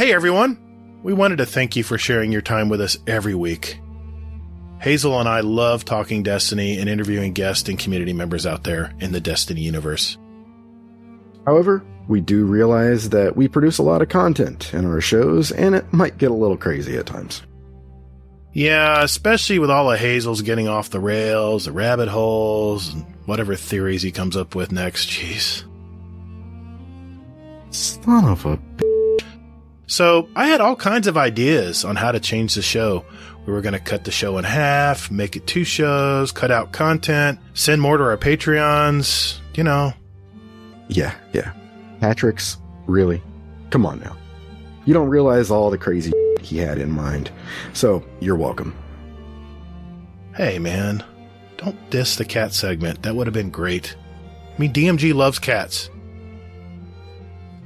Hey everyone! We wanted to thank you for sharing your time with us every week. Hazel and I love talking Destiny and interviewing guests and community members out there in the Destiny universe. However, we do realize that we produce a lot of content in our shows, and it might get a little crazy at times. Yeah, especially with all of Hazel's getting off the rails, the rabbit holes, and whatever theories he comes up with next. Jeez. Son of a bitch. So, I had all kinds of ideas on how to change the show. We were going to cut the show in half, make it 2 shows, cut out content, send more to our Patreons, you know. Yeah. Patrick's, really? Come on now. You don't realize all the crazy he had in mind. So, you're welcome. Hey, man. Don't diss the cat segment. That would have been great. I mean, DMG loves cats.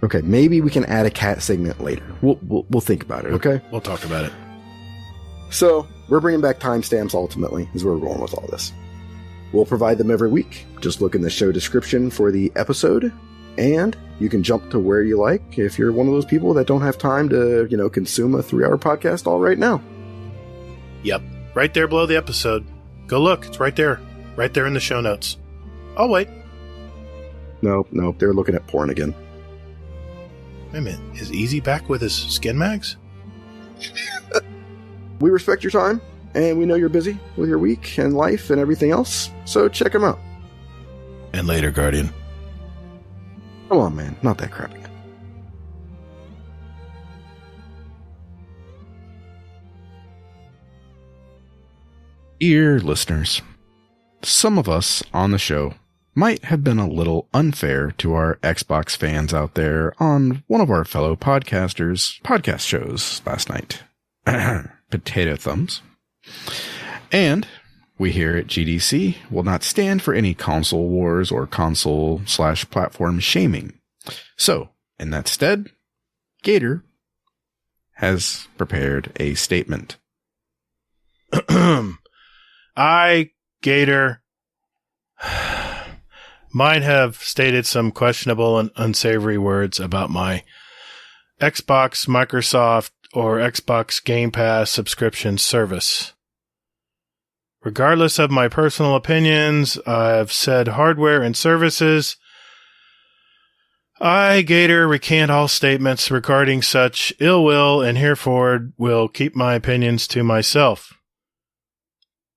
Okay, maybe we can add a cat segment later. We'll think about it, okay? We'll talk about it. So, we're bringing back timestamps ultimately, is where we're going with all this. We'll provide them every week. Just look in the show description for the episode, and you can jump to where you like if you're one of those people that don't have time to, consume a 3-hour podcast all right now. Yep, right there below the episode. Go look, it's right there. Right there in the show notes. I'll wait. No, they're looking at porn again. Wait a minute, is Easy back with his skin mags? We respect your time, and we know you're busy with your week and life and everything else, so check them out. And later, Guardian. Come on, man, not that crap again. Dear listeners, some of us on the show might have been a little unfair to our Xbox fans out there on one of our fellow podcasters' podcast shows last night. Potato thumbs. And we here at GDC will not stand for any console wars or console/platform shaming. So, in that stead, Gatr has prepared a statement. I, Gatr, might have stated some questionable and unsavory words about my Xbox, Microsoft, or Xbox Game Pass subscription service. Regardless of my personal opinions, I've said hardware and services. I, Gatr, recant all statements regarding such ill will and hereforward will keep my opinions to myself.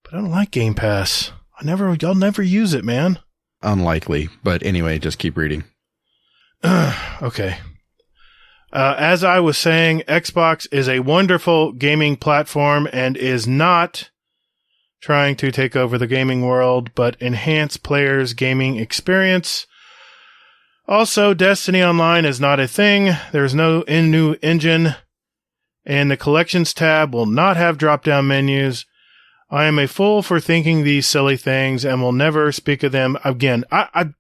But I don't like Game Pass. I'll never use it, man. Unlikely, but anyway, just keep reading. Okay. As I was saying, Xbox is a wonderful gaming platform and is not trying to take over the gaming world, but enhance players' gaming experience. Also, Destiny Online is not a thing. There's no new engine, and the Collections tab will not have drop-down menus. I am a fool for thinking these silly things and will never speak of them again.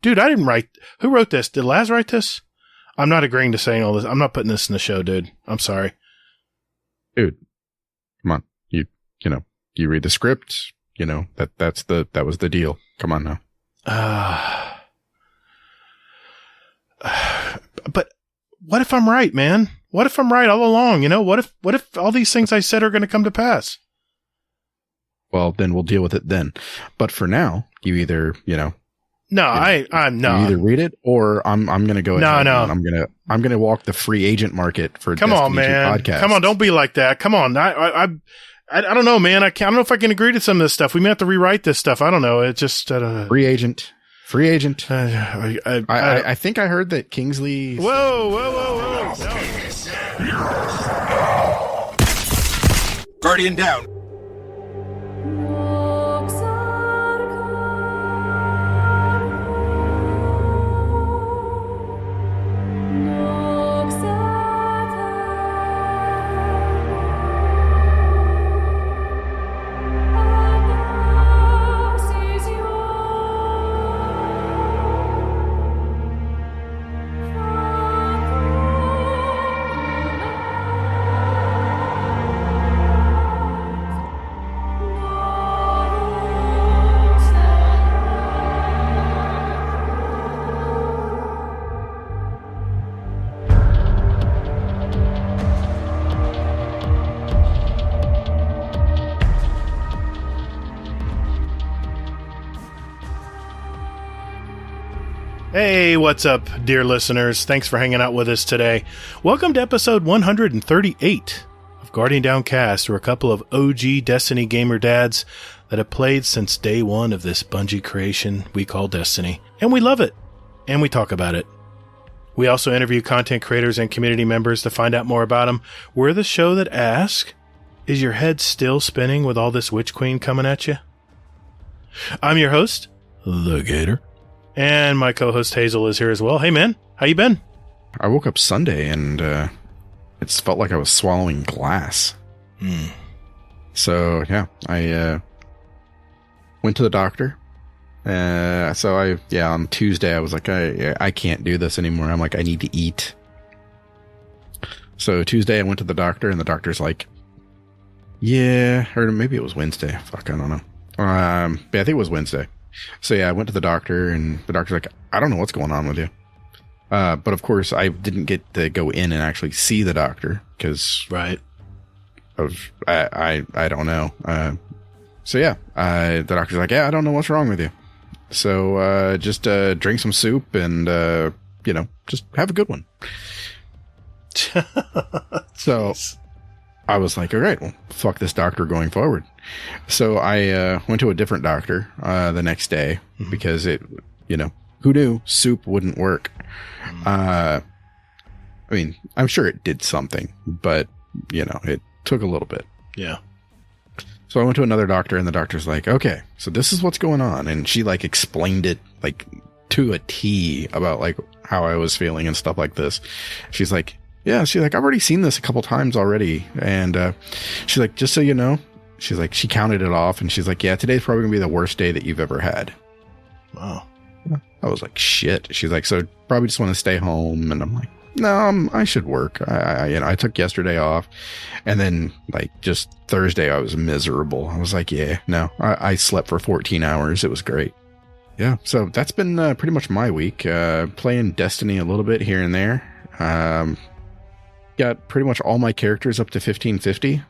Dude, I didn't write. Who wrote this? Did Laz write this? I'm not agreeing to saying all this. I'm not putting this in the show, dude. I'm sorry. Dude, come on. You read the script. That was the deal. Come on now. But what if I'm right, man? What if I'm right all along? What if all these things I said are going to come to pass? Well, then we'll deal with it then. But for now, you either, No, I'm no. You either read it or I'm going to go ahead. No. And I'm going to walk the free agent market for Come Destiny on, man. 2 podcast. Come on, don't be like that. Come on. I don't know, man. I don't know if I can agree to some of this stuff. We may have to rewrite this stuff. I don't know. It just free agent. I think I heard that Kingsley. Whoa. No. Guardian down. Hey, what's up, dear listeners? Thanks for hanging out with us today. Welcome to episode 138 of Guardian Downcast, where a couple of OG Destiny gamer dads that have played since day one of this Bungie creation we call Destiny. And we love it. And we talk about it. We also interview content creators and community members to find out more about them. We're the show that asks, is your head still spinning with all this Witch Queen coming at you? I'm your host, the Gator. And my co-host Hazel is here as well. Hey, man. How you been? I woke up Sunday and it felt like I was swallowing glass. So, yeah, I went to the doctor. On Tuesday, I was like, I can't do this anymore. I'm like, I need to eat. So Tuesday, I went to the doctor, and the doctor's like, yeah, or maybe it was Wednesday. Fuck, I don't know. I think it was Wednesday. So yeah, I went to the doctor, and the doctor's like, I don't know what's going on with you. But of course, I didn't get to go in and actually see the doctor because right of I don't know. The doctor's like, yeah, I don't know what's wrong with you. So just drink some soup and just have a good one. So I was like, all right, well, fuck this doctor going forward. So I went to a different doctor the next day because who knew soup wouldn't work? I mean, I'm sure it did something, but it took a little bit. Yeah. So I went to another doctor, and the doctor's like, okay, so this is what's going on. And she explained it to a T about how I was feeling and stuff like this. She's like, yeah, I've already seen this a couple times already. And she's like, just so you know, she's like, she counted it off, and she's like, yeah, today's probably gonna be the worst day that you've ever had. Wow. I was like, shit. She's like, so probably just want to stay home. And I'm like, no, I should work. I took yesterday off, and then just Thursday I was miserable. I was like, yeah, no, I slept for 14 hours. It was great. Yeah. So that's been pretty much my week, playing Destiny a little bit here and there. Got pretty much all my characters up to 1550.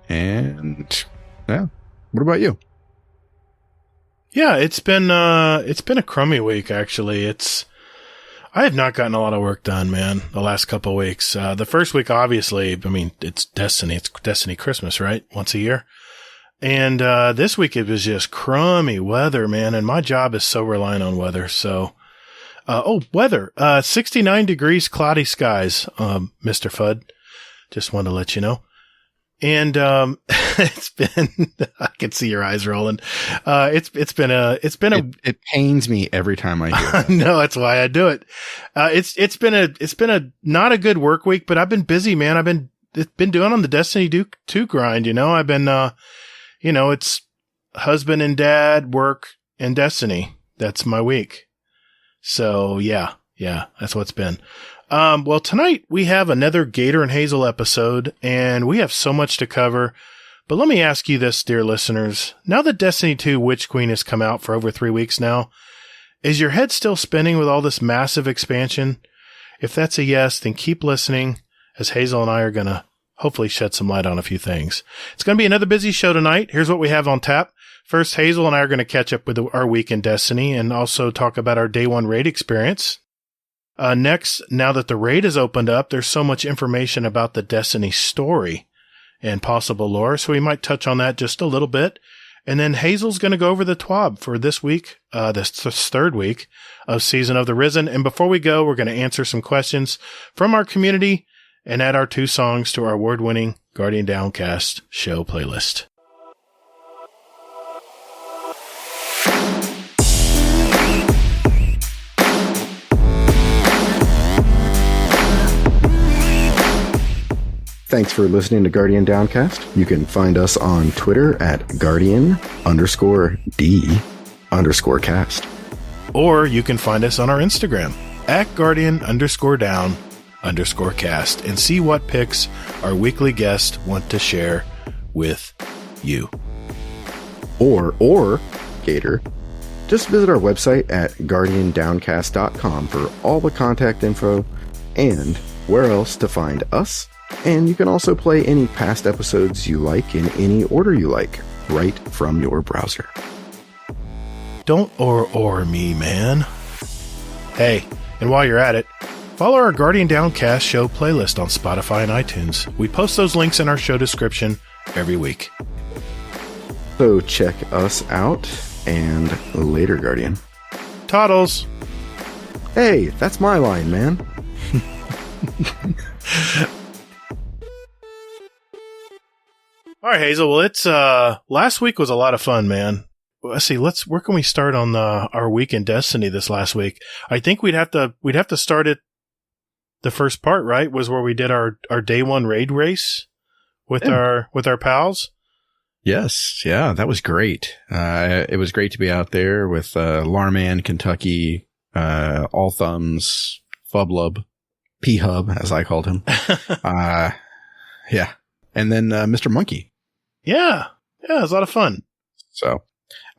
And yeah, what about you? Yeah, it's been a crummy week, actually. I have not gotten a lot of work done, man, the last couple of weeks. The first week, obviously, I mean, it's Destiny Christmas, right? Once a year. And this week it was just crummy weather, man. And my job is so reliant on weather. So, weather, 69 degrees, cloudy skies, Mr. Fudd. Just wanted to let you know. And, it's been, I can see your eyes rolling. It pains me every time I hear that. No, that's why I do it. It's been a not a good work week, but I've been busy, man. I've been doing on the Destiny 2 grind, I've been, it's husband and dad, work, and Destiny. That's my week. So yeah, that's what's been. Well, tonight we have another Gator and Hazel episode, and we have so much to cover. But let me ask you this, dear listeners. Now that Destiny 2 Witch Queen has come out for over 3 weeks now, is your head still spinning with all this massive expansion? If that's a yes, then keep listening, as Hazel and I are going to hopefully shed some light on a few things. It's going to be another busy show tonight. Here's what we have on tap. First, Hazel and I are going to catch up with our week in Destiny and also talk about our Day 1 raid experience. Next, now that the raid is opened up, there's so much information about the Destiny story and possible lore, so we might touch on that just a little bit. And then Hazel's going to go over the TWAB for this week, this third week of Season of the Risen. And before we go, we're going to answer some questions from our community and add our 2 songs to our award-winning Guardian Downcast show playlist. Thanks for listening to Guardian Downcast. You can find us on Twitter at Guardian_D_cast. Or you can find us on our Instagram at Guardian_Down_cast and see what picks our weekly guests want to share with you. Or Gator, just visit our website at guardiandowncast.com for all the contact info and where else to find us. And you can also play any past episodes you like in any order you like, right from your browser. Don't or me, man. Hey, and while you're at it, follow our Guardian Downcast show playlist on Spotify and iTunes. We post those links in our show description every week. So check us out, and later, Guardian. Toddles. Hey, that's my line, man. All right, Hazel. Well, it's last week was a lot of fun, man. Let's see. Where can we start on our week in Destiny this last week? I think we'd have to start at the first part, right? Was where we did our day one raid race with our pals. Yes. Yeah, that was great. It was great to be out there with Larman, Kentucky, All Thumbs, Fublub, P-Hub, as I called him. Yeah. And then Mr. Monkey. Yeah. Yeah, it was a lot of fun. So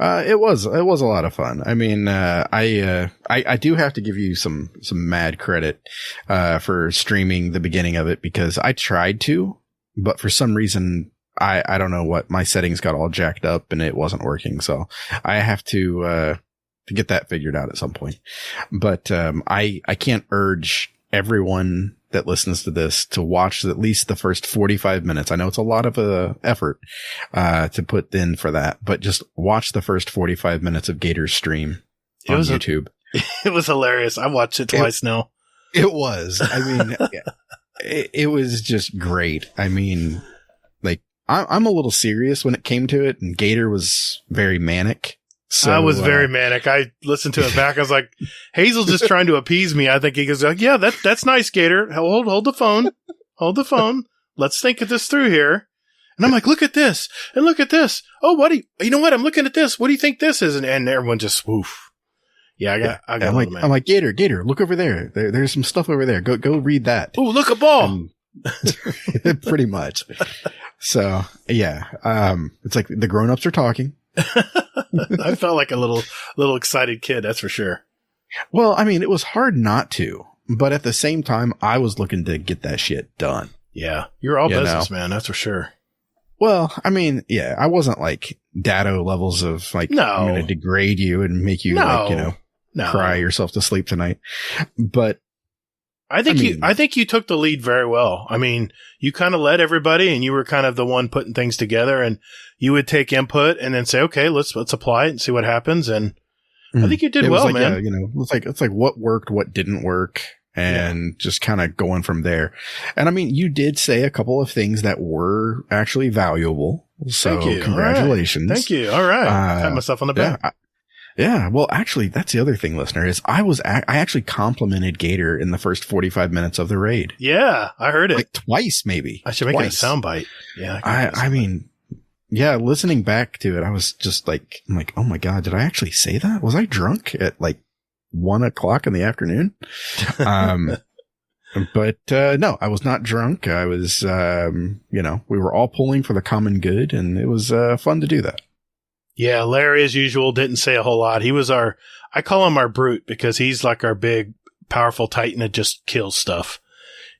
it was a lot of fun. I mean, I do have to give you some mad credit for streaming the beginning of it, because I tried to, but for some reason I don't know what, my settings got all jacked up and it wasn't working. So I have to get that figured out at some point. But I can't urge everyone that listens to this to watch at least the first 45 minutes. I know it's a lot of effort to put in for that, but just watch the first 45 minutes of Gator's stream on YouTube. It was hilarious. I watched it twice now. It was. I mean, it was just great. I mean, like, I'm a little serious when it came to it, and Gatr was very manic. So, I was very manic. I listened to it back. I was like, Hazel's just trying to appease me. I think he goes, yeah, that's nice, Gatr. Hold the phone. Hold the phone. Let's think this through here. And I'm like, look at this and look at this. Oh, you know what? I'm looking at this. What do you think this is? And everyone just woof. Yeah, I got. I'm like, Gatr, look over there. There's some stuff over there. Go read that. Oh, look, a ball. Pretty much. So yeah, it's like the grown-ups are talking. I felt like a little excited kid, that's for sure. Well, I mean, it was hard not to, but at the same time, I was looking to get that shit done. Yeah, you're all business, man. That's for sure. Well, I mean, yeah, I wasn't like Datto levels of like, no. I'm going to degrade you and make you cry yourself to sleep tonight. But I think you took the lead very well. I mean, you kind of led everybody, and you were kind of the one putting things together, and you would take input and then say, okay, let's apply it and see what happens. And I think you did well, like, man. Yeah, it's like what worked, what didn't work, and just kind of going from there. And I mean, you did say a couple of things that were actually valuable. So congratulations. All right. Thank you. All right. Pat myself on the back. Yeah. Well, actually, that's the other thing, listener, is I actually complimented Gatr in the first 45 minutes of the raid. Yeah, I heard it. Like twice, maybe. I should make it a soundbite. Yeah. I mean, yeah, listening back to it, I was just like, oh my God, did I actually say that? Was I drunk at like 1 o'clock in the afternoon? But no, I was not drunk. I was, we were all pulling for the common good, and it was fun to do that. Yeah, Larry, as usual, didn't say a whole lot. He was I call him our brute, because he's like our big, powerful titan that just kills stuff.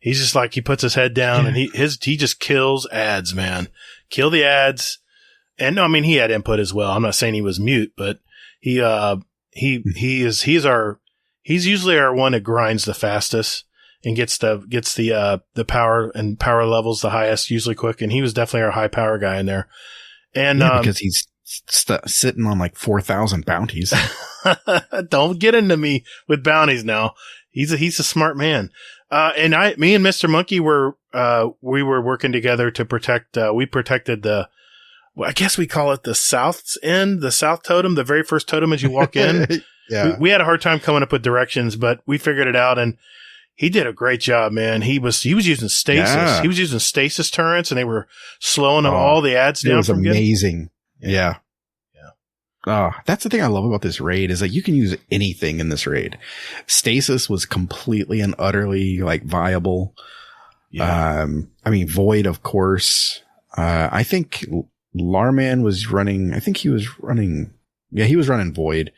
He's just like, he puts his head down and he just kills ads, man. Kill the ads. And no, I mean, he had input as well. I'm not saying he was mute, but he's usually our one that grinds the fastest and gets the power and power levels the highest, usually quick. And he was definitely our high power guy in there. And because he's sitting on like 4,000 bounties. Don't get into me with bounties now. He's a smart man. And me and Mr. Monkey we were working together to protect, we protected I guess we call it the south end, the south totem, the very first totem as you walk in. Yeah. We had a hard time coming up with directions, but we figured it out, and he did a great job, man. He was using stasis. Yeah. He was using stasis turrets, and they were slowing all the ads down. It was amazing. Yeah. That's the thing I love about this raid, is that you can use anything in this raid. Stasis was completely and utterly like viable. Yeah. I mean, Void, of course. I think Larman was running, he was running Void,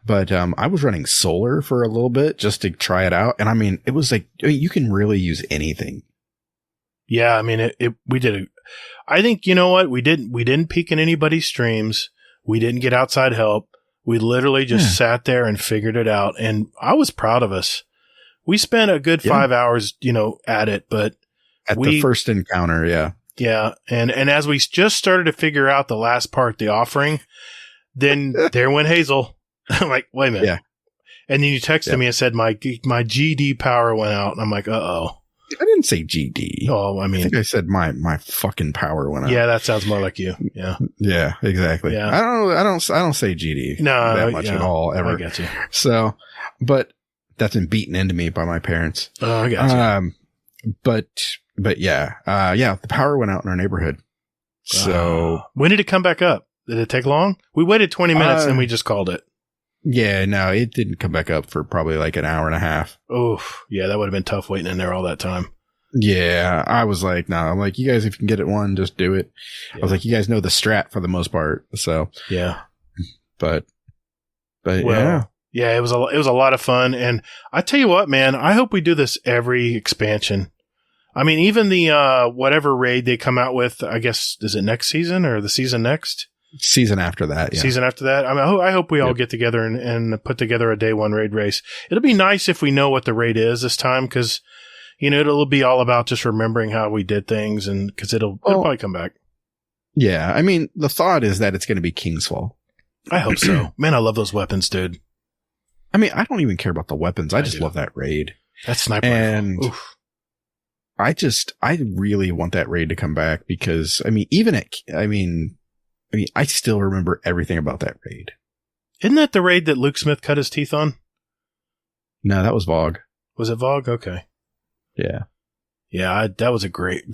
but I was running Solar for a little bit just to try it out. And I mean, it was like, you can really use anything. Yeah. I mean, we did I think, you know what? We didn't peek in anybody's streams. We didn't get outside help. We literally just sat there and figured it out. And I was proud of us. We spent a good 5 hours, at it, but the first encounter. Yeah. Yeah. And as we just started to figure out the last part, the offering, then there went Hazel. I'm like, wait a minute. Yeah. And then you texted me and said, my GD power went out. And I'm like, uh-oh. I didn't say GD. Oh, I think I said my fucking power went out. Yeah, that sounds more like you. Yeah. Yeah, exactly. Yeah. I don't say GD that much at all ever. I get you. So, but that's been beaten into me by my parents. Oh, I got you. But yeah, the power went out in our neighborhood. So when did it come back up? Did it take long? We waited 20 minutes and we just called it. Yeah, no, it didn't come back up for probably like an hour and a half. Oh, yeah, that would have been tough waiting in there all that time. Yeah, I was like, no, I'm like, you guys, if you can get it one, just do it. Yeah. I was like, you guys know the strat for the most part. So, yeah. But yeah. Yeah, it was a lot of fun. And I tell you what, man, I hope we do this every expansion. I mean, even the, whatever raid they come out with, I guess, is it next season or the season next? Season after that, yeah. Season after that. I mean, I hope we all get together and put together a day one raid race. It'll be nice if we know what the raid is this time because, it'll be all about just remembering how we did things and because it'll probably come back. Yeah. I mean, the thought is that it's going to be Kingsfall. I hope so. Man, I love those weapons, dude. I mean, I don't even care about the weapons. I just love that raid. That sniper and rifle. I really want that raid to come back because, I mean, I still remember everything about that raid. Isn't that the raid that Luke Smith cut his teeth on? No, that was Vogue. Was it Vogue? Okay. Yeah. Yeah, that was a great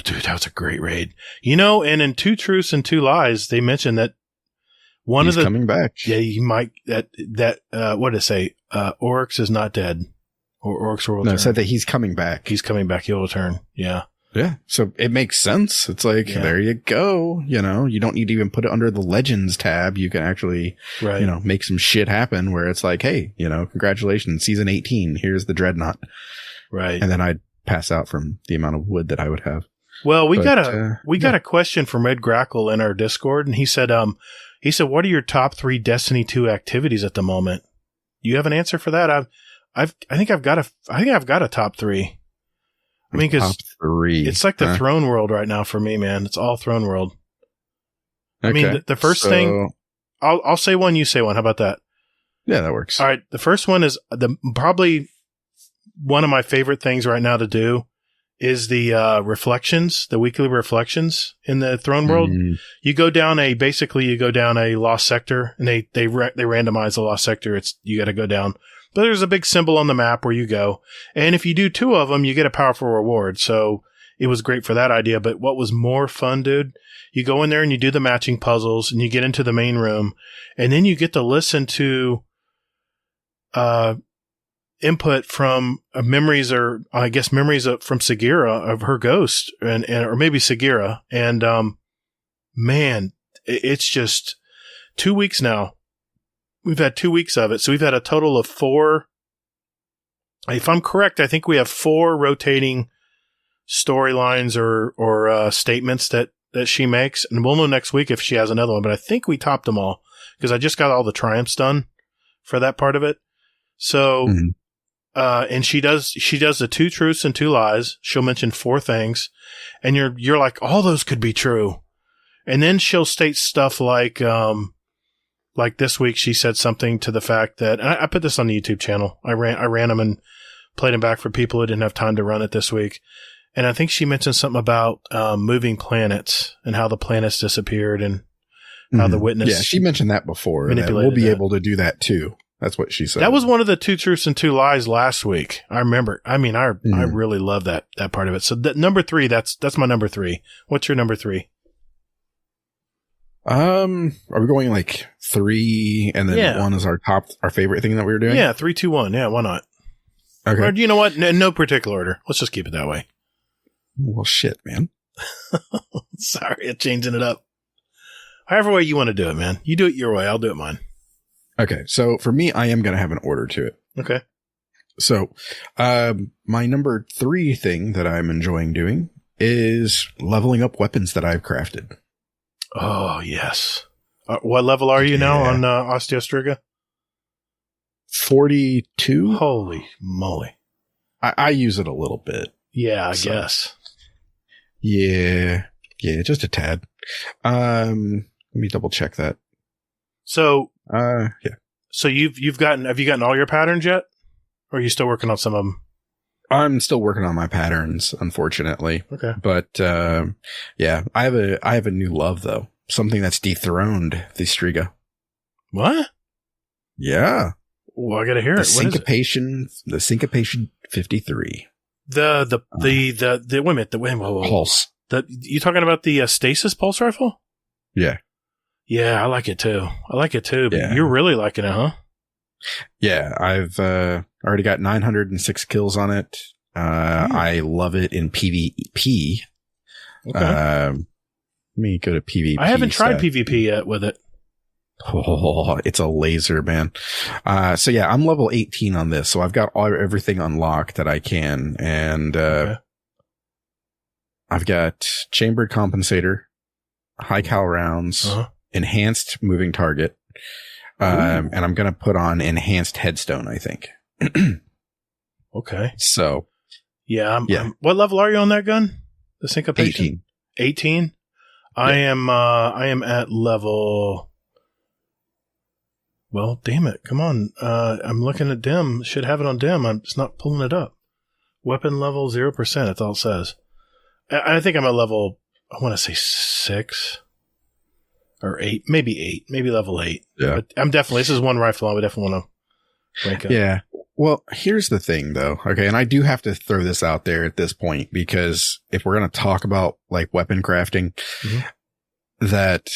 raid. And in Two Truths and Two Lies, they mentioned that he's coming back. Yeah, he might, what did it say? Oryx is not dead. Or Oryx will return. No, it said that he's coming back. He's coming back. He'll return. Yeah. Yeah. So it makes sense. It's like, there you go. You don't need to even put it under the Legends tab. You can actually, make some shit happen where it's like, hey, congratulations, season 18. Here's the Dreadnought. Right. And then I'd pass out from the amount of wood that I would have. Well, we got a question from Ed Grackle in our Discord, and he said, what are your top 3 Destiny 2 activities at the moment? Do you have an answer for that? I think I've got a top 3. I mean, because it's like the Throne World right now for me, man. It's all Throne World. Okay. I mean, the first thing, I'll say one, you say one. How about that? Yeah, that works. All right. The first one is probably one of my favorite things right now to do is the reflections, the weekly reflections in the Throne World. You go down a lost sector, and they randomize the lost sector. You got to go down. But there's a big symbol on the map where you go. And if you do 2 of them, you get a powerful reward. So it was great for that idea. But what was more fun, dude, you go in there and you do the matching puzzles and you get into the main room. And then you get to listen to input from memories from Sagira of her ghost or maybe Sagira. And man, it's just 2 weeks now. We've had 2 weeks of it. So we've had a total of 4. If I'm correct, I think we have 4 rotating storylines or statements that she makes. And we'll know next week if she has another one. But I think we topped them all because I just got all the triumphs done for that part of it. So, and she does the 2 truths and 2 lies. She'll mention 4 things. And you're like, all those could be true. And then she'll state stuff like this week, she said something to the fact that, and I put this on the YouTube channel. I ran them and played them back for people who didn't have time to run it this week. And I think she mentioned something about moving planets and how the planets disappeared and how the witness. Yeah, she mentioned that before. That we'll be able to do that too. That's what she said. That was one of the 2 truths and 2 lies last week. I remember. I mean, I really love that part of it. So number 3, that's my number 3. What's your number 3? Are we going like 3 and then 1 is our favorite thing that we were doing? Yeah, 3, 2, 1. Yeah, why not? Okay. Or you know what? No particular order. Let's just keep it that way. Well, shit, man. Sorry, I'm changing it up. However way you want to do it, man. You do it your way. I'll do it mine. Okay. So for me, I am going to have an order to it. Okay. So, my number 3 thing that I'm enjoying doing is leveling up weapons that I've crafted. Oh, yes. What level are you now on Osteostriga? 42. Holy moly. I use it a little bit. Yeah, I guess. Yeah, just a tad. Let me double check that. So, yeah. So have you gotten all your patterns yet? Or are you still working on some of them? I'm still working on my patterns, unfortunately. Okay. But, yeah, I have a new love though. Something that's dethroned the Striga. What? Yeah. Well, I gotta hear it. The Syncopation 53. Wait a minute, whoa. Pulse. You talking about the stasis pulse rifle? Yeah. Yeah, I like it too. But Yeah. you're really liking it, huh? Yeah, I've already got 906 kills on it. I love it in PvP. Okay. Let me go to PvP. I haven't tried PvP yet with it. Oh, it's a laser, man. So yeah, I'm level 18 on this, so I've got everything unlocked that I can, and I've got chambered compensator, high cal rounds, enhanced moving target, and I'm gonna put on enhanced headstone, I think. Okay. So yeah, what level are you on that gun? The syncopation? 18. Yeah. I am at level. Well, damn it! Come on. I'm looking at dim. Should have it on dim. I'm just not pulling it up. Weapon level 0%. That's all it says. I think I'm at level. I want to say 6 or 8, maybe 8, maybe level 8. Yeah. But I'm definitely. This is one rifle I would definitely want to rank up. Yeah. Well, here's the thing though. Okay. And I do have to throw this out there at this point, because if we're going to talk about like weapon crafting, that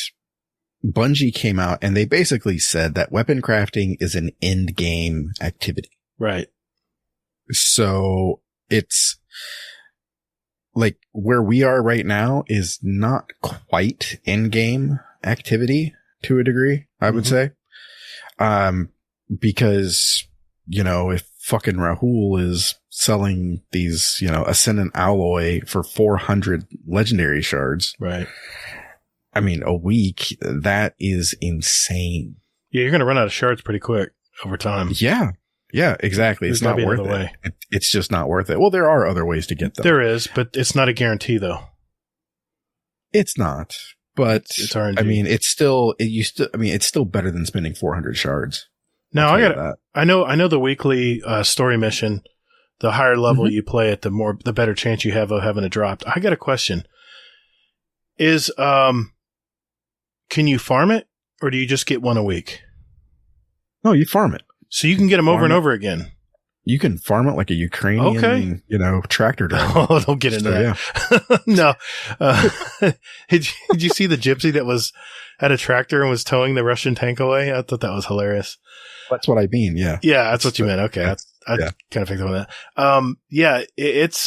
Bungie came out and they basically said that weapon crafting is an end game activity. Right. So it's like where we are right now is not quite end game activity to a degree, I would say. Because, you know, if fucking Rahul is selling these, you know, Ascendant alloy for 400 legendary shards. Right. I mean, a week, that is insane. Yeah, you're going to run out of shards pretty quick over time. Yeah. Yeah, exactly. It's not worth it. It's just not worth it. Well, there are other ways to get them. There is, but it's not a guarantee though. It's not, but it's RNG. I mean, it's still better than spending 400 shards. Now I know the weekly story mission, the higher level you play it, the better chance you have of having it dropped. I got a question. Is, can you farm it, or do you just get one a week? No, you farm it. So you can get them over and over again. You can farm it like a Ukrainian, tractor driver. Oh, don't get into that. No. Did you see the gypsy that had a tractor and was towing the Russian tank away? I thought that was hilarious. That's what I mean. Yeah. Yeah, that's what you meant. Okay. I kind of picked up on that. It's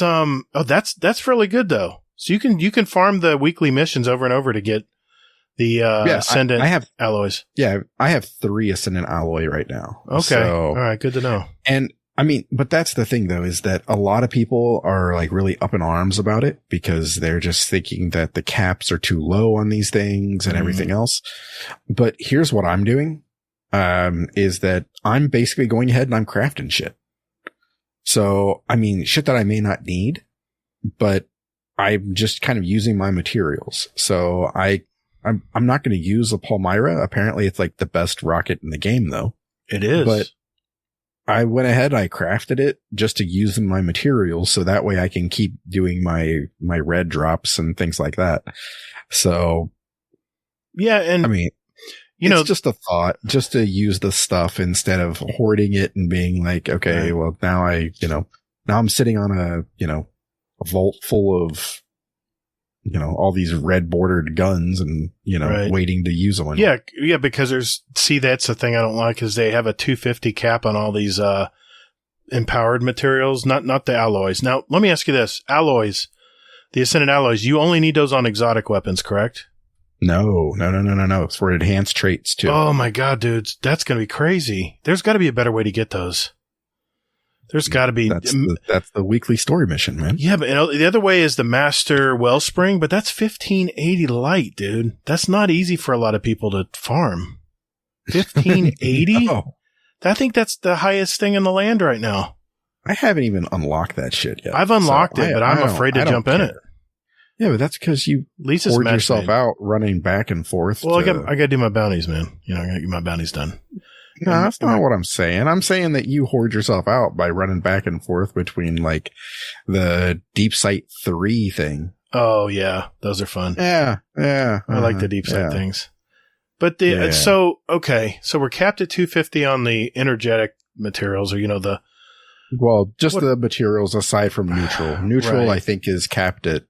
that's really good though. So you can farm the weekly missions over and over to get the Ascendant alloys. Yeah, I have 3 Ascendant alloy right now. Okay. So, all right, good to know. And I mean, but that's the thing though, is that a lot of people are like really up in arms about it because they're just thinking that the caps are too low on these things and everything else. But here's what I'm doing, is that I'm basically going ahead and I'm crafting shit. So, I mean, shit that I may not need, but I'm just kind of using my materials. So I'm not going to use a Palmyra. Apparently it's like the best rocket in the game though. It is. But I went ahead, I crafted it just to use my materials. So that way I can keep doing my red drops and things like that. So. Yeah. And I mean, it's just a thought just to use the stuff instead of hoarding it and being like, okay, well now now I'm sitting on a vault full of, all these red bordered guns and, waiting to use them. Yeah. Yeah. Because that's the thing I don't like is they have a 250 cap on all these, empowered materials, not the alloys. Now, let me ask you this. Alloys, the Ascendant alloys, you only need those on exotic weapons, correct? No. It's for enhanced traits too. Oh my God, dudes. That's going to be crazy. There's got to be a better way to get those. There's got to be. That's the weekly story mission, man. Yeah, but the other way is the Master Wellspring, but that's 1580 light, dude. That's not easy for a lot of people to farm. 1580? No. I think that's the highest thing in the land right now. I haven't even unlocked that shit yet. I've unlocked it, but I'm afraid to jump in it. Yeah, but that's because you Lisa's hoard yourself out running back and forth. Well, I got to do my bounties, man. I got to get my bounties done. No, that's not what I'm saying. I'm saying that you hoard yourself out by running back and forth between like the Deep Sight 3 thing. Oh yeah, those are fun. Yeah. I like the Deep Sight things. But so we're capped at 250 on the energetic materials, or the. Well, just the materials aside from neutral. Neutral, right. I think, is capped at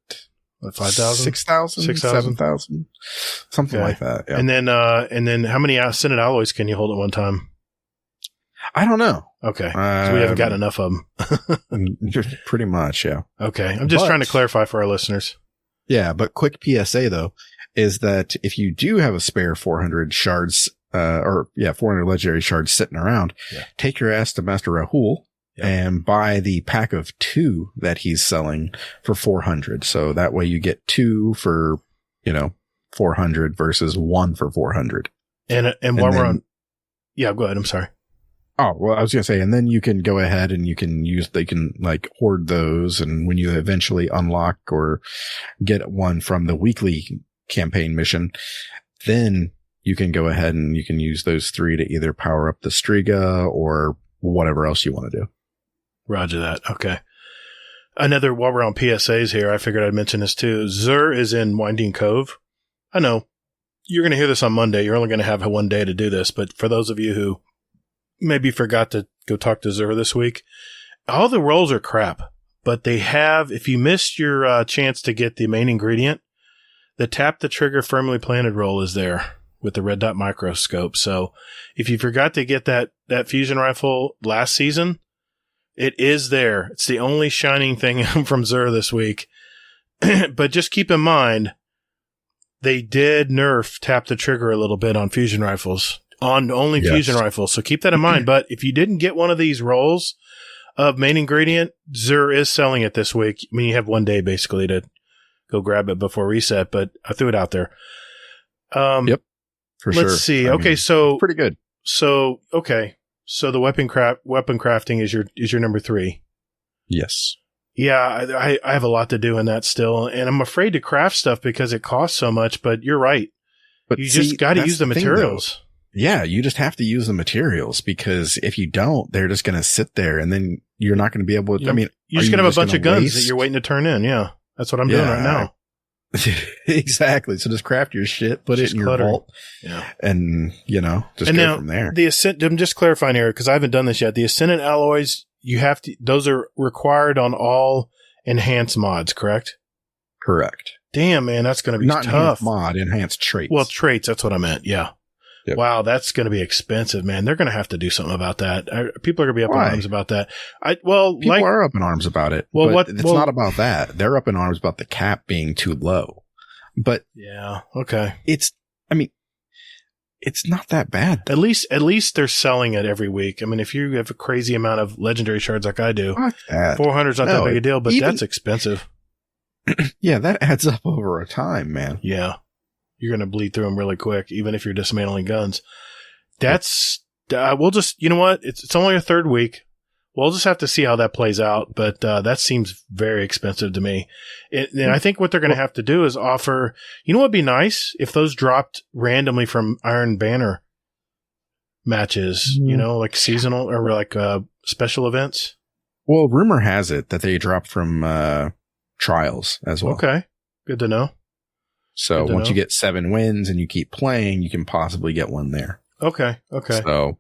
5,000, 6,000, 7,000, something like that. Yeah. And then how many Ascended alloys can you hold at one time? I don't know. Okay, so we haven't gotten enough of them. Pretty much, yeah. Okay, I'm just trying to clarify for our listeners. Yeah, but quick PSA though is that if you do have a spare 400 shards, 400 legendary shards sitting around, take your ass to Master Rahul. Yep. And buy the pack of 2 that he's selling for 400. So that way you get 2 for, 400 versus 1 for 400. And while we're on, go ahead. I'm sorry. Oh, well, I was going to say, and then you can go ahead and they can like hoard those. And when you eventually unlock or get one from the weekly campaign mission, then you can go ahead and you can use those 3 to either power up the Striga or whatever else you want to do. Roger that. Okay. While we're on PSAs here, I figured I'd mention this too. Zur is in Winding Cove. I know you're going to hear this on Monday. You're only going to have 1 day to do this, but for those of you who maybe forgot to go talk to Zur this week, all the rolls are crap, but they have, if you missed your chance to get the main ingredient, the tap the trigger firmly planted roll is there with the red dot microscope. So if you forgot to get that fusion rifle last season, it is there. It's the only shining thing from Zur this week. But just keep in mind, they did nerf tap the trigger a little bit on fusion rifles, fusion rifles. So keep that in mind. But if you didn't get one of these rolls of main ingredient, Zur is selling it this week. I mean, you have 1 day basically to go grab it before reset, but I threw it out there. Yep. For sure. Let's see. Okay. So pretty good. So, okay. So the weapon crafting is your number 3. Yes. Yeah, I have a lot to do in that still, and I'm afraid to craft stuff because it costs so much. But you're right. But you just got to use the materials. Yeah, you just have to use the materials because if you don't, they're just going to sit there, and then you're not going to be able to. I mean, you're just going to have a bunch of guns that you're waiting to turn in. Yeah, that's what I'm doing right now. Exactly. So just craft your shit, put it in your vault, and just go from there. I'm just clarifying here because I haven't done this yet. The Ascendant alloys, those are required on all enhanced mods, correct? Correct. Damn, man, that's going to be not tough. Enhanced traits. Well, traits. That's what I meant. Yeah. Yep. Wow, that's going to be expensive, man. They're going to have to do something about that. People are going to be up in arms about that. People are up in arms about it. Well, it's not about that. They're up in arms about the cap being too low. But yeah, okay. It's not that bad. At least they're selling it every week. I mean, if you have a crazy amount of legendary shards like I do, 400 is not that big a deal, but that's expensive. Yeah, that adds up over a time, man. Yeah. You're going to bleed through them really quick, even if you're dismantling guns. We'll just, you know what? It's only a 3rd week. We'll just have to see how that plays out. But that seems very expensive to me. And I think what they're going to have to do is offer, what would be nice if those dropped randomly from Iron Banner matches, like seasonal or like special events. Well, rumor has it that they dropped from trials as well. Okay. Good to know. So once you get 7 wins and you keep playing, you can possibly get one there. Okay. So,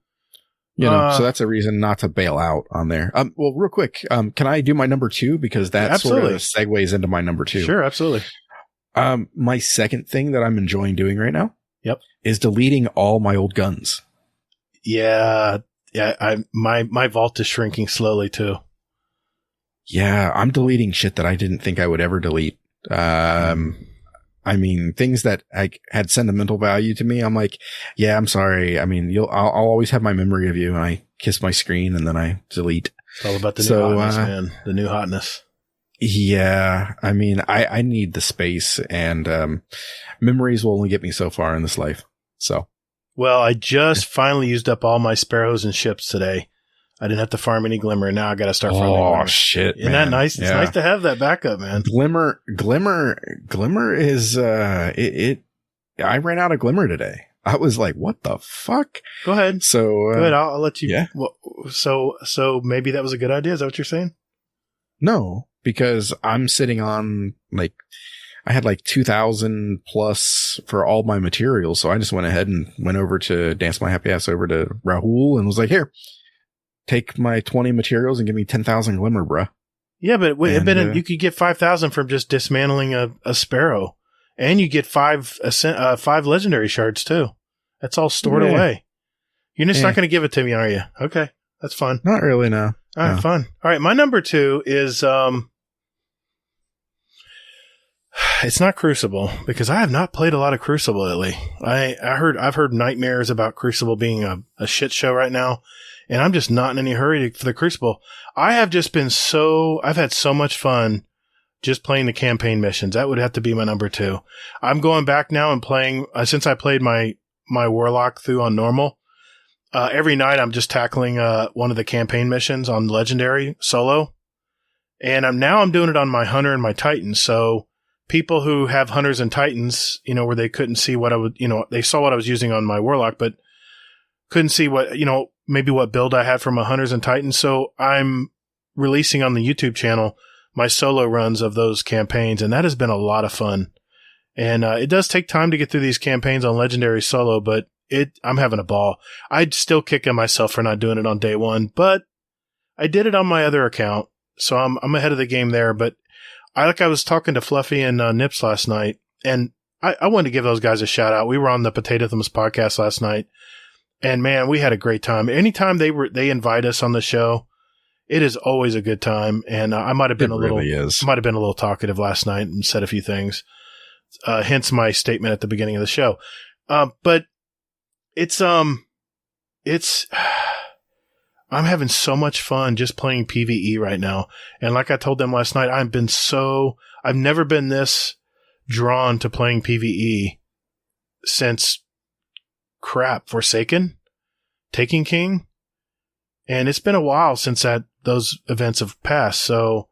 so that's a reason not to bail out on there. Well, real quick, can I do my number 2? Because that sort of segues into my number 2. Sure, absolutely. My second thing that I'm enjoying doing right now is deleting all my old guns. Yeah. My vault is shrinking slowly too. Yeah, I'm deleting shit that I didn't think I would ever delete. I mean, things that had sentimental value to me. I'm like, yeah, I'm sorry. I mean, I'll always have my memory of you, and I kiss my screen and then I delete. It's all about the new hotness, man. The new hotness. Yeah. I mean, I need the space, and memories will only get me so far in this life. So Well, I just finally used up all my sparrows and ships today. I didn't have to farm any glimmer. Now I got to start farming glimmer. Oh, shit, Isn't that nice? It's nice to have that backup, man. Glimmer is, I ran out of glimmer today. I was like, what the fuck? Go ahead. So, go ahead. I'll let you. Yeah. Well, so maybe that was a good idea. Is that what you're saying? No, because I'm sitting on I had 2,000 plus for all my materials. So I just went ahead and went over to dance my happy ass over to Rahul and was like, here, take my 20 materials and give me 10,000 glimmer, bruh. Yeah, but you could get 5,000 from just dismantling a sparrow, and you get five legendary shards too. That's all stored away. You're just not going to give it to me, are you? Okay, that's fun. Not really, no. All right, fun. All right, my number 2 is it's not Crucible, because I have not played a lot of Crucible lately. I've heard nightmares about Crucible being a shit show right now, and I'm just not in any hurry for the Crucible. I've had so much fun just playing the campaign missions. That would have to be my number 2. I'm going back now and playing, since I played my Warlock through on normal, every night I'm just tackling one of the campaign missions on Legendary solo. And I'm doing it on my Hunter and my Titan. So people who have Hunters and Titans, where they couldn't see what I would, they saw what I was using on my Warlock, but couldn't see what, maybe what build I had for my Hunters and Titans. So I'm releasing on the YouTube channel my solo runs of those campaigns, and that has been a lot of fun. And it does take time to get through these campaigns on Legendary solo, but I'm having a ball. I'd still kick at myself for not doing it on day one, but I did it on my other account, so I'm ahead of the game there. But I was talking to Fluffy and Nips last night, and I wanted to give those guys a shout out. We were on the Potato Thumbs podcast last night, and man, we had a great time. Anytime they invite us on the show, it is always a good time. And I might have been a little talkative last night and said a few things, hence my statement at the beginning of the show. But I'm having so much fun just playing PvE right now. And like I told them last night, I've never been this drawn to playing PvE since Forsaken, Taking King. And it's been a while since those events have passed. So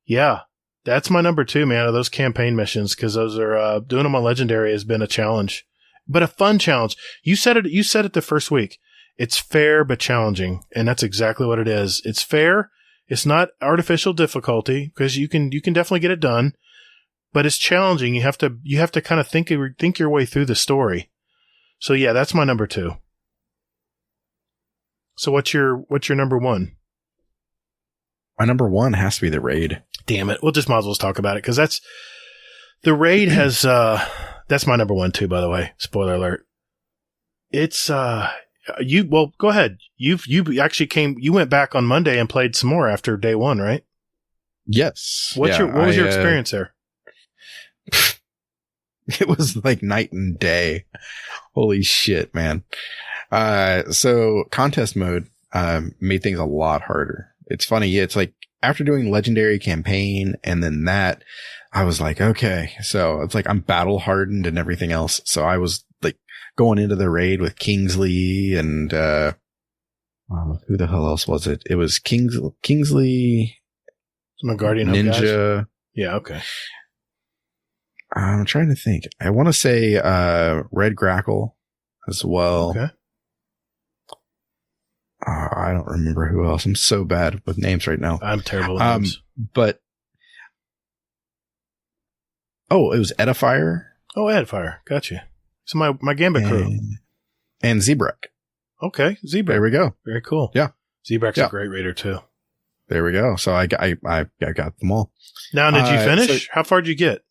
yeah, that's my number 2, man, of those campaign missions. Cause those are, doing them on Legendary has been a challenge, but a fun challenge. You said it the first week. It's fair, but challenging. And that's exactly what it is. It's fair. It's not artificial difficulty, because you can definitely get it done, but it's challenging. You have to kind of think your way through the story. So yeah, that's my number 2. So what's your number 1? My number 1 has to be the raid. Damn it. We'll just might as well talk about it, because the raid has, that's my number 1 too, by the way. Spoiler alert. It's, go ahead. You actually you went back on Monday and played some more after day 1, right? Yes. What was your experience there? It was like night and day. Holy shit, man. So contest mode, made things a lot harder. It's funny. It's like after doing Legendary campaign and then that, I was like, okay, so it's like I'm battle hardened and everything else. So I was like going into the raid with Kingsley and, who the hell else was it? It was Kingsley. My Guardian Ninja. Guys? Yeah. Okay. I'm trying to think. I want to say, Red Grackle as well. Okay. I don't remember who else. I'm so bad with names right now. I'm terrible with names. But it was Edifier. Oh, Edifier. Gotcha. So my Gambit crew. And Zebrek. Okay. Zebrek. There we go. Very cool. Yeah. Zebrek's a great raider too. There we go. So I got them all. Now, did you finish? How far did you get?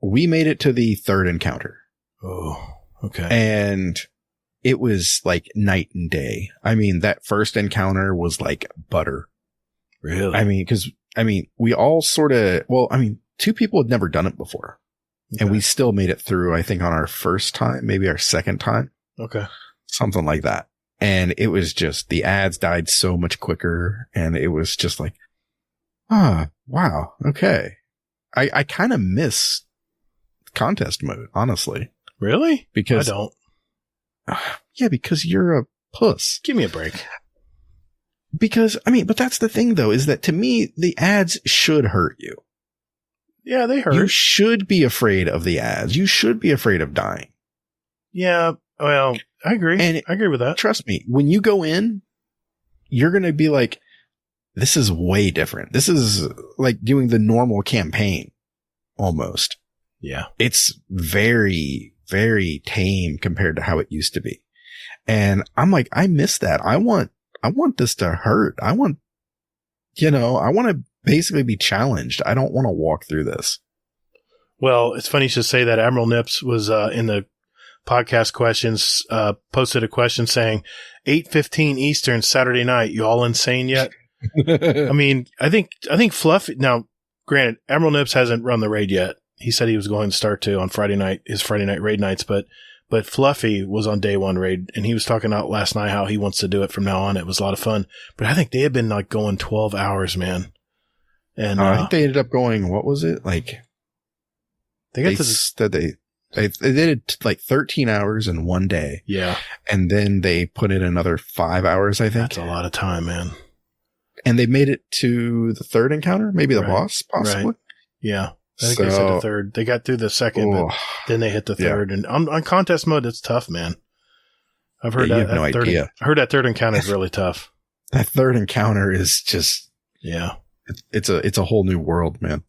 We made it to the 3rd encounter. Oh, okay. And it was like night and day. I mean, that first encounter was like butter. Really? I mean, we all sort of, 2 people had never done it before. Okay. And we still made it through, I think, on our first time, maybe our second time. Okay. Something like that. And it was just, the ads died so much quicker. And it was just like, wow. Okay. I kind of miss contest mode, honestly. Really? Because I don't. Yeah, because you're a puss. Give me a break. Because, but that's the thing, though, is that to me, the ads should hurt you. Yeah, they hurt. You should be afraid of the ads. You should be afraid of dying. Yeah, well, I agree. And I agree with that. Trust me, when you go in, you're going to be like, this is way different. This is like doing the normal campaign almost. Yeah. It's very, very tame compared to how it used to be. And I'm like, I miss that. I want this to hurt. I want to basically be challenged. I don't want to walk through this. Well, it's funny you should say that. Admiral Nips was in the podcast questions, posted a question saying 8:15 Eastern Saturday night. You all insane yet? I mean, I think Fluffy. Now, granted, Admiral Nips hasn't run the raid yet. He said he was going to start to on Friday night, his Friday night raid nights, but Fluffy was on day one raid, and he was talking out last night how he wants to do it from now on. It was a lot of fun, but I think they had been like going 12 hours, man. And I think they ended up going, what was it? Like they did it like 13 hours in one day. Yeah. And then they put in another 5 hours, I think. That's a lot of time, man. And they made it to the third encounter, maybe the boss, possibly. Right. Yeah. I think they said the third. They got through the second, but then they hit the third. Yeah. And on contest mode, it's tough, man. I've heard that. No idea. I heard that third encounter is really tough. That third encounter is just, yeah. It's a whole new world, man.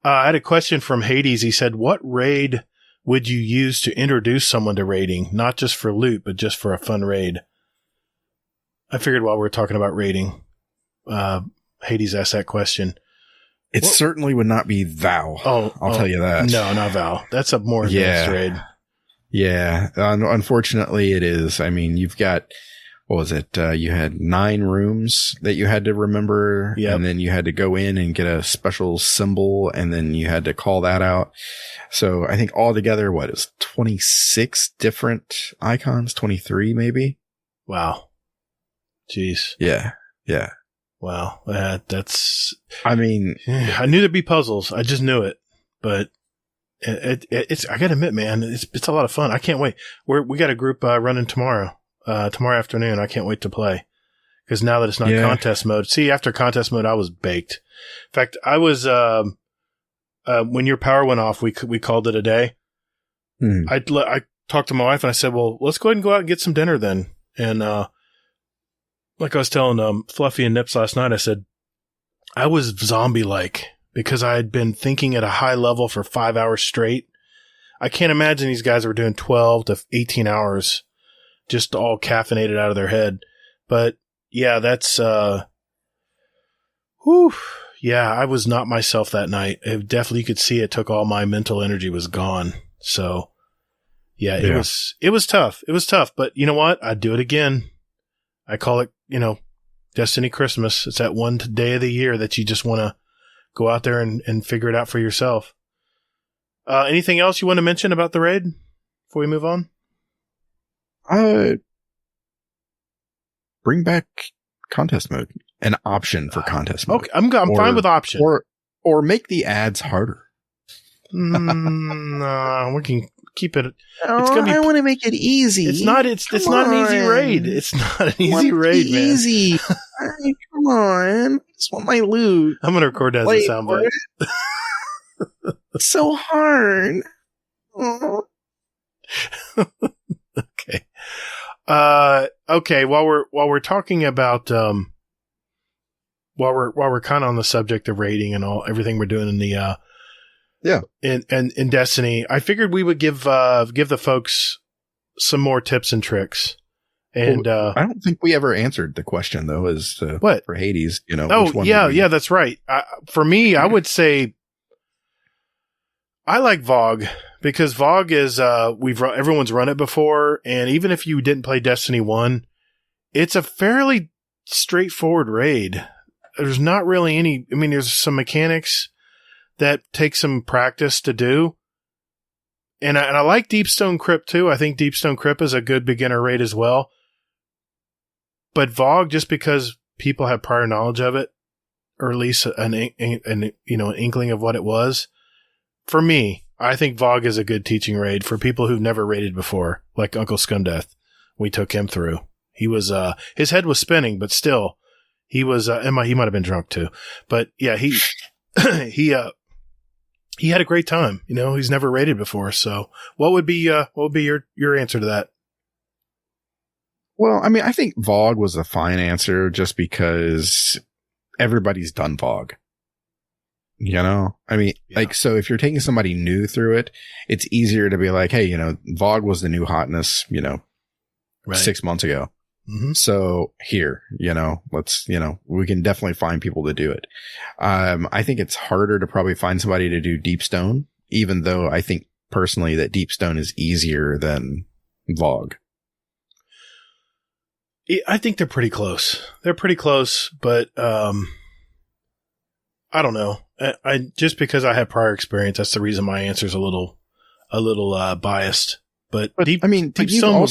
I had a question from Hades. He said, "What raid would you use to introduce someone to raiding, not just for loot, but just for a fun raid?" I figured while we were talking about raiding, Hades asked that question. It certainly would not be Vow. I'll tell you that. No, not Vow. That's a more advanced raid. Yeah. Unfortunately, it is. I mean, you've got, what was it? You had 9 rooms that you had to remember. Yep. And then you had to go in and get a special symbol, and then you had to call that out. So I think altogether, what is 26 different icons? 23 maybe? Wow. Jeez. Yeah. Yeah. Wow. That's, I mean, I knew there'd be puzzles. I just knew it, but it's, I gotta admit, man, it's a lot of fun. I can't wait. We got a group, running tomorrow afternoon. I can't wait to play, because now that it's not contest mode. See, after contest mode, I was baked. In fact, I was, when your power went off, we called it a day. I talked to my wife and I said, well, let's go ahead and go out and get some dinner then. And, like I was telling Fluffy and Nips last night, I said I was zombie-like because I had been thinking at a high level for 5 hours straight. I can't imagine these guys were doing 12 to 18 hours just all caffeinated out of their head. But yeah, that's yeah, I was not myself that night. It definitely, you could see it took all my mental energy was gone. So yeah, it was tough. It was tough, but you know what? I'd do it again. I call it, Destiny Christmas. It's that one day of the year that you just want to go out there and figure it out for yourself. Anything else you want to mention about the raid before we move on? Bring back contest mode. An option for contest mode. Okay, I'm fine with option. Or make the ads harder. No, we can keep it. It's gonna be, I want to make it easy. It's not an easy raid. It's not an easy raid, man. Easy. Come on. I just want my loot. I'm gonna record that as a soundbite. It's so hard. Okay. Okay. While we're talking about while we're kind of on the subject of raiding and everything we're doing in the in Destiny, I figured we would give the folks some more tips and tricks. And I don't think we ever answered the question though, as to what for Hades, Oh, yeah, that's right. For me, I would say I like VOG, because VOG is everyone's run it before, and even if you didn't play Destiny 1, it's a fairly straightforward raid. There's not really any. I mean, there's some mechanics that take some practice to do. And I like Deepstone Crypt too. I think Deepstone Crypt is a good beginner raid as well. But VOG, just because people have prior knowledge of it, or at least an inkling of what it was, for me, I think VOG is a good teaching raid for people who've never raided before, like Uncle Scumdeth. We took him through. He was, his head was spinning, but still, he was, he might have been drunk too. But yeah, he had a great time. You know, he's never raided before. So what would be your answer to that? Well, I mean, I think VOG was a fine answer just because everybody's done VOG. You know, I mean, like, so if you're taking somebody new through it, it's easier to be like, hey, you know, VOG was the new hotness, you know, 6 months ago. Mm-hmm. So here, you know, we can definitely find people to do it. I think it's harder to probably find somebody to do Deep Stone, even though I think personally that Deep Stone is easier than VOG. I think they're pretty close. But, I don't know. I just because I have prior experience, that's the reason my answer is a little biased. But Deep Stone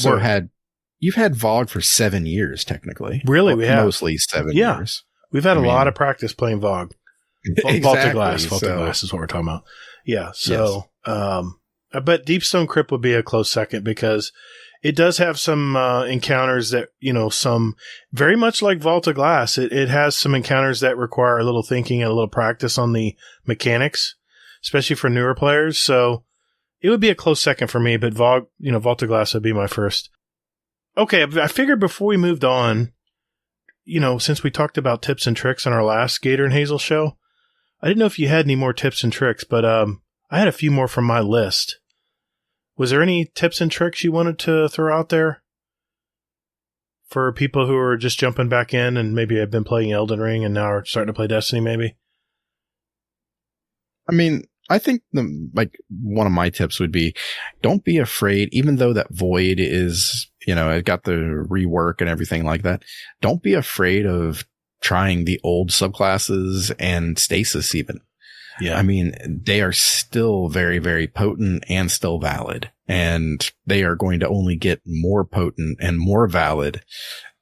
you've had VOG for 7 years, technically. Really, we have mostly 7 years. We've had a lot of practice playing VOG. Exactly. Vaulted Glass is what we're talking about. Yeah. So, yes. But Deep Stone Crypt would be a close second because it does have some encounters that, you know, some very much like Vaulted Glass. It has some encounters that require a little thinking and a little practice on the mechanics, especially for newer players. So it would be a close second for me, but Vaulted Glass would be my first. Okay, I figured before we moved on, you know, since we talked about tips and tricks on our last Gatr and Hazel show, I didn't know if you had any more tips and tricks, but I had a few more from my list. Was there any tips and tricks you wanted to throw out there for people who are just jumping back in and maybe have been playing Elden Ring and now are starting to play Destiny maybe? I mean, I think one of my tips would be don't be afraid, even though that Void is, you know, it got the rework and everything like that. Don't be afraid of trying the old subclasses and stasis even. Yeah. I mean, they are still very, very potent and still valid, and they are going to only get more potent and more valid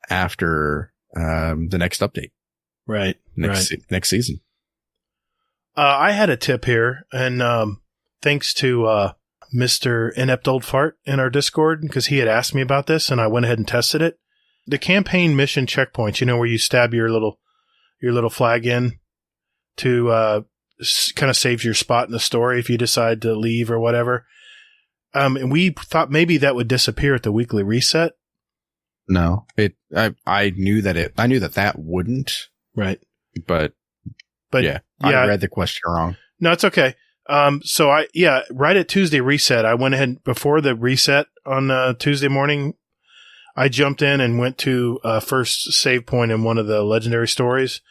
after the next update. Right. Next season. I had a tip here, and thanks to Mr. Inept Old Fart in our Discord, because he had asked me about this, and I went ahead and tested it. The campaign mission checkpoints, you know, where you stab your little flag in to kind of saves your spot in the story if you decide to leave or whatever. And we thought maybe that would disappear at the weekly reset. No, I knew that wouldn't. Right. But yeah, I read the question wrong. No, it's okay. So right at Tuesday reset, I went ahead before the reset on Tuesday morning. I jumped in and went to first save point in one of the legendary stories,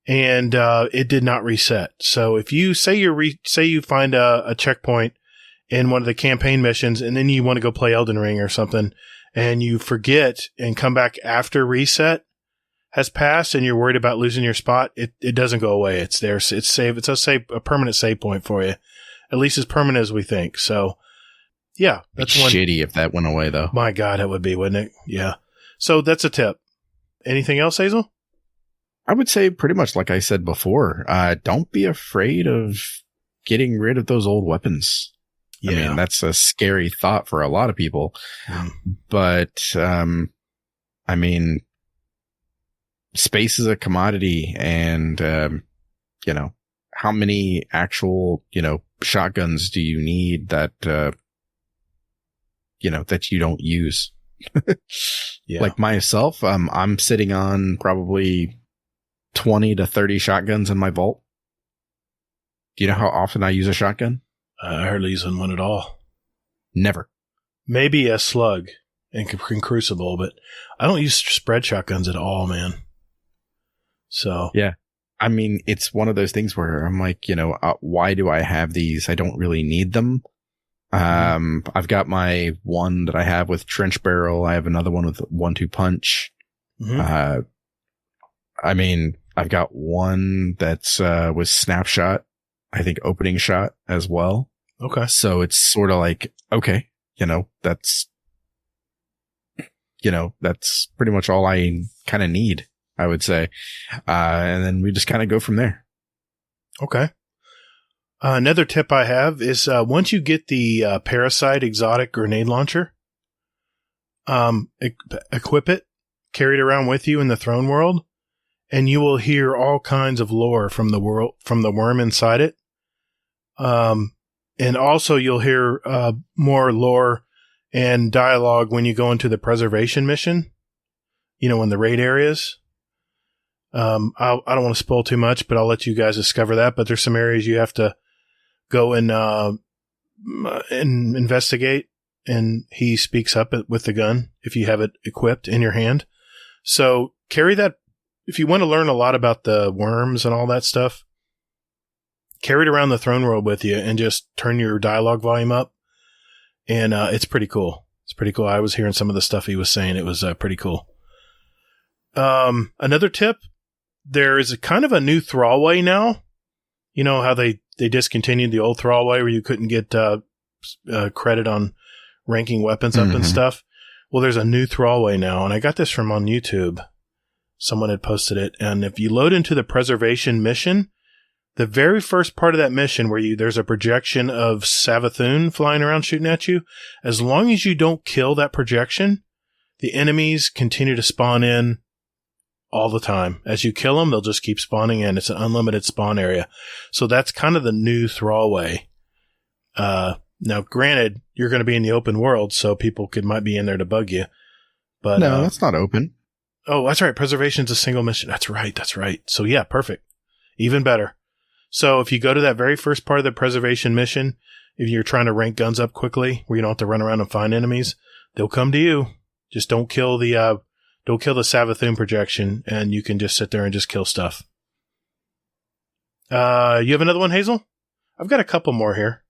and it did not reset. So if you say you find a checkpoint in one of the campaign missions, and then you want to go play Elden Ring or something, and you forget and come back after reset has passed, and you're worried about losing your spot, it doesn't go away. It's there. It's saved. It's a permanent save point for you, at least as permanent as we think. So, yeah, that's one. Shitty if that went away, though. My God, it would be, wouldn't it? Yeah. So that's a tip. Anything else, Hazel? I would say pretty much like I said before. Don't be afraid of getting rid of those old weapons. Yeah. I mean, that's a scary thought for a lot of people, but I mean, space is a commodity, and you know, how many actual, you know, shotguns do you need that you know, that you don't use? Yeah. Like myself, I'm sitting on probably 20 to 30 shotguns in my vault. Do you know how often I use a shotgun? I hardly use one at all. Never. Maybe a slug in Crucible, but I don't use spread shotguns at all, man. So yeah, I mean, it's one of those things where I'm like, you know, why do I have these? I don't really need them. I've got my one that I have with trench barrel. I have another one with 1-2 punch. Mm-hmm. I mean, I've got one that's with snapshot. I think opening shot as well. Okay. So it's sort of like, okay, that's pretty much all I kind of need, I would say. And then we just kind of go from there. Okay. Another tip I have is once you get the Parasite exotic grenade launcher, equip it, carry it around with you in the throne world, and you will hear all kinds of lore from the worm inside it. And also you'll hear more lore and dialogue when you go into the preservation mission, in the raid areas. I don't want to spoil too much, but I'll let you guys discover that. But there's some areas you have to go and investigate, and he speaks up with the gun if you have it equipped in your hand. So carry that. If you want to learn a lot about the worms and all that stuff, carry it around the throne world with you and just turn your dialogue volume up. And it's pretty cool. It's pretty cool. I was hearing some of the stuff he was saying. It was pretty cool. Another tip, there is a kind of a new thrallway now. You know how they discontinued the old thrallway where you couldn't get credit on ranking weapons up and stuff. Well, there's a new thrallway now, and I got this from on YouTube. Someone had posted it, and if you load into the preservation mission, the very first part of that mission where there's a projection of Savathun flying around shooting at you, as long as you don't kill that projection, the enemies continue to spawn in all the time. As you kill them, they'll just keep spawning in. It's an unlimited spawn area. So that's kind of the new thrallway. Now, granted, you're going to be in the open world, so people might be in there to bug you. But no, that's not open. Oh, that's right. Preservation's a single mission. That's right. So yeah, perfect. Even better. So if you go to that very first part of the preservation mission, if you're trying to rank guns up quickly, where you don't have to run around and find enemies, they'll come to you. Just don't kill the Savathun projection, and you can just sit there and just kill stuff. You have another one, Hazel? I've got a couple more here.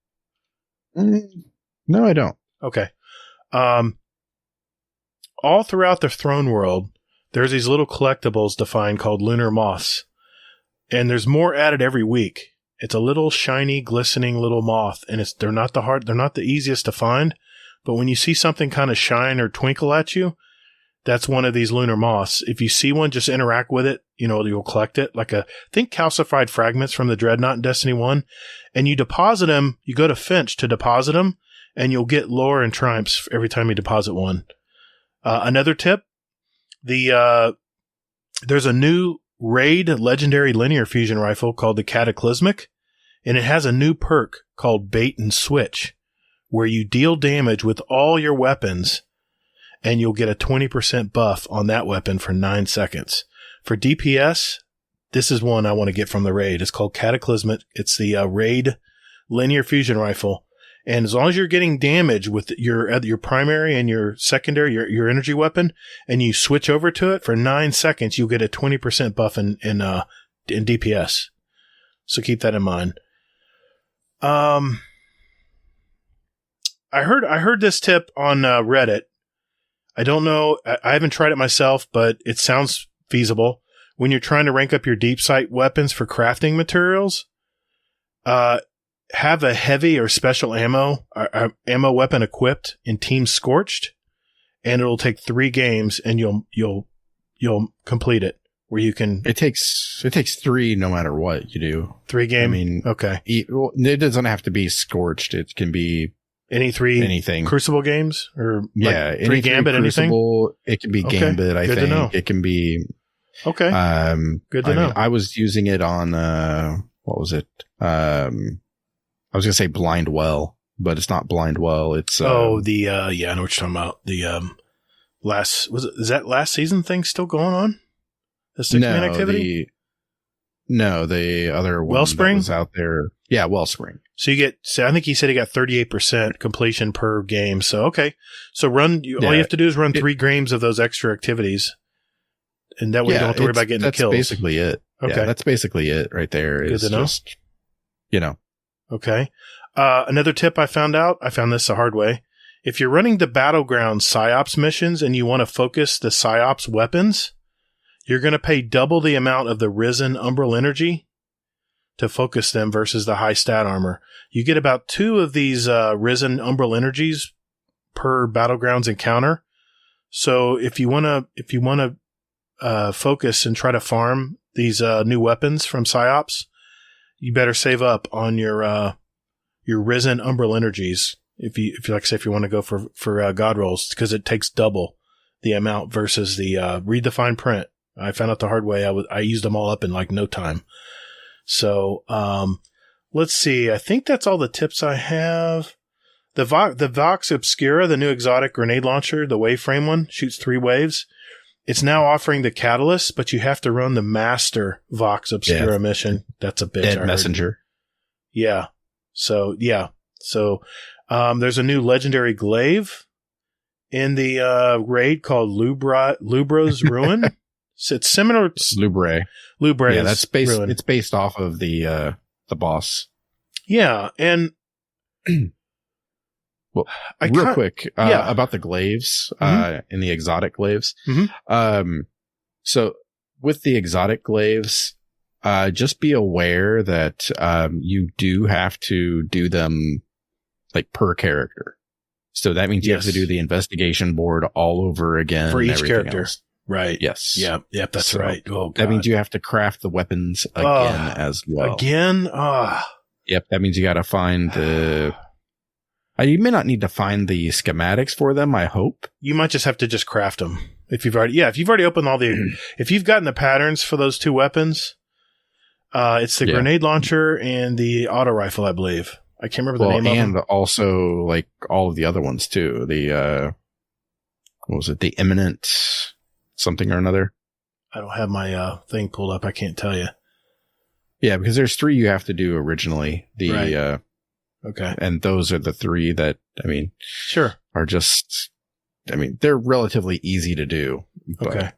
No, I don't. Okay. All throughout the throne world, there's these little collectibles defined called lunar moths. And there's more added every week. It's a little shiny, glistening little moth, and they're not the easiest to find, but when you see something kind of shine or twinkle at you, that's one of these lunar moths. If you see one, just interact with it. You'll collect it. Think calcified fragments from the Dreadnought in Destiny 1. And you deposit them. You go to Finch to deposit them, and you'll get lore and triumphs every time you deposit one. Another tip, there's a new raid legendary linear fusion rifle called the Cataclysmic, and it has a new perk called Bait and Switch, where you deal damage with all your weapons, and you'll get a 20% buff on that weapon for 9 seconds. For DPS, this is one I want to get from the raid. It's called Cataclysmic. It's the raid linear fusion rifle. And as long as you're getting damage with your primary and your secondary, your energy weapon, and you switch over to it for 9 seconds, you'll get a 20% buff in DPS. So keep that in mind. I heard this tip on Reddit. I don't know. I haven't tried it myself, but it sounds feasible. When you're trying to rank up your deep sight weapons for crafting materials, have a heavy or special ammo weapon equipped in Team Scorched, and it'll take 3 games, and you'll complete it. Where you can. It takes 3 no matter what you do. 3 game. I mean, okay. It doesn't have to be Scorched. It can be. Anything. Crucible games? Or yeah, 3 Gambit, Crucible, anything? It can be Gambit, I think. To know. It can be... Okay. Good to know. I was using it on... what was it? I was going to say Blind Well, but it's not Blind Well. It's... I know what you're talking about. The is that last season thing still going on? The 6-man activity? The other one Wellspring? that was out there. Yeah, Wellspring. So I think he said he got 38% completion per game. So, okay. So all you have to do is run 3 games of those extra activities. And that way you don't have to worry about getting the kills. That's basically it. Okay. Yeah, that's basically it right there. Good to know. Just, Okay. Another tip I found this the hard way. If you're running the Battleground PsyOps missions and you want to focus the PsyOps weapons, you're going to pay double the amount of the Risen Umbral Energy to focus them versus the high stat armor. You get about 2 of these Risen Umbral Energies per Battlegrounds encounter. So if you want to focus and try to farm these new weapons from PsyOps, you better save up on your Risen Umbral Energies if you like, say, if you want to go for God rolls, because it takes double the amount versus the read the fine print. I found out the hard way. I used them all up in like no time. So let's see. I think that's all the tips I have. The Vox Obscura, the new exotic grenade launcher, the Waveframe one, shoots 3 waves. It's now offering the Catalyst, but you have to run the Master Vox Obscura mission. That's a bitch. Dead Messenger. Yeah. So, yeah. So, there's a new legendary glaive in the raid called Lubra's Ruin. So it's similar to Lubre. Yeah, that's based. Ruin. It's based off of the boss. Yeah, and well, real quick about the glaives and the exotic glaives. Mm-hmm. So with the exotic glaives, just be aware that you do have to do them like per character. So that means you have to do the investigation board all over again for each character. Else. Right. Yes. Yep. That's right. Oh, God. That means you have to craft the weapons again as well. Again? Yep. That means you got to find the... you may not need to find the schematics for them, I hope. You might just have to just craft them. If you've already opened all the... if you've gotten the patterns for those 2 weapons, it's the grenade launcher and the auto rifle, I believe. I can't remember the name of them. And also, like, all of the other ones, too. The, what was it? The Imminent... something or another. I don't have my thing pulled up. I can't tell you. Yeah, because there's 3 you have to do originally. Right. Okay. And those are the 3 that, I mean, sure, are just, I mean, they're relatively easy to do. But okay.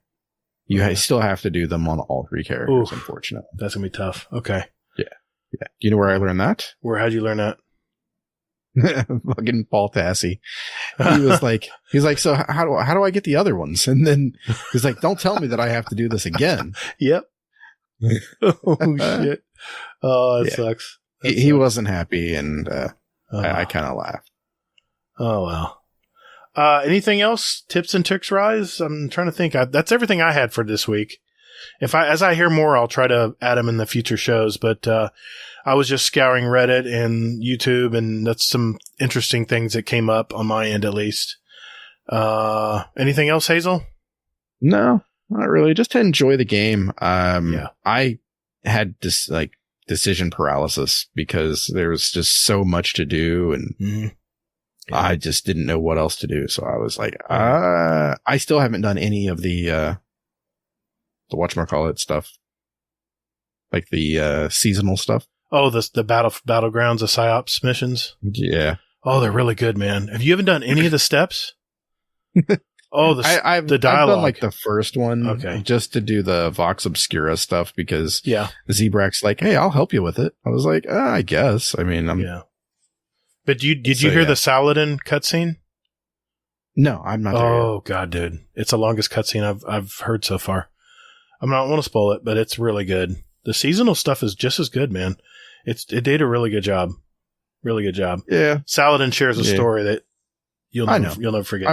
You still have to do them on all 3 characters, unfortunately. That's going to be tough. Okay. Yeah. Do you know where I learned that? How'd you learn that? Fucking Paul Tassi. He's like, so how do I get the other ones? And then he's like, don't tell me that I have to do this again. Yep. Oh shit. Oh, that sucks. He wasn't happy, and I kind of laughed. Oh well. Anything else? Tips and tricks, Rise? I'm trying to think. That's everything I had for this week. As I hear more, I'll try to add them in the future shows. But I was just scouring Reddit and YouTube, and that's some interesting things that came up on my end, at least. Anything else, Hazel? No, not really. Just to enjoy the game. I had this decision paralysis because there was just so much to do, and I just didn't know what else to do. So I was like, I still haven't done any of the whatchamacallit stuff, like the seasonal stuff. Oh, the battlegrounds, the PsyOps missions. Yeah. Oh, they're really good, man. Have you ever done any of the steps? Oh, I've the dialogue. I've done like the first one, okay, just to do the Vox Obscura stuff because Zebrack's like, hey, I'll help you with it. I was like, I guess. I mean, But did you hear the Saladin cutscene? No, I'm not. Oh God, dude, it's the longest cutscene I've heard so far. I don't want to spoil it, but it's really good. The seasonal stuff is just as good, man. It did a really good job. Really good job. Yeah. Saladin shares a story that you'll never forget.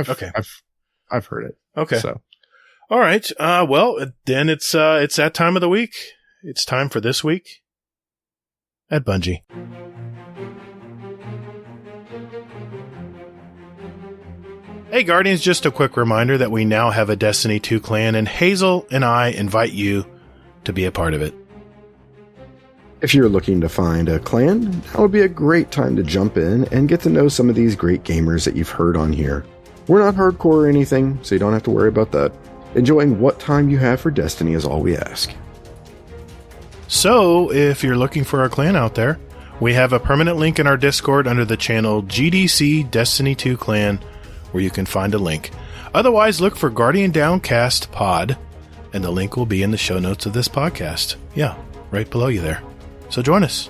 I've heard it. Okay. So. All right. Well, then it's that time of the week. It's time for This Week at Bungie. Hey Guardians, just a quick reminder that we now have a Destiny 2 clan, and Hazel and I invite you to be a part of it. If you're looking to find a clan, that would be a great time to jump in and get to know some of these great gamers that you've heard on here. We're not hardcore or anything, so you don't have to worry about that. Enjoying what time you have for Destiny is all we ask. So, if you're looking for our clan out there, we have a permanent link in our Discord under the channel GDC Destiny 2 Clan, where you can find a link. Otherwise, look for Guardian Downcast Pod, and the link will be in the show notes of this podcast. Yeah, right below you there. So join us.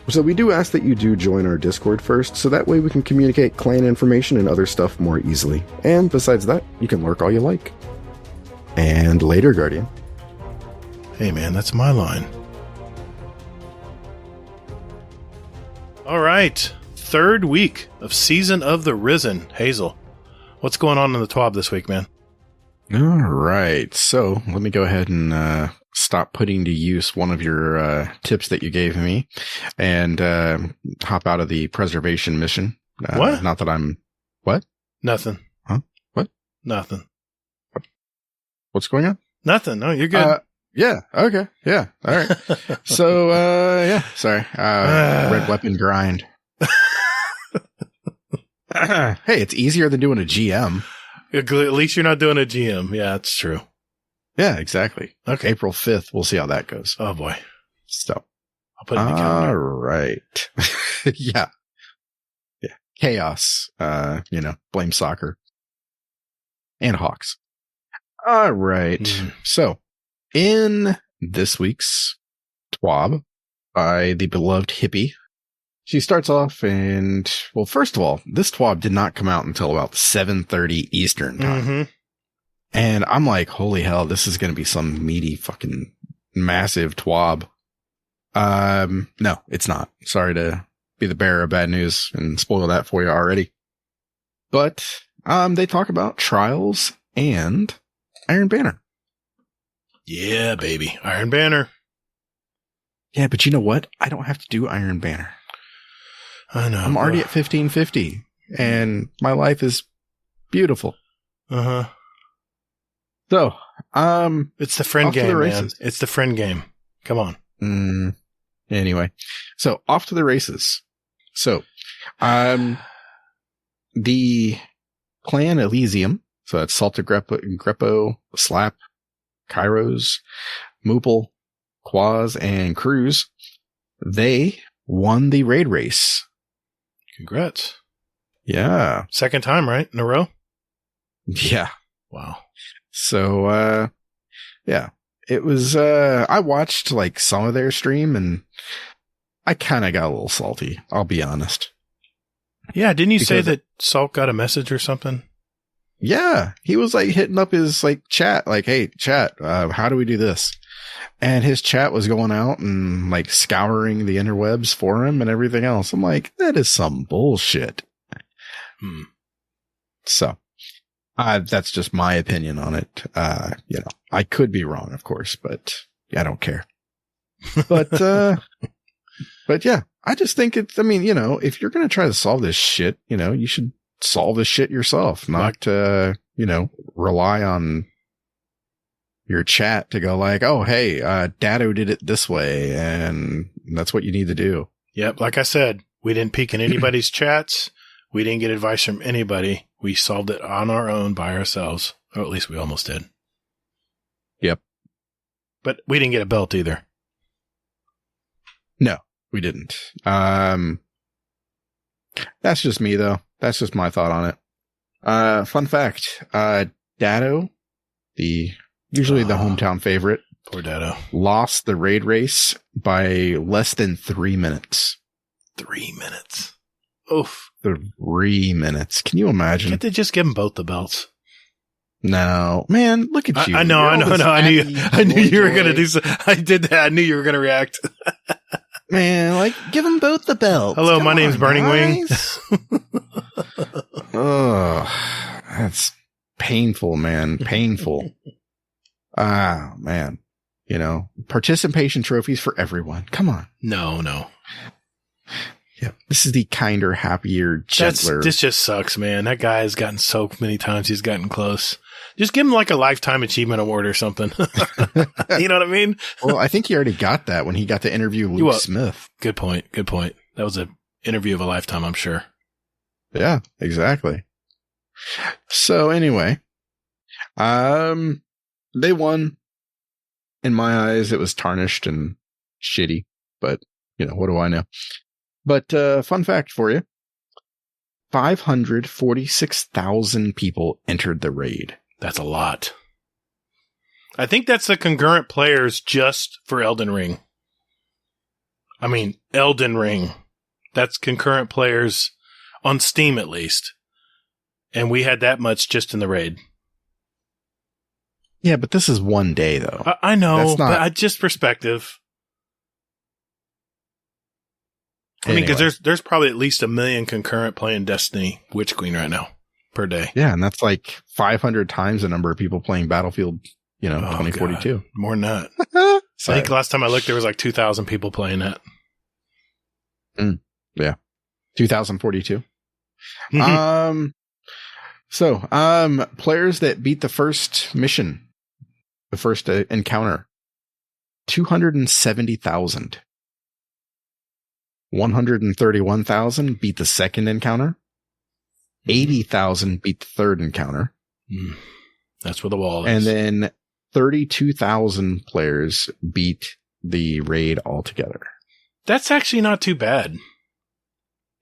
So we do ask that you do join our Discord first, so that way we can communicate clan information and other stuff more easily. And besides that, you can lurk all you like. And later, Guardian. Hey man, that's my line. All right, third week of Season of the Risen. Hazel, what's going on in the TWAB this week, man? All right, so let me go ahead and stop putting to use one of your tips that you gave me and hop out of the preservation mission. What? Not that I'm... What? Nothing. Huh? What? Nothing. What's going on? Nothing. No, you're good. Yeah. Okay. Yeah. All right. So, yeah. Sorry. Red weapon grind. Hey, it's easier than doing a GM. At least you're not doing a GM. Yeah, that's true. Yeah, exactly. Okay. April 5th. We'll see how that goes. Oh, boy. So, I'll put it in the calendar. all right. Yeah. Yeah. Chaos. Blame soccer and Hawks. All right. So, in this week's TWAB by the beloved hippie, she starts off and, well, first of all, this TWAB did not come out until about 7:30 Eastern time. Mm-hmm. And I'm like, holy hell, this is going to be some meaty fucking massive TWAB. No, it's not. Sorry to be the bearer of bad news and spoil that for you already. But, they talk about Trials and Iron Banner. Yeah, baby. Iron Banner. Yeah, but you know what? I don't have to do Iron Banner. I know. I'm already at 1550 and my life is beautiful. Uh-huh. So, it's the friend off to the game, man. races. It's the friend game. Come on. Anyway, so off to the races. So, the Clan Elysium, so that's Salta Greppo, Slap, Kairos, Moople, Quaz, and Cruz, they won the raid race. Congrats. Yeah. Second time, right? In a row? Yeah. Wow. So, yeah, it was, I watched like some of their stream and I kind of got a little salty. I'll be honest. Yeah. Didn't you say Because- that Salt got a message or something? Yeah. He was like hitting up his like chat, like, hey, chat, how do we do this? And his chat was going out and like scouring the interwebs for him and everything else. I'm like, that is some bullshit. So, that's just my opinion on it. I could be wrong, of course, but I don't care. But, but yeah, I just think it's, I mean, if you're going to try to solve this shit, you should solve this shit yourself, not, rely on your chat to go like, oh, hey, Dado did it this way. And that's what you need to do. Yep. Like I said, we didn't peek in anybody's chats. We didn't get advice from anybody. We solved it on our own by ourselves. Or at least we almost did. Yep. But we didn't get a belt either. No, we didn't. That's just me though. That's just my thought on it. Fun fact, Dado, usually the hometown favorite, Poor Dado. lost the raid race by less than 3 minutes. 3 minutes. Oof. 3 minutes. Can you imagine? Can't they just give them both the belts? No, man, look at you. I know. You're all this I knew you were boy going to toy. do so. I did that. I knew you were going to react. Man, like, give them both the belts. Hello, Come my name's on, Burning guys. Oh, that's painful, man. Painful. Ah, man. Participation trophies for everyone. Come on. No. Yeah. This is the kinder, happier, gentler. This just sucks, man. That guy has gotten so many times he's gotten close. Just give him like a lifetime achievement award or something. You know what I mean? Well, I think he already got that when he got to interview Luke Smith. Good point. That was an interview of a lifetime, I'm sure. Yeah, exactly. So anyway, they won. In my eyes, it was tarnished and shitty, but what do I know? But, fun fact for you. 546,000 people entered the raid. That's a lot. I think that's the concurrent players just for Elden Ring. I mean, Elden Ring. That's concurrent players on Steam at least. And we had that much just in the raid. Yeah, but this is one day though. I know, That's not- but just perspective. I mean, Anyway. because there's probably at least 1 million concurrent playing Destiny Witch Queen right now per day. Yeah, and that's like 500 times the number of people playing Battlefield, 2042. God. More than that. I think last time I looked, there was like 2,000 people playing that. Yeah. 2042. Players that beat the first mission, the first encounter, 270,000. 131,000 beat the second encounter. 80,000 beat the third encounter. That's where the wall is. And then 32,000 players beat the raid altogether. That's actually not too bad.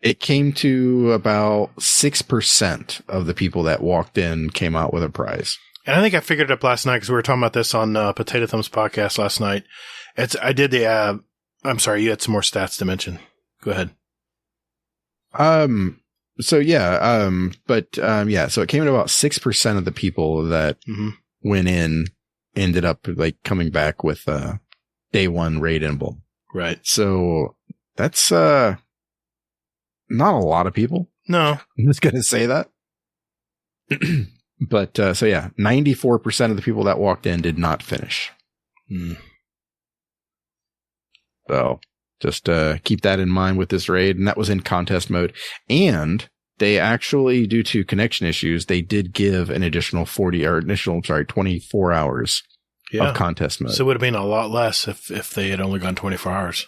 It came to about 6% of the people that walked in came out with a prize. And I think I figured it up last night because we were talking about this on Potato Thumbs podcast last night. I'm sorry, you had some more stats to mention. Go ahead. So it came to about 6% of the people that went in ended up like coming back with day one raid emblem. Right. So that's not a lot of people. No. I'm just going to say that. But 94% of the people that walked in did not finish. So just keep that in mind with this raid. And that was in contest mode. And they actually, due to connection issues, they did give an additional 24 hours of contest mode. So it would have been a lot less if they had only gone 24 hours.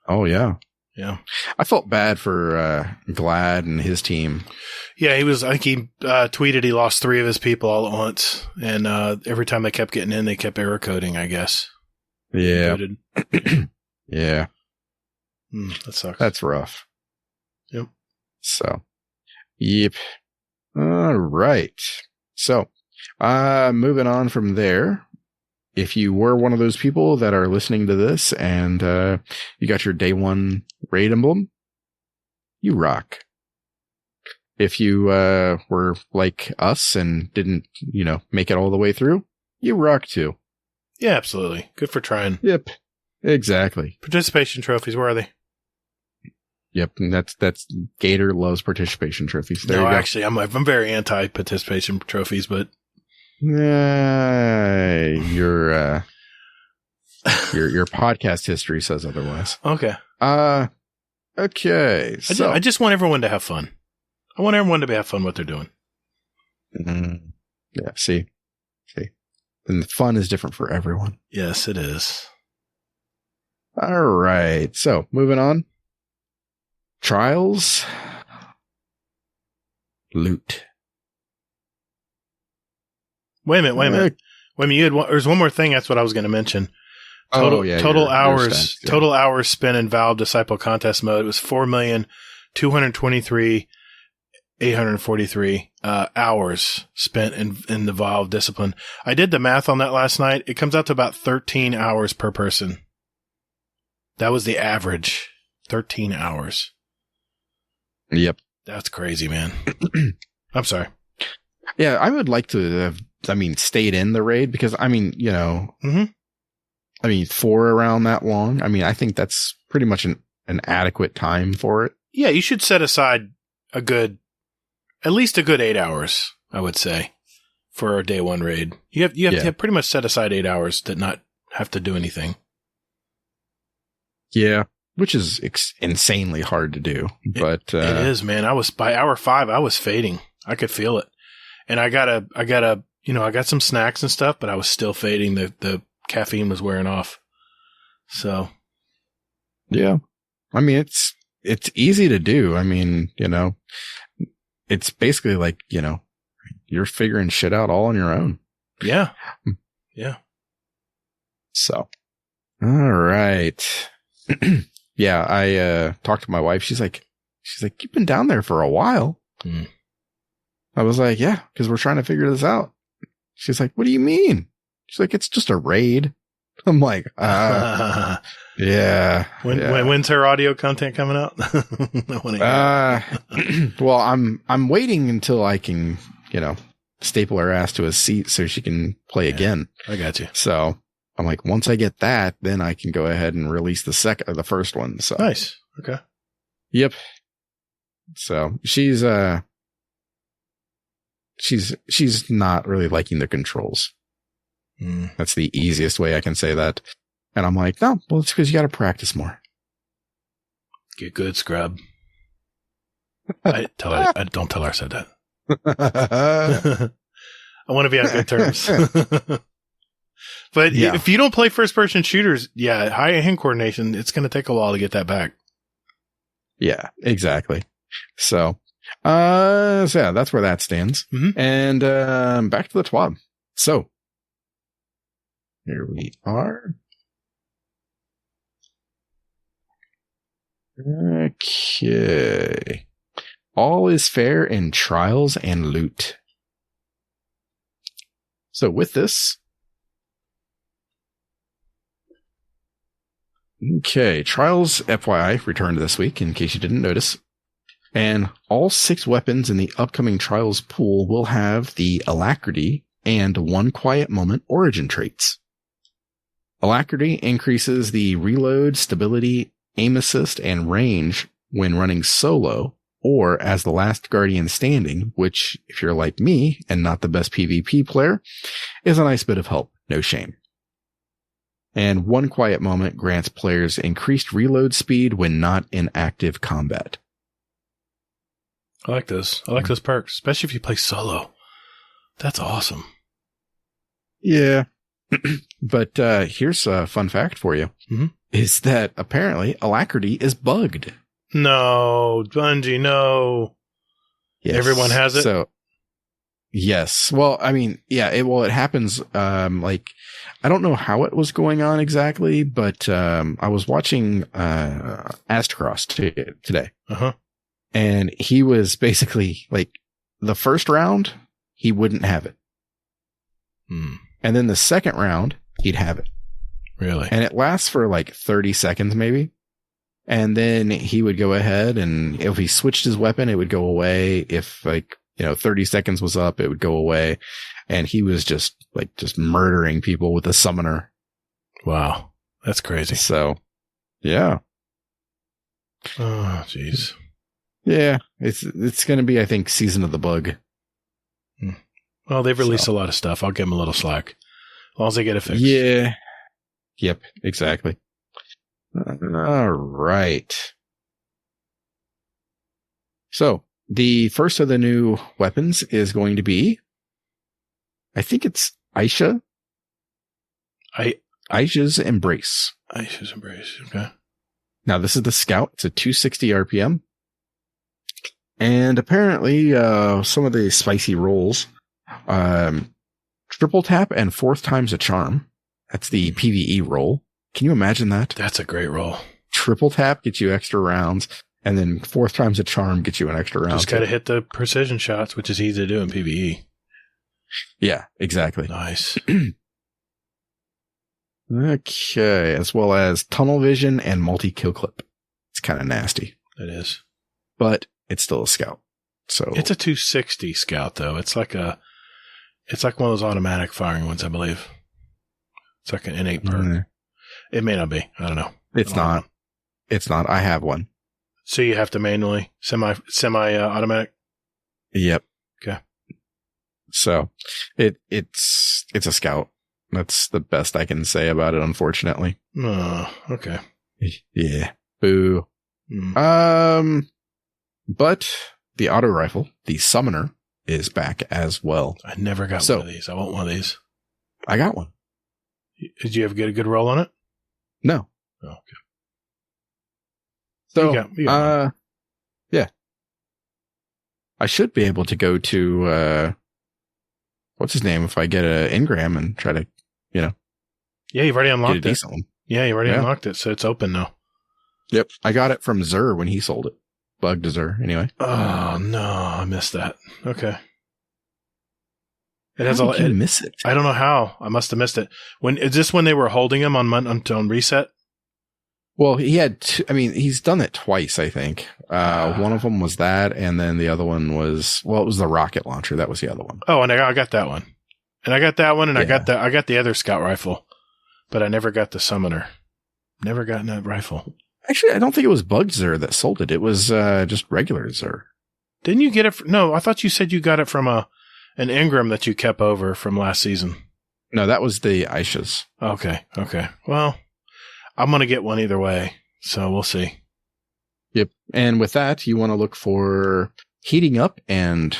Oh, yeah. Yeah. I felt bad for Glad and his team. Yeah, I think he tweeted he lost 3 of his people all at once. And every time they kept getting in, they kept error coding, I guess. Yeah. Yeah. That sucks. That's rough. Yep. So, yep. All right. So, moving on from there. If you were one of those people that are listening to this and you got your day one raid emblem, you rock. If you were like us and didn't, make it all the way through, you rock too. Yeah, absolutely. Good for trying. Yep. Exactly. Participation trophies, where are they? Yep, and that's Gatr loves participation trophies. There you go. Actually, I'm very anti participation trophies, but your podcast history says otherwise. Okay. Okay. So I just want everyone to have fun. I want everyone to have fun what they're doing. Yeah. See, and the fun is different for everyone. Yes, it is. All right. So moving on. Trials. Loot. Wait a minute. There's one more thing. That's what I was going to mention. Total hours spent in Valve Disciple Contest mode was 4,223,843 hours spent in the Valve discipline. I did the math on that last night. It comes out to about 13 hours per person. That was the average. 13 hours. Yep. That's crazy, man. I'm sorry. Yeah, I would like to have, stayed in the raid because, for around that long, I think that's pretty much an adequate time for it. Yeah, you should set aside at least a good 8 hours, I would say, for a day one raid. You have to pretty much set aside 8 hours to not have to do anything. Yeah, which is insanely hard to do. But it is, man. By hour 5, I was fading. I could feel it. And I got some snacks and stuff, but I was still fading. The caffeine was wearing off. So, yeah, it's easy to do. It's basically like, you're figuring shit out all on your own. Yeah. Yeah. So, all right. Yeah. I talked to my wife. She's like, you've been down there for a while. I was like, yeah, because we're trying to figure this out. She's like, what do you mean? She's like, it's just a raid. I'm like, yeah. When's her audio content coming out? Well, I'm waiting until I can, staple her ass to a seat so she can play again. I got you. So I'm like, once I get that, then I can go ahead and release the first one. So nice. Okay. Yep. So she's not really liking the controls. That's the easiest way I can say that. And I'm like, no, well, it's because you got to practice more. Get good, scrub. Don't tell her I said that. I want to be on good terms. But if you don't play first-person shooters, high hand coordination, it's going to take a while to get that back. Yeah, exactly. So that's where that stands. Mm-hmm. And back to the TWAB. So here we are. Okay. All is fair in trials and loot. So with this, trials FYI returned this week in case you didn't notice. And all 6 weapons in the upcoming trials pool will have the Alacrity and One Quiet Moment origin traits. Alacrity increases the reload, stability, aim assist, and range when running solo or as the last Guardian standing, which, if you're like me and not the best PvP player, is a nice bit of help. No shame. And One Quiet Moment grants players increased reload speed when not in active combat. I like this. I like those perks, especially if you play solo. That's awesome. Yeah. But here's a fun fact for you. Mm-hmm. Is that apparently Alacrity is bugged. No, Bungie, no. Yes. Everyone has it? So, yes. Well, I mean, yeah, it happens, I don't know how it was going on exactly, but I was watching Astacross today. Uh-huh. And he was basically the first round, he wouldn't have it. And then the second round, he'd have it. Really? And it lasts for 30 seconds maybe. And then he would go ahead and if he switched his weapon, it would go away. If 30 seconds was up, it would go away. And he was just murdering people with a summoner. Wow. That's crazy. So, yeah. Oh, jeez. Yeah. It's going to be, I think, Season of the Bug. Well, they've released a lot of stuff. I'll give them a little slack. As long as they get it fixed. Yeah. Yep. Exactly. All right. So the first of the new weapons is going to be, I think it's Aisha's Embrace. Aisha's Embrace. Okay. Now this is the Scout. It's a 260 RPM. And apparently, some of the spicy rolls, triple tap and 4th times a charm. That's the PvE roll. Can you imagine that? That's a great roll. Triple tap gets you extra rounds, and then 4th times a charm gets you an extra round. Just got to hit the precision shots, which is easy to do in PvE. Yeah, exactly. Nice. Okay, as well as tunnel vision and multi-kill clip. It's kind of nasty. It is. But it's still a Scout. So it's a 260 Scout, though. It's like one of those automatic firing ones, I believe. It's like an innate perk. Mm-hmm. It may not be. I don't know. It's not. It's not. I have one. So you have to manually semi automatic. Yep. Okay. So it's a Scout. That's the best I can say about it, unfortunately. Oh, okay. Yeah. Boo. But the auto rifle, the Summoner, is back as well. I never got one of these. I want one of these. I got one. Did you have a good roll on it? No. Oh, okay. So, you got yeah. I should be able to go to, what's his name if I get an engram and try to, Yeah, you've already unlocked get a decent one. Yeah, you already unlocked it, so it's open now. Yep. I got it from Zur when he sold it. Bugged Zur, anyway. Oh, no, I missed that. Okay. It has How did you miss it? I don't know how. I must have missed it. Is this when they were holding him on reset? Well, he had he's done it twice, I think. One of them was that, and then the other one was, it was the rocket launcher. That was the other one. Oh, and I got that one. And I got that one, and I got the other Scout rifle, but I never got the Summoner. Never gotten that rifle. Actually, I don't think it was Bugged Zur that sold it. It was just regular Zur. Didn't you get it? No, I thought you said you got it from an engram that you kept over from last season. No, that was the Aisha's. Okay. Well, I'm going to get one either way. So we'll see. Yep. And with that, you want to look for heating up, and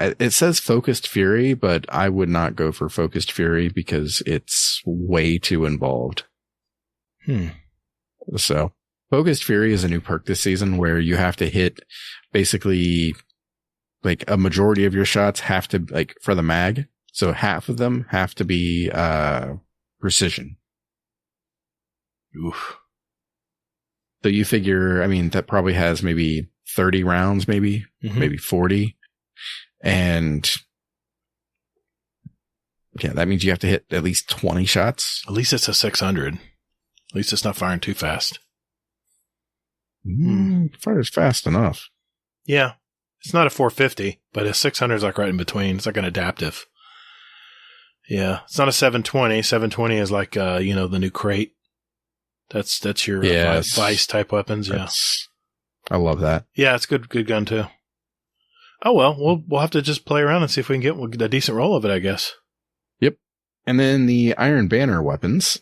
it says focused fury, but I would not go for focused fury because it's way too involved. So focused fury is a new perk this season where you have to hit basically like a majority of your shots have to like for the mag. So half of them have to be, precision. Oof. So you figure, I mean, that probably has maybe 30 rounds, maybe 40. And yeah, that means you have to hit at least 20 shots. At least it's a 600. At least it's not firing too fast. Fires fast enough. Yeah. It's not a 450, but a 600 is like right in between. It's like an adaptive. Yeah. It's not a 720. 720 is like, the new crate. That's your vice type weapons. Yeah. I love that. Yeah. It's good gun too. Oh, well, we'll have to just play around and see if we can get a decent roll of it, I guess. Yep. And then the Iron Banner weapons.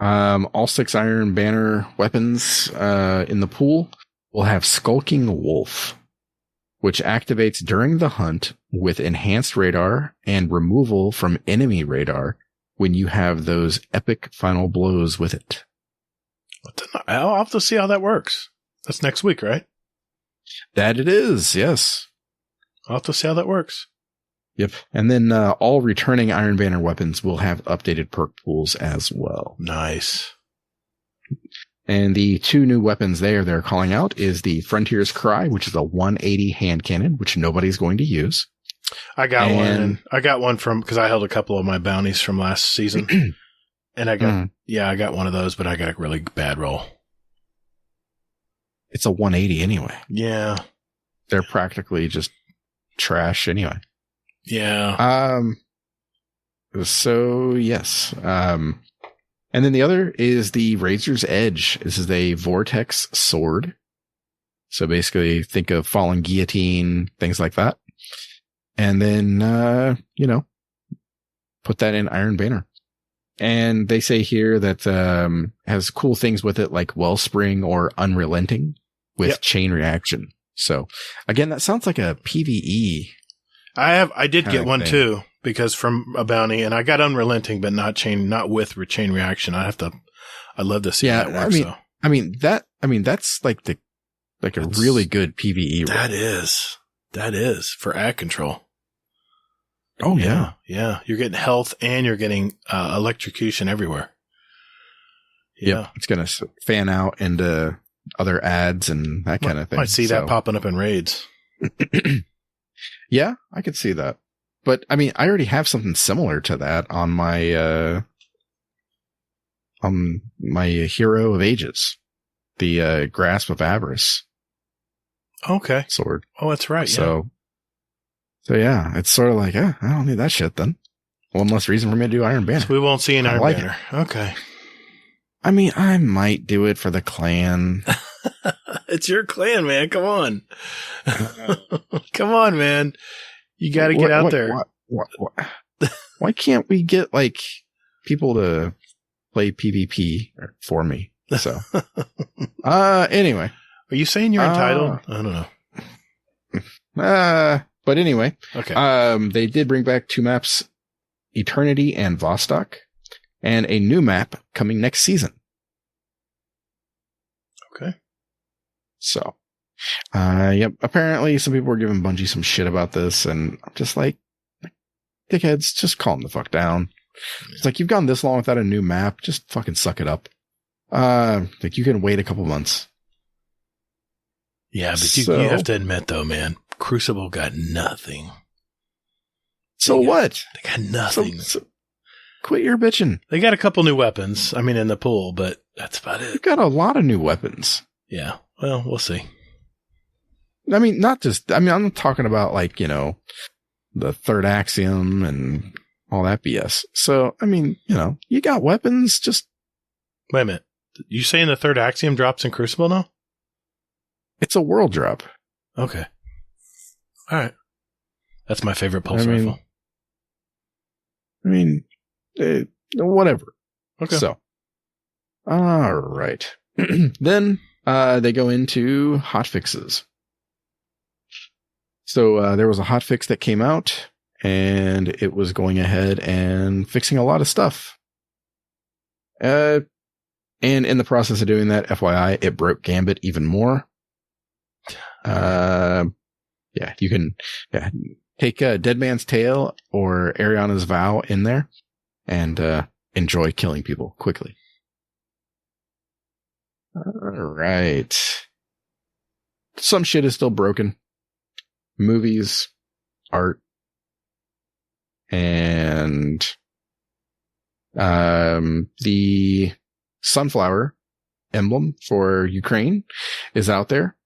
All 6 Iron Banner weapons, in the pool will have Skulking Wolf, which activates during the hunt with enhanced radar and removal from enemy radar when you have those epic final blows with it. I'll have to see how that works. That's next week, right? That it is, yes. I'll have to see how that works. Yep. And then all returning Iron Banner weapons will have updated perk pools as well. Nice. And the 2 new weapons they're calling out is the Frontier's Cry, which is a 180 hand cannon, which nobody's going to use. I got one. And I got one because I held a couple of my bounties from last season. And I got one of those, but I got a really bad roll. It's a 180 anyway. Yeah. They're practically just trash anyway. Yeah. So yes. And then the other is the Razor's Edge. This is a vortex sword. So basically think of falling guillotine, things like that. And then, put that in Iron Banner. And they say here that, has cool things with it like Wellspring or Unrelenting with chain reaction. So again, that sounds like a PvE. I did get one too, because from a bounty, and I got Unrelenting, but not with chain reaction. I'd love to see that work. That's like a really good PvE. That is for ad control. Oh yeah. Yeah. You're getting health and you're getting, electrocution everywhere. Yeah. Yep. It's going to fan out into other ads and that kind of thing. Might see that popping up in raids. Yeah, I could see that. But I mean, I already have something similar to that on my Hero of Ages, the Grasp of Avarice. Okay. Sword. Oh, that's right. So yeah, it's sort of like, I don't need that shit then. One less reason for me to do Iron Banner. So we won't see an Iron Banner. Okay. I mean, I might do it for the clan. It's your clan, man. Come on. Come on, man. You got to get out there. Why can't we get like people to play PvP for me? So, anyway. Are you saying you're entitled? I don't know. But anyway. Okay. They did bring back 2 maps, Eternity and Vostok, and a new map coming next season. Okay. So, yep. Apparently some people were giving Bungie some shit about this, and I'm just like, dickheads, just calm the fuck down. It's like, you've gone this long without a new map. Just fucking suck it up. Like you can wait a couple months. Yeah, but you have to admit though, man, Crucible got nothing. What? They got nothing. So quit your bitching. They got a couple new weapons. I mean, in the pool, but that's about it. They got a lot of new weapons. Yeah. Well, we'll see. I mean, I'm not talking about like, the third axiom and all that BS. So, I mean, you got weapons, just. Wait a minute. You saying the third axiom drops in Crucible now? It's a world drop. Okay. All right. That's my favorite pulse rifle. I mean, whatever. Okay. So, All right. Then they go into hotfixes. So there was a hotfix that came out, and it was going ahead and fixing a lot of stuff. And in the process of doing that, FYI, it broke Gambit even more. You can take Dead Man's Tale or Ariana's Vow in there and enjoy killing people quickly. All right. Some shit is still broken. Movies, art, and the sunflower emblem for Ukraine is out there.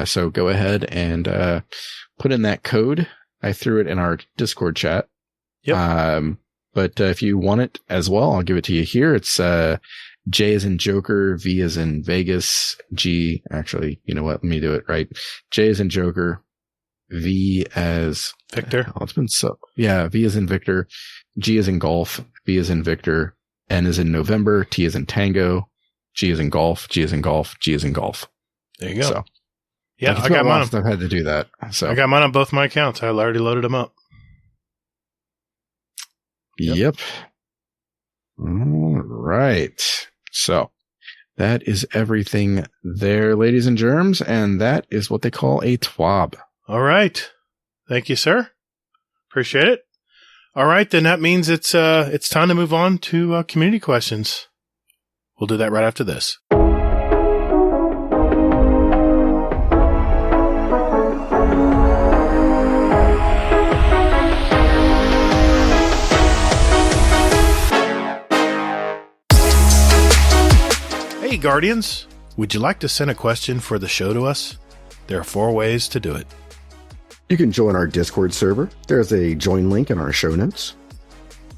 So go ahead and put in that code. I threw it in our Discord chat. Yep. But if you want it as well, I'll give it to you here. It's J as in Joker, V as in Vegas, G. Actually, you know what? Let me do it right. J as in Joker, V as Victor. Oh, it's been so. Yeah, V as in Victor, G as in Golf, V as in Victor, N as in November, T as in Tango, G as in Golf, G as in Golf, G as in Golf. There you go. So, yeah, like, I got mine. I've had to do that. So I got mine on both my accounts. I already loaded them up. Yep. All right. So that is everything there, ladies and germs, and that is what they call a TWAB. All right. Thank you, sir. Appreciate it. All right, then that means it's time to move on to community questions. We'll do that right after this. Hey, Guardians. Would you like to send a question for the show to us? There are 4 ways to do it. You can join our Discord server. There's a join link in our show notes.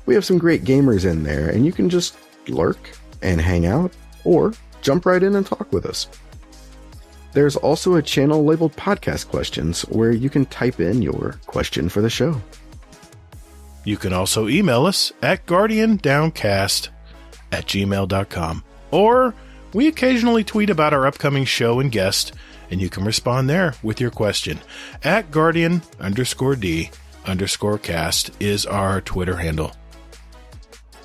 We have some great gamers in there, and you can just lurk and hang out, or jump right in and talk with us. There's also a channel labeled Podcast Questions where you can type in your question for the show. You can also email us at guardiandowncast@gmail.com, or we occasionally tweet about our upcoming show and guest, and you can respond there with your question. At Guardian_D_cast is our Twitter handle.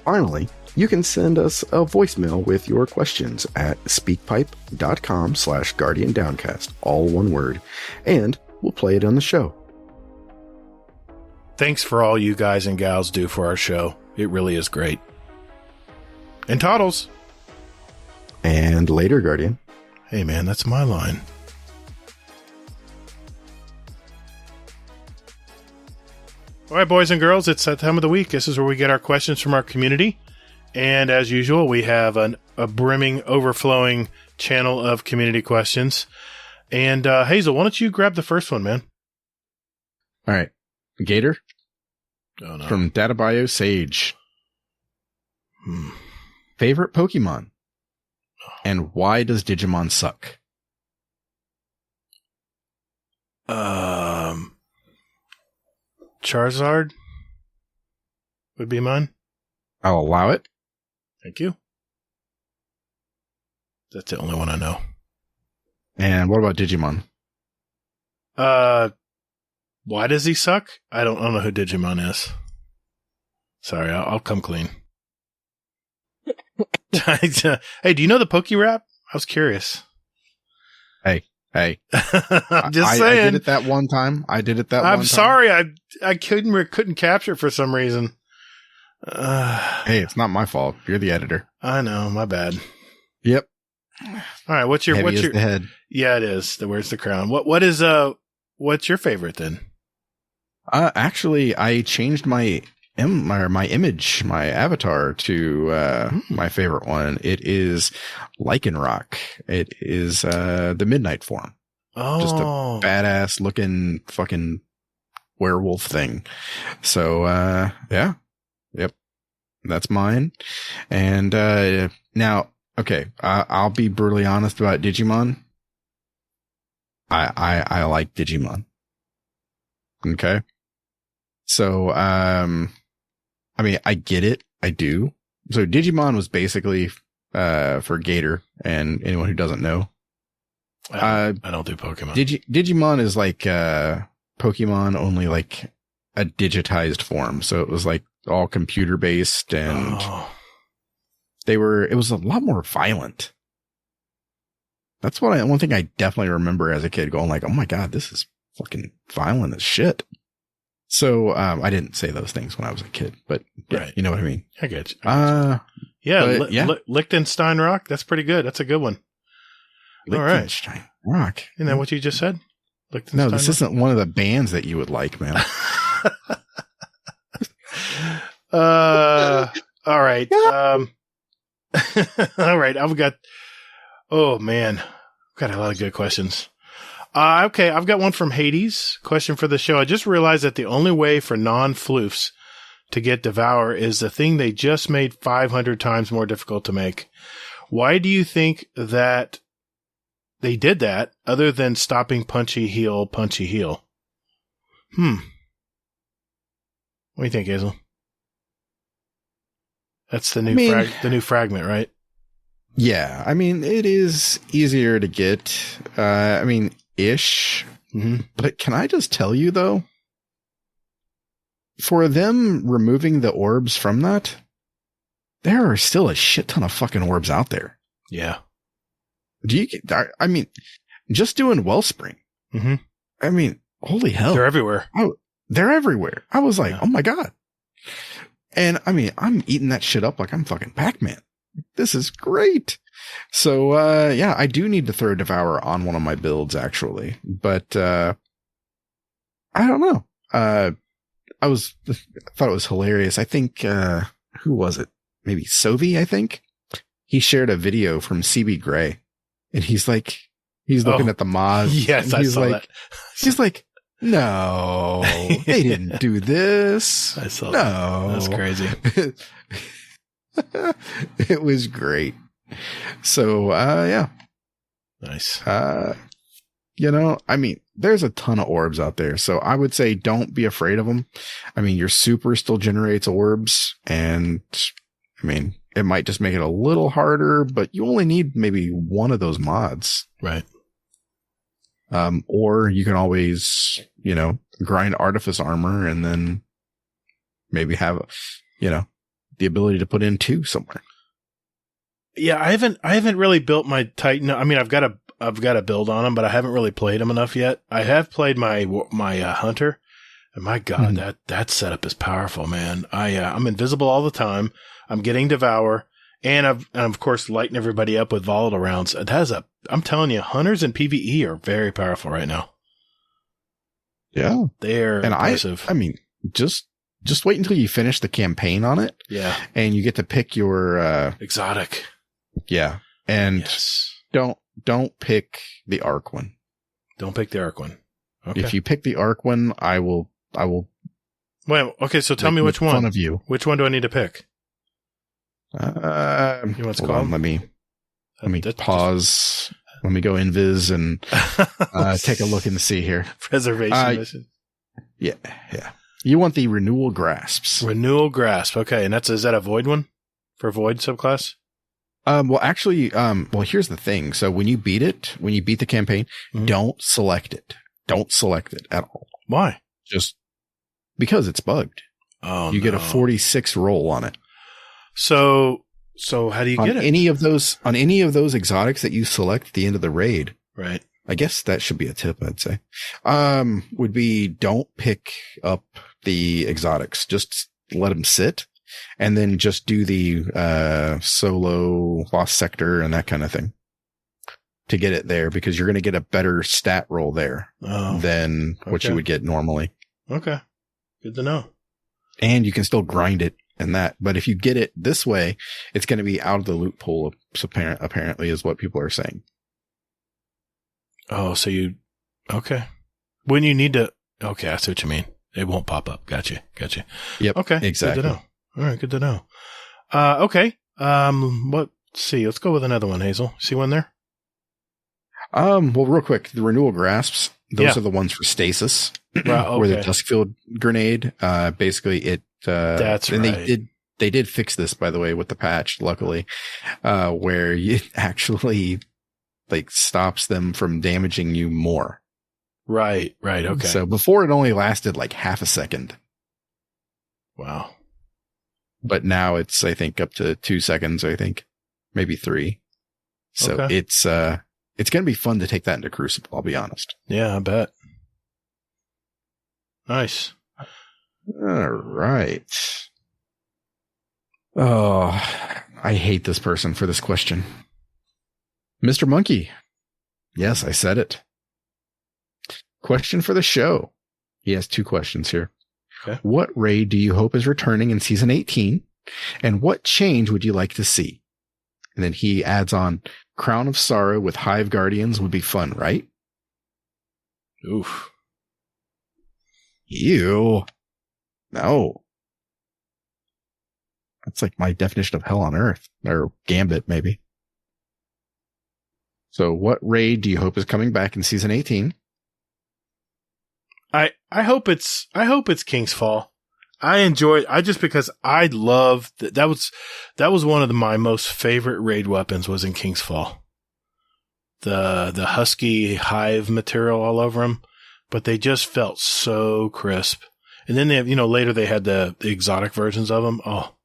Finally, you can send us a voicemail with your questions at speakpipe.com/guardiandowncast, all one word, and we'll play it on the show. Thanks for all you guys and gals do for our show. It really is great. And Toddles. And later, Guardian. Hey, man, that's my line. All right, boys and girls, it's that time of the week. This is where we get our questions from our community. And as usual, we have a brimming, overflowing channel of community questions. And Hazel, why don't you grab the first one, man? All right. Gatr Oh, no. from Databio Sage. Favorite Pokemon? And why does Digimon suck? Charizard would be mine. I'll allow it. Thank you. That's the only one I know. And what about Digimon? Why does he suck? I don't know who Digimon is. Sorry, I'll come clean. Hey, do you know the Poke Rap? I was curious. Hey. I'm just saying. I did it that one time. I'm sorry. I couldn't capture it for some reason. Hey, it's not my fault. You're the editor. I know. My bad. Yep. All right. What's your the head? Yeah, it is. Where's the crown? What's your favorite then? Actually, I changed my image, my avatar to my favorite one. It is Lycanroc. It is the Midnight form. Oh, just a badass looking fucking werewolf thing. So yeah, yep, that's mine. And now, okay, I'll be brutally honest about Digimon. I like Digimon. Okay. So, I mean, I get it. I do. So Digimon was basically, for Gatr, and anyone who doesn't know. I don't do Pokemon. Digimon is like Pokemon, only like a digitized form. So it was like all computer based, and it was a lot more violent. That's one thing I definitely remember as a kid going like, oh my God, this is fucking violent as shit. So, I didn't say those things when I was a kid, but yeah, right. You know what I mean? I get you. Liechtenstein Rock. That's pretty good. That's a good one. Liechtenstein Rock. Isn't that what you just said? No, this isn't one of the bands that you would like, man. All right. All right. Oh man, I've got a lot of good questions. Okay. I've got one from Hades. Question for the show. I just realized that the only way for non-floofs to get Devour is the thing they just made 500 times more difficult to make. Why do you think that they did that other than stopping punchy heal? What do you think, Hazel? That's the new fragment, right? Yeah. I mean, it is easier to get, ish. Mm-hmm. But can I just tell you though, for them removing the orbs from that, there are still a shit ton of fucking orbs out there. Yeah. Just doing Wellspring. Mm-hmm. I mean, holy hell. They're everywhere. They're everywhere. I was like, oh my God. And I mean, I'm eating that shit up like I'm fucking Pac-Man. This is great. So, yeah, I do need to throw Devour on one of my builds actually, but, I don't know. I thought it was hilarious. I think, who was it? Maybe Sovi, I think. He shared a video from CB Gray, and he's looking at the mods. Yes, I saw that. He's like, no, they didn't do this. I saw that. That's crazy. It was great. So, yeah. Nice. There's a ton of orbs out there. So I would say don't be afraid of them. I mean, your super still generates orbs, and it might just make it a little harder, but you only need maybe one of those mods. Right. Or you can always, grind artifice armor and then maybe have, the ability to put in 2 somewhere. Yeah. I haven't really built my Titan. I mean, I've got a build on them, but I haven't really played them enough yet. I have played my Hunter, and my God, that setup is powerful, man. I'm invisible all the time. I'm getting Devour, and I'm of course lighting everybody up with volatile rounds. I'm telling you, Hunters and PvE are very powerful right now. Yeah. They're impressive. Just wait until you finish the campaign on it. Yeah. And you get to pick your, exotic. Yeah. And don't pick the Arc one. Don't pick the Arc one. Okay. If you pick the Arc one, I will. Wait, okay. So tell me which one. Fun of you. Which one do I need to pick? You want to call? Let me pause. Let me go invis and take a look and see here. Preservation mission. Yeah. You want the Renewal Grasps. Renewal Grasp. Okay, and is that a Void one for Void subclass? Well, actually, here's the thing. So when you beat the campaign, don't select it. Don't select it at all. Why? Just because it's bugged. Oh, you get a 46 roll on it. So how do you get it? On any of those exotics that you select at the end of the raid. Right. I guess that should be a tip, I'd say. Would be don't pick up the exotics. Just let them sit, and then just do the solo Lost Sector and that kind of thing to get it there, because you're going to get a better stat roll there than what you would get normally. Okay. Good to know. And you can still grind it and that. But if you get it this way, it's going to be out of the loot pool, apparently is what people are saying. Oh, so okay. When you need to, okay, I see what you mean. It won't pop up. Gotcha. Yep. Okay. Exactly. Good to know. All right. Good to know. Okay. Let's see. Let's go with another one, Hazel. See one there? Well, real quick, the Renewal Grasps, those are the ones for stasis. Right, okay. Or the Duskfield Grenade. Basically it, that's right. They did they did fix this, by the way, with the patch, luckily, where it actually like stops them from damaging you more. Right. Okay. So before it only lasted like half a second. Wow. But now it's, I think, up to 2 seconds, I think. Maybe 3. So Okay. it's going to be fun to take that into Crucible, I'll be honest. Yeah, I bet. Nice. All right. Oh, I hate this person for this question. Mr. Monkey. Yes, I said it. Question for the show. He has 2 questions here. Okay. What raid do you hope is returning in season 18? And what change would you like to see? And then he adds on, Crown of Sorrow with Hive Guardians would be fun, right? Oof. Ew. No. That's like my definition of hell on earth. Or Gambit, maybe. So what raid do you hope is coming back in season 18? I hope it's King's Fall. Just because I love that was one of my most favorite raid weapons was in King's Fall. The husky hive material all over them, but they just felt so crisp. And then they have, later they had the exotic versions of them. Oh,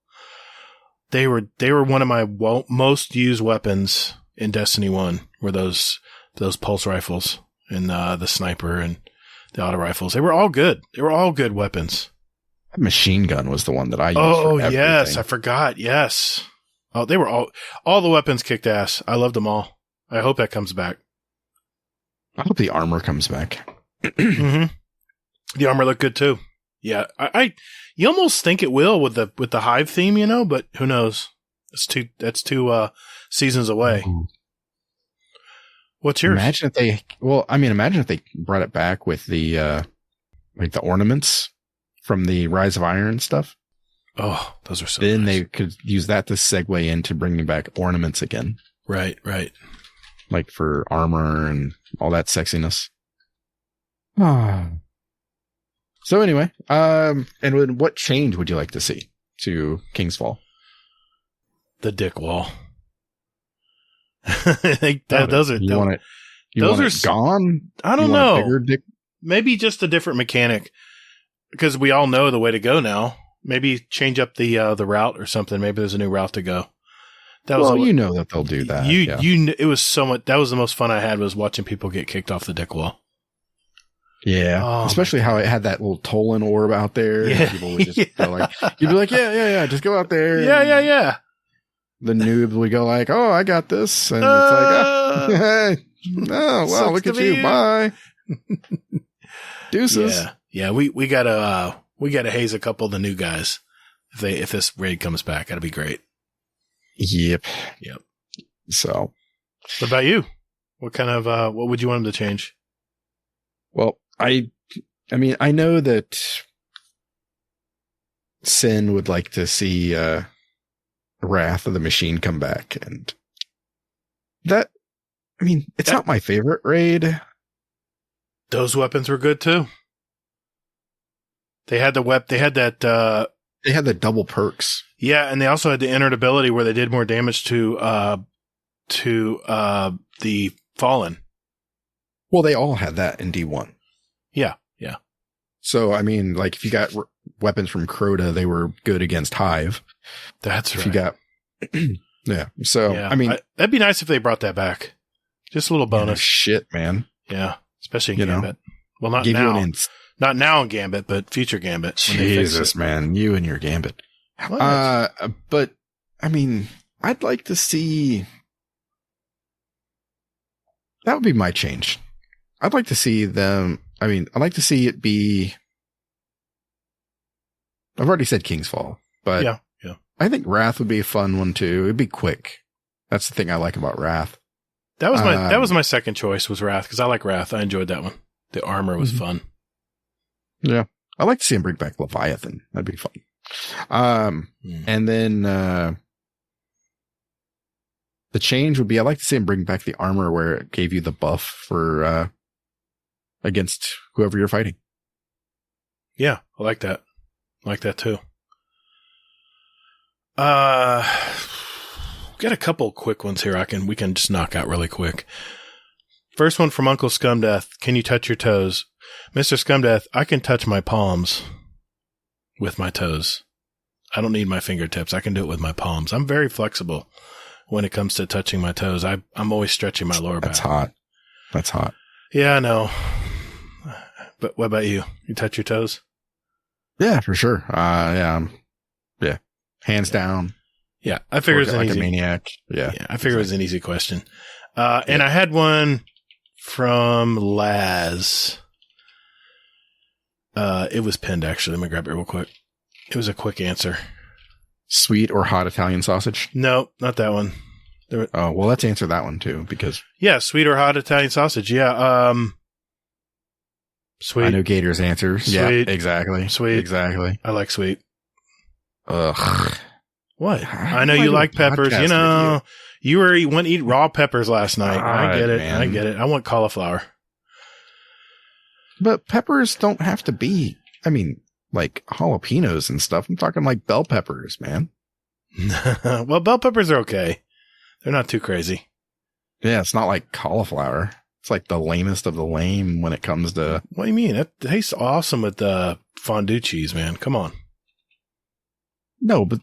they were one of my most used weapons in Destiny 1 were those pulse rifles and the sniper and the auto rifles. They were all good. They were all good weapons. That machine gun was the one that I used. Oh, for everything. yes. I forgot. Yes. Oh, they were all the weapons kicked ass. I loved them all. I hope that comes back. I hope the armor comes back. Mm-hmm. The armor looked good too. Yeah. You almost think it will with the hive theme, but who knows? That's two seasons away. Ooh. What's yours? Imagine if they brought it back with the like the ornaments from the Rise of Iron stuff. Oh, those are so Then nice. they could use that to segue into bringing back ornaments again. Right. Like for armor and all that sexiness. So anyway, and what change would you like to see to King's Fall? The dick wall. Those are want it gone? I don't You want a know. bigger dick? Maybe just a different mechanic, because we all know the way to go now. Maybe change up the route or something. Maybe there's a new route to go. That was that they'll do that. It was so much. That was the most fun I had, was watching people get kicked off the dick wall. Yeah, Oh, especially how it had that little Tolan orb out there. Yeah. And people would just go like, you'd be like, yeah, just go out there. Yeah. The noob would go like, oh, I got this, and it's like, oh, well, look at you, bye, deuces. Yeah. We gotta haze a couple of the new guys if this raid comes back. That'd be great. Yep. So, what about you? What kind of what would you want them to change? Well, I mean, I know that Sin would like to see Wrath of the Machine come back, and that, I mean, it's not my favorite raid. Those weapons were good too. They had they had the double perks. Yeah, and they also had the innate ability where they did more damage to the Fallen. Well, they all had that in D1. Yeah. So, I mean, like, if you got weapons from Crota, they were good against Hive. That's right. If you got, yeah. So, Yeah. I mean, that'd be nice if they brought that back. Just a little bonus. Shit, man. Yeah, especially in Gambit. Well, not Give now. Not now in Gambit, but future Gambit. Jesus, man. You and your Gambit. But, I mean, I'd like to see... That would be my change. I'd like to see them... I mean, I'd like to see it be... I've already said King's Fall, but yeah. I think Wrath would be a fun one, too. It'd be quick. That's the thing I like about Wrath. That was my second choice, was Wrath, because I like Wrath. I enjoyed that one. The armor was fun. Yeah. I'd like to see him bring back Leviathan. That'd be fun. And then the change would be, I'd like to see him bring back the armor where it gave you the buff for against whoever you're fighting. Yeah, I like that. I like that too. Got a couple quick ones here we can just knock out really quick. First one from Uncle Scumdeth. Can you touch your toes? Mr. Scumdeth, I can touch my palms with my toes. I don't need my fingertips. I can do it with my palms. I'm very flexible when it comes to touching my toes. I'm always stretching my lower back. That's hot. Yeah, I know. But what about you? You touch your toes? Yeah, for sure. Yeah. Hands down. Yeah, I figured it was a maniac. Yeah, I figured it was an easy question. And I had one from Laz. It was pinned, actually. Let me grab it real quick. It was a quick answer. Sweet or hot Italian sausage? No, not that one. Oh, well, let's answer that one too, because yeah, sweet or hot Italian sausage. Yeah. Sweet. I know Gator's answer. Sweet. Yeah, exactly. Sweet. Exactly. I like sweet. Ugh. What? I know you like peppers. You know, you were eating raw peppers last night. I get it. Man. I get it. I want cauliflower. But peppers don't have to be, like jalapenos and stuff. I'm talking like bell peppers, man. Well, bell peppers are okay. They're not too crazy. Yeah, it's not like cauliflower. It's like the lamest of the lame when it comes to... What do you mean? It tastes awesome with the fondue cheese, man. Come on. No, but...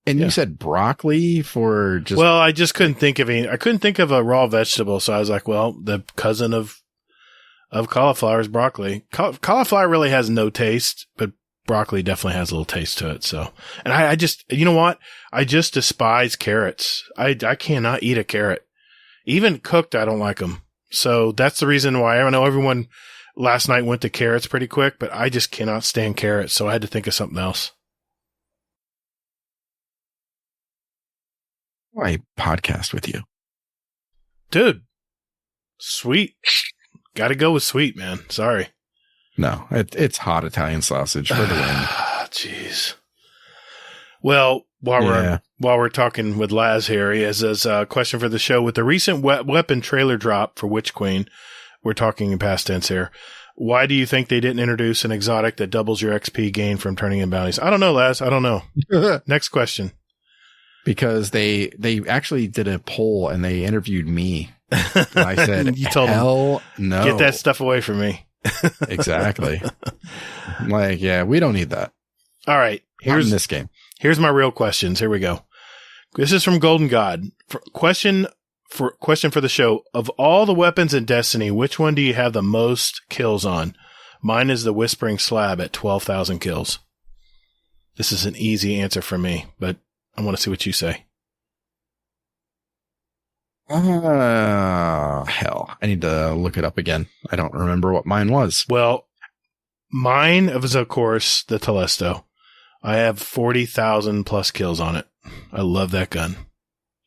And you said broccoli for just... Well, I just couldn't think of any. I couldn't think of a raw vegetable, so I was like, well, the cousin of cauliflower is broccoli. Cauliflower really has no taste, but broccoli definitely has a little taste to it. So, and I just, you know what? I just despise carrots. I cannot eat a carrot. Even cooked, I don't like them. So that's the reason why. I know everyone last night went to carrots pretty quick, but I just cannot stand carrots. So I had to think of something else. I podcast with you. Dude, sweet. Got to go with sweet, man. Sorry. No, it's hot Italian sausage for the win. Jeez. Well, while we're talking with Laz here, he has a question for the show. With the recent weapon trailer drop for Witch Queen, we're talking in past tense here. Why do you think they didn't introduce an exotic that doubles your XP gain from turning in bounties? I don't know, Laz. I don't know. Next question. Because they actually did a poll and they interviewed me. And I said, you told hell them, no. Get that stuff away from me. Exactly. I'm like, yeah, we don't need that. All right. Here's this game. Here's my real questions. Here we go. This is from Golden God. Question for the show. Of all the weapons in Destiny, which one do you have the most kills on? Mine is the Whispering Slab at 12,000 kills. This is an easy answer for me, but I want to see what you say. Hell. I need to look it up again. I don't remember what mine was. Well, mine was, of course, the Telesto. I have 40,000 plus kills on it. I love that gun.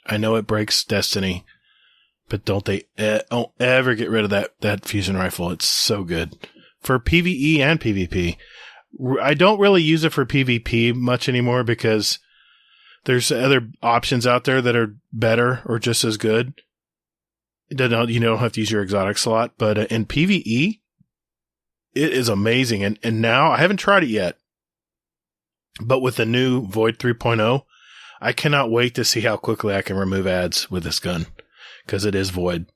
I know it breaks Destiny, but don't ever get rid of that fusion rifle. It's so good for PvE and PvP. I don't really use it for PvP much anymore because there's other options out there that are better or just as good. You don't have to use your exotic slot, but in PvE, it is amazing. And now I haven't tried it yet, but with the new Void 3.0, I cannot wait to see how quickly I can remove ads with this gun because it is Void.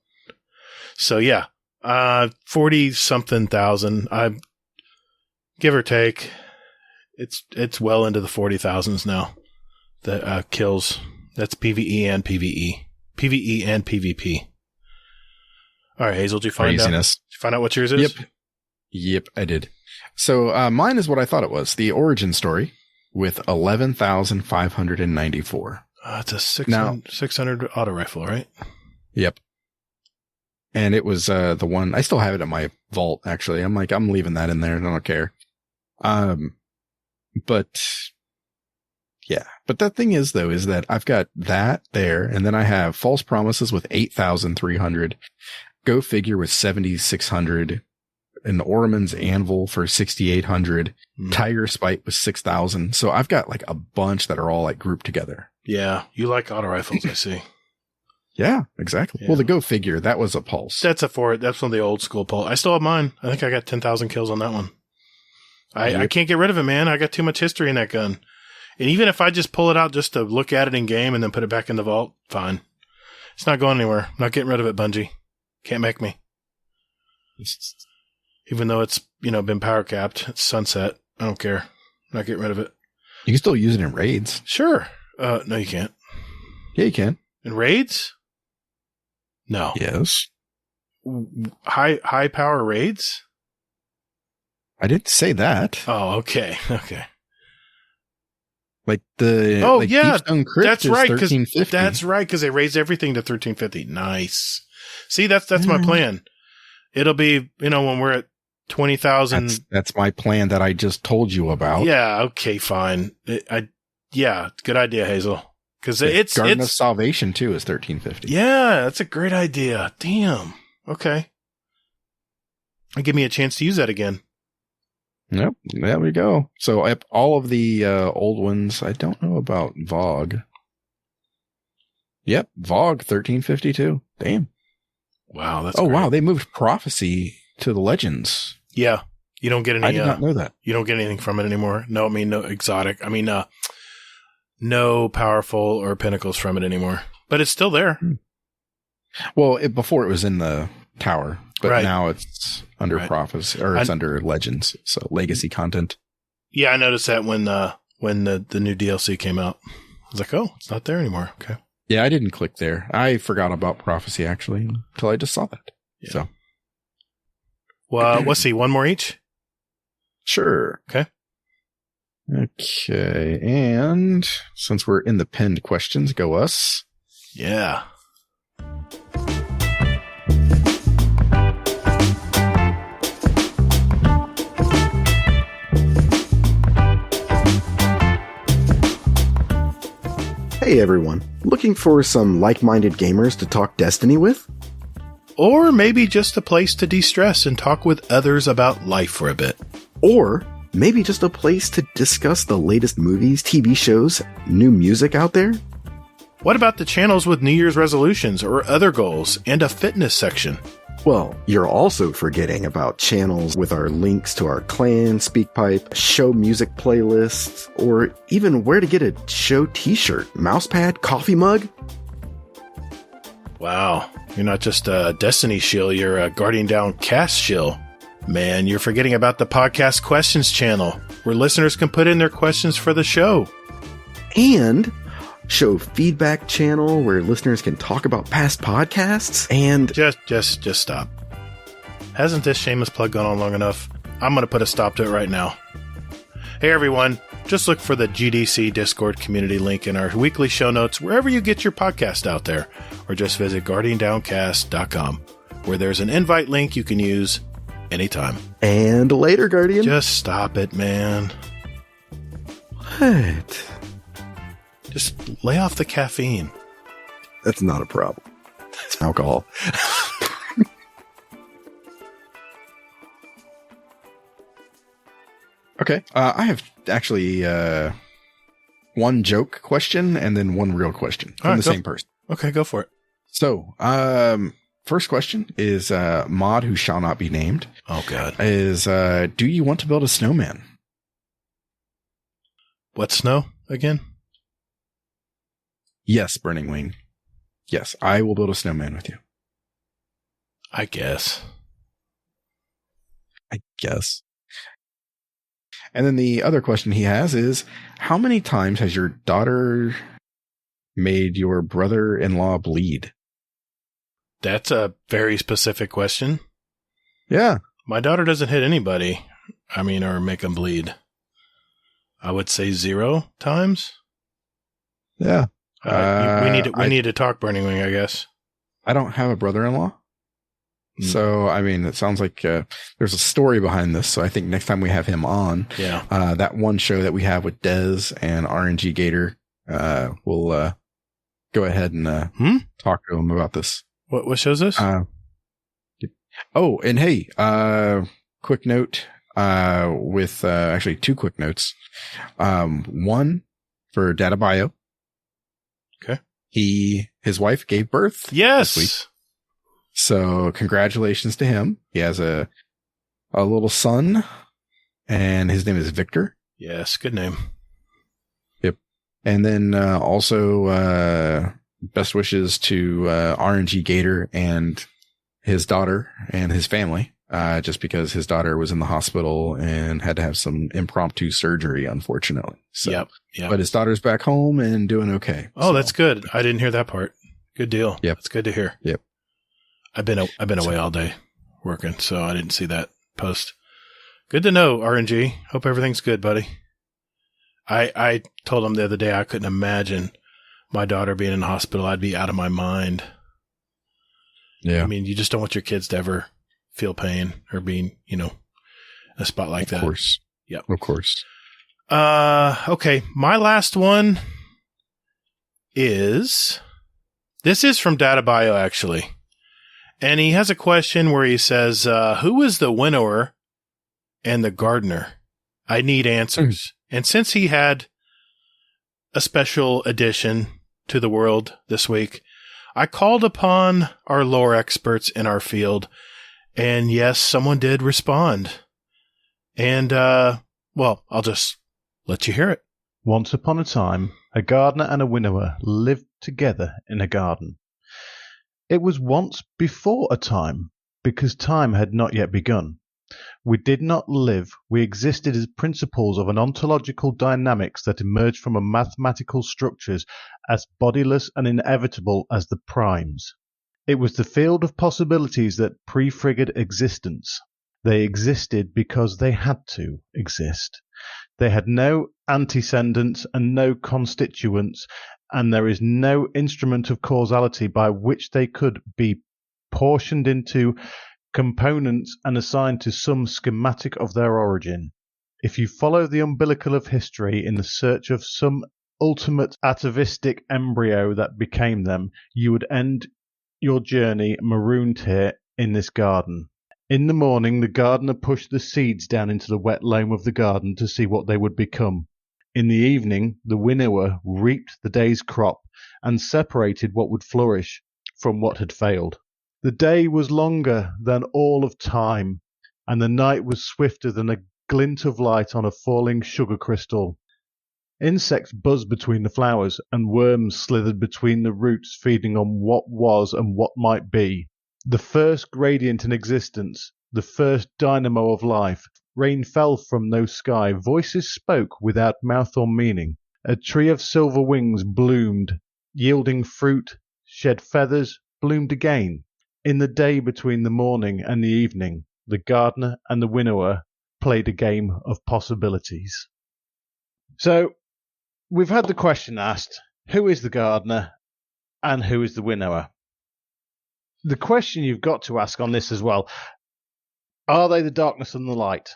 So yeah, 40 something thousand. Give or take, it's well into the 40,000s now. The kills. That's PvE and PvE. PvE and PvP. All right, Hazel, did you find out what yours is? Yep, I did. So mine is what I thought it was. The origin story with 11,594. It's a 600 auto rifle, right? Yep. And it was the one, I still have it in my vault, actually. I'm leaving that in there. I don't care. But yeah. But the thing is, though, is that I've got that there, and then I have False Promises with 8,300, Go Figure with 7,600, an Orman's Anvil for 6,800, Tiger Spite with 6,000. So I've got like a bunch that are all like grouped together. Yeah. You like auto rifles, I see. Yeah, exactly. Yeah. Well, the Go Figure, that was a Pulse. That's one of the old school Pulse. I still have mine. I think I got 10,000 kills on that one. I can't get rid of it, man. I got too much history in that gun. And even if I just pull it out just to look at it in game and then put it back in the vault, fine. It's not going anywhere. I'm not getting rid of it, Bungie. Can't make me. Even though it's, been power capped, it's sunset. I don't care. I'm not getting rid of it. You can still use it in raids. Sure. No, you can't. Yeah, you can. In raids? No. Yes. High power raids? I didn't say that. Oh, okay. Okay. Like the Deepstone Crypt that's is right. 1350. That's right, because they raised everything to 1350. Nice. See, that's my plan. It'll be, when we're at 20,000. That's my plan that I just told you about. Yeah. Okay. Fine. Good idea, Hazel. Because it's Garden of Salvation too is 1350. Yeah, that's a great idea. Damn. Okay. Give me a chance to use that again. Yep. There we go. So all of the old ones. I don't know about Vogue. Yep, Vogue 1352. Damn. Wow. That's wow. They moved Prophecy to the Legends. Yeah. You don't get any. I did not know that. You don't get anything from it anymore. No, no exotic. No powerful or pinnacles from it anymore. But it's still there. Well, before it was in the tower, but now it's under Prophecy, or it's under Legends, so legacy content. Yeah, I noticed that when the new DLC came out. I was like, oh, it's not there anymore. Okay. Yeah, I didn't click there. I forgot about Prophecy, actually, until I just saw that. Yeah. So. Well, let's see. One more each? Sure. Okay. Okay, and since we're in the pinned questions, go us. Yeah. Hey everyone, looking for some like-minded gamers to talk Destiny with? Or maybe just a place to de-stress and talk with others about life for a bit. Or maybe just a place to discuss the latest movies, TV shows, new music out there? What about the channels with New Year's resolutions or other goals and a fitness section? Well, you're also forgetting about channels with our links to our clan, SpeakPipe, show music playlists, or even where to get a show t-shirt, mousepad, coffee mug. Wow, you're not just a Destiny shill, you're a Guardian Down cast shill. Man, you're forgetting about the Podcast Questions channel, where listeners can put in their questions for the show. And show feedback channel, where listeners can talk about past podcasts, and... Just stop. Hasn't this shameless plug gone on long enough? I'm going to put a stop to it right now. Hey everyone, just look for the GDC Discord community link in our weekly show notes wherever you get your podcast out there, or just visit GuardianDowncast.com, where there's an invite link you can use anytime. And later, Guardian. Just stop it, man. What? Just lay off the caffeine. That's not a problem. It's alcohol. Okay. I have actually one joke question and then one real question from the same person. Okay, go for it. So, first question is Mod, who shall not be named. Oh, God. Is, do you want to build a snowman? What snow again? Yes, Burning Wing. Yes, I will build a snowman with you. I guess. And then the other question he has is, how many times has your daughter made your brother-in-law bleed? That's a very specific question. Yeah. My daughter doesn't hit anybody. Or make them bleed. I would say 0 times. Yeah. We need to talk, Burning Wing, I guess. I don't have a brother-in-law. So, it sounds like there's a story behind this. So I think next time we have him on, that one show that we have with Dez and RNG Gatr, we'll go ahead and talk to him about this. What show's this? And hey, quick note with actually 2 quick notes. One for Data Bio. Okay. His wife gave birth. Yes. This week. So congratulations to him. He has a little son, and his name is Victor. Yes, good name. Yep. And then also best wishes to RNG Gatr and his daughter and his family, just because his daughter was in the hospital and had to have some impromptu surgery, unfortunately. So, Yep. But his daughter's back home and doing okay. Oh, so. That's good. I didn't hear that part. Good deal. Yep. That's good to hear. Yep. I've been away all day working, so I didn't see that post. Good to know, RNG. Hope everything's good, buddy. I told him the other day I couldn't imagine my daughter being in the hospital. I'd be out of my mind. Yeah. I mean, you just don't want your kids to ever feel pain or being, in a spot like that. Of course. Yep. Of course. Okay. My last one this is from Data Bio, actually. And he has a question where he says, who is the winnower and the gardener? I need answers. And since he had a special addition to the world this week, I called upon our lore experts in our field, and yes, someone did respond. And, well, I'll just let you hear it. Once upon a time, a gardener and a winnower lived together in a garden. It was once before a time, because time had not yet begun. We did not live, we existed as principles of an ontological dynamics that emerged from a mathematical structures as bodiless and inevitable as the primes. It was the field of possibilities that prefigured existence. They existed because they had to exist. They had no antecedents and no constituents, and there is no instrument of causality by which they could be portioned into components and assigned to some schematic of their origin. If you follow the umbilical of history in the search of some ultimate atavistic embryo that became them, you would end your journey marooned here in this garden. In the morning, the gardener pushed the seeds down into the wet loam of the garden to see what they would become. In the evening, the winnower reaped the day's crop and separated what would flourish from what had failed. The day was longer than all of time, and the night was swifter than a glint of light on a falling sugar crystal. Insects buzzed between the flowers, and worms slithered between the roots, feeding on what was and what might be. The first gradient in existence, the first dynamo of life. Rain fell from no sky, voices spoke without mouth or meaning. A tree of silver wings bloomed, yielding fruit, shed feathers, bloomed again. In the day between the morning and the evening, the gardener and the winnower played a game of possibilities. So, we've had the question asked, who is the gardener and who is the winnower? The question you've got to ask on this as well, are they the darkness and the light?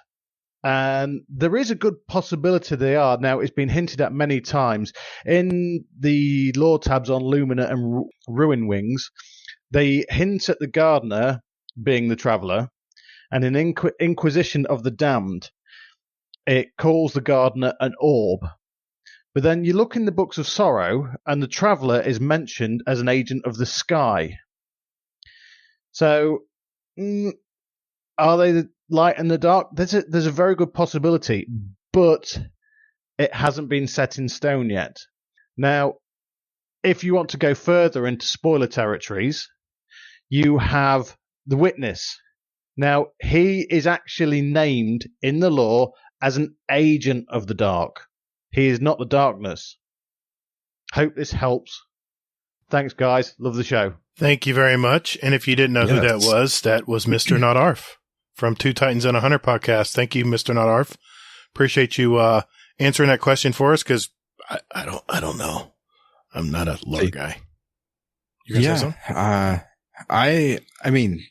And there is a good possibility they are. Now, it's been hinted at many times. In the lore tabs on Lumina and Ruin Wings, they hint at the gardener being the traveller, and in Inquisition of the Damned, it calls the gardener an orb. But then you look in the Books of Sorrow, and the traveller is mentioned as an agent of the sky. So, are they the light and the dark? There's a very good possibility, but it hasn't been set in stone yet. Now, if you want to go further into spoiler territories, you have the witness. Now, he is actually named in the lore as an agent of the dark. He is not the darkness. Hope this helps. Thanks, guys. Love the show. Thank you very much. And if you didn't know who that was Mr. Not Arf from Two Titans and a Hunter podcast. Thank you, Mr. Not Arf. Appreciate you answering that question for us, because I don't know. I'm not a lore guy. You gonna say something? I mean,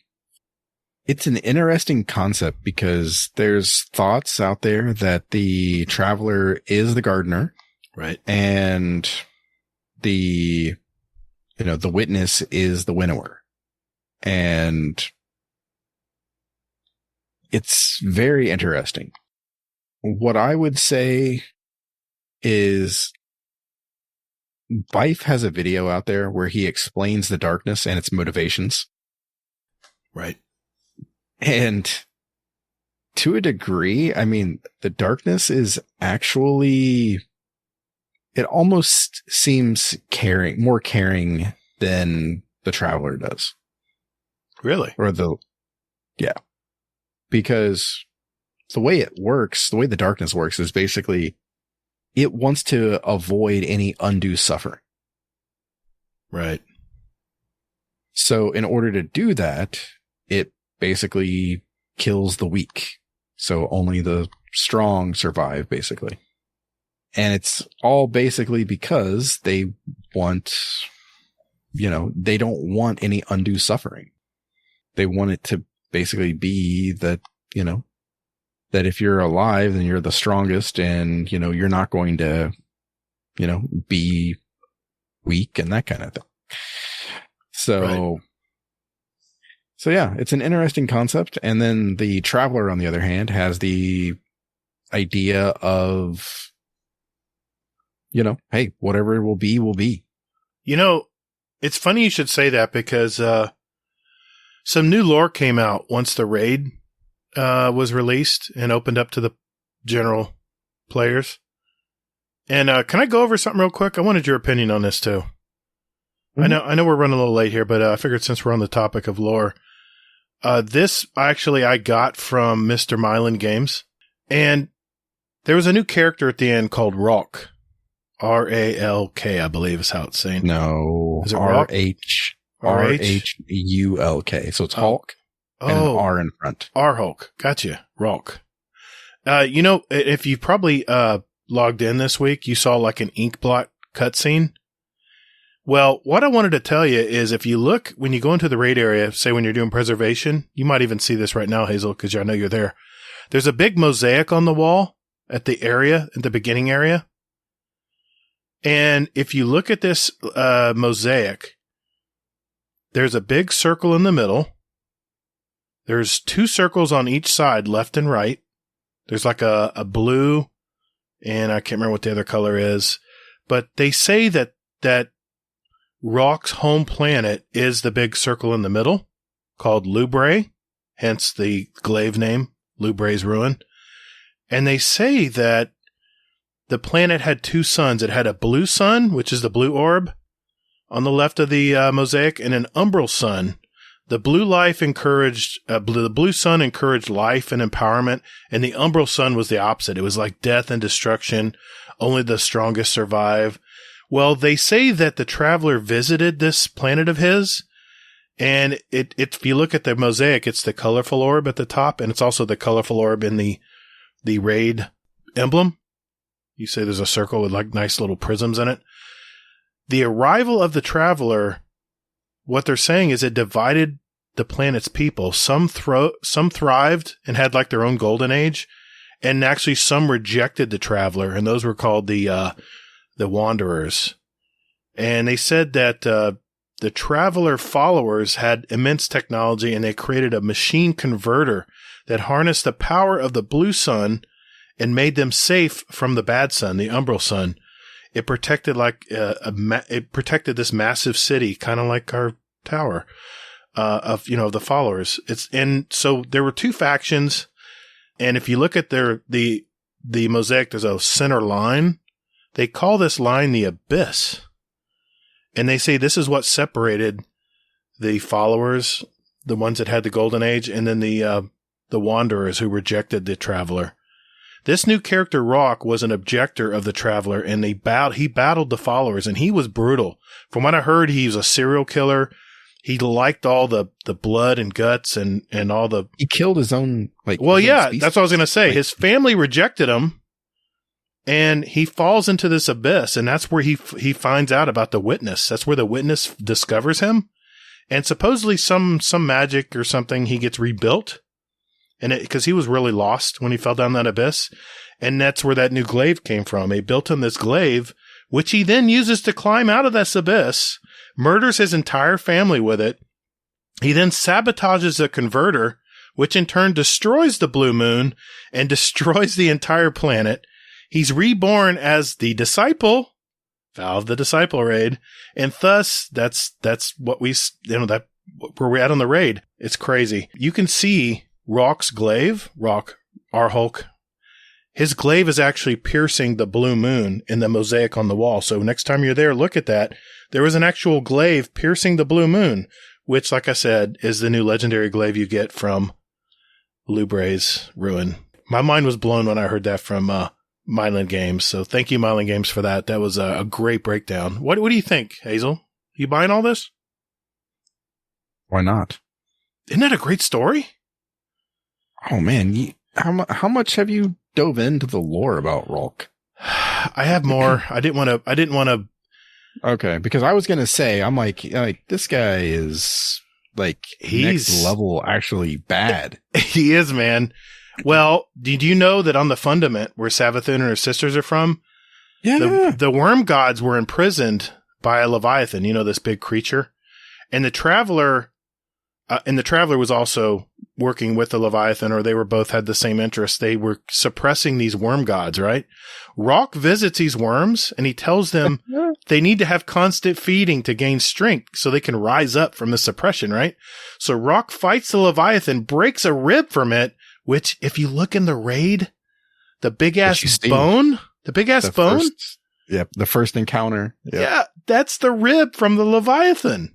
it's an interesting concept because there's thoughts out there that the traveler is the gardener, right? And the witness is the winnower. And it's very interesting. What I would say is Bife has a video out there where he explains the darkness and its motivations. Right. And to a degree, I mean, the darkness is actually it almost seems more caring than the Traveler does. Really? Yeah. Because the way it works, the way the darkness works is basically it wants to avoid any undue suffering. Right. So in order to do that, it basically kills the weak. So only the strong survive, basically. And it's all basically because they want, they don't want any undue suffering. They want it to basically be that, that if you're alive, then you're the strongest and, you're not going to, be weak and that kind of thing. So yeah, it's an interesting concept. And then the Traveler, on the other hand, has the idea of, hey, whatever it will be, will be. It's funny you should say that because some new lore came out once the raid was released and opened up to the general players. And can I go over something real quick? I wanted your opinion on this too. Mm-hmm. I know we're running a little late here, but I figured since we're on the topic of lore, this actually I got from Mr. Mylan Games, and there was a new character at the end called Ralk. R-A-L-K, I believe is how it's saying. No, is it R-H-R-H-U-L-K. So it's Hulk and an R in front. R-Hulk. Gotcha. Ralk. If you probably logged in this week, you saw like an ink blot cutscene. Well, what I wanted to tell you is if you look, when you go into the raid area, say when you're doing preservation, you might even see this right now, Hazel, because I know you're there. There's a big mosaic on the wall at the beginning area. And if you look at this mosaic, there's a big circle in the middle. There's 2 circles on each side, left and right. There's like a blue, and I can't remember what the other color is. But they say that Rock's home planet is the big circle in the middle, called Lubrae, hence the glaive name, Lubrae's Ruin. And they say that the planet had 2 suns. It had a blue sun, which is the blue orb on the left of the mosaic, and an umbral sun. The blue sun encouraged life and empowerment, and the umbral sun was the opposite. It was like death and destruction. Only the strongest survive. Well, they say that the Traveler visited this planet of his, and if you look at the mosaic, it's the colorful orb at the top, and it's also the colorful orb in the raid emblem. You say there's a circle with like nice little prisms in it. The arrival of the Traveler, what they're saying is it divided the planet's people. Some thrived and had like their own golden age, and actually some rejected the Traveler, and those were called the Wanderers. And they said that the Traveler followers had immense technology, and they created a machine converter that harnessed the power of the blue sun and made them safe from the bad sun, the umbral sun. It protected it protected this massive city, kind of like our tower of the followers. And so there were 2 factions, and if you look at the mosaic, there's a center line. They call this line the Abyss, and they say this is what separated the followers, the ones that had the golden age, and then the Wanderers who rejected the Traveler. This new character, Rock, was an objector of the Traveler, and he battled the followers, and he was brutal. From what I heard, he was a serial killer. He liked all the blood and guts and all the... He killed his own, that's what I was going to say. His family rejected him, and he falls into this abyss, and that's where he finds out about the Witness. That's where the Witness discovers him. And supposedly some magic or something, he gets rebuilt. And because he was really lost when he fell down that abyss. And that's where that new glaive came from. They built him this glaive, which he then uses to climb out of this abyss, murders his entire family with it. He then sabotages the converter, which in turn destroys the blue moon and destroys the entire planet. He's reborn as the disciple, Vow of the Disciple raid. And thus, that's what where we're at on the raid. It's crazy. You can see Rock's glaive, R-Hulk, his glaive is actually piercing the blue moon in the mosaic on the wall. So next time you're there, look at that. There was an actual glaive piercing the blue moon, which, like I said, is the new legendary glaive you get from Lubray's Ruin. My mind was blown when I heard that from Mylan Games. So thank you, Mylan Games, for that. That was a great breakdown. What do you think, Hazel? You buying all this? Why not? Isn't that a great story? Oh man, how much have you dove into the lore about Ralk? I have more. I didn't want to. Okay, because I was gonna say, I'm like this guy is like next level, actually bad. He is, man. Well, did you know that on the Fundament, where Savathun and her sisters are from, the worm gods were imprisoned by a Leviathan? You know, this big creature, and the Traveler was also working with the Leviathan, or they were both had the same interest. They were suppressing these worm gods, right? Ralk visits these worms and he tells them they need to have constant feeding to gain strength so they can rise up from the suppression, right? So Ralk fights the Leviathan, breaks a rib from it, which if you look in the raid, the big ass bone, the first encounter. Yep. Yeah, that's the rib from the Leviathan.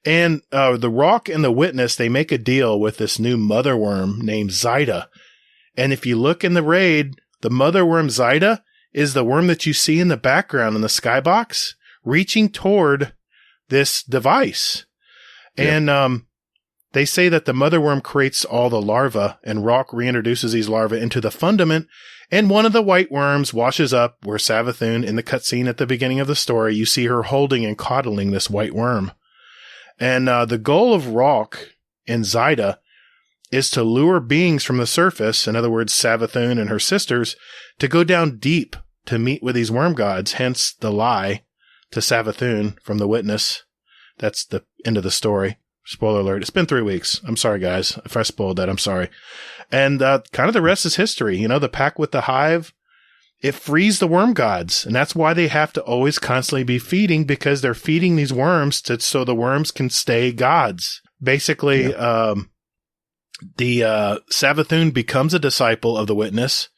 And the Ralk and the Witness, they make a deal with this new mother worm named Zyda. And if you look in the raid, the mother worm Zyda is the worm that you see in the background in the skybox reaching toward this device. Yep. And they say that the mother worm creates all the larvae, and Ralk reintroduces these larvae into the Fundament. And one of the white worms washes up where Savathun, in the cutscene at the beginning of the story, you see her holding and coddling this white worm. And the goal of Ralk and Zyda is to lure beings from the surface, in other words, Savathun and her sisters, to go down deep to meet with these worm gods, hence the lie to Savathun from the Witness. That's the end of the story. Spoiler alert. It's been 3 weeks. I'm sorry, guys. If I spoiled that, I'm sorry. And kind of the rest is history. You know, the pack with the hive, it frees the worm gods, and that's why they have to always constantly be feeding, because they're feeding these worms so the worms can stay gods. Basically, the Savathun becomes a disciple of the Witness,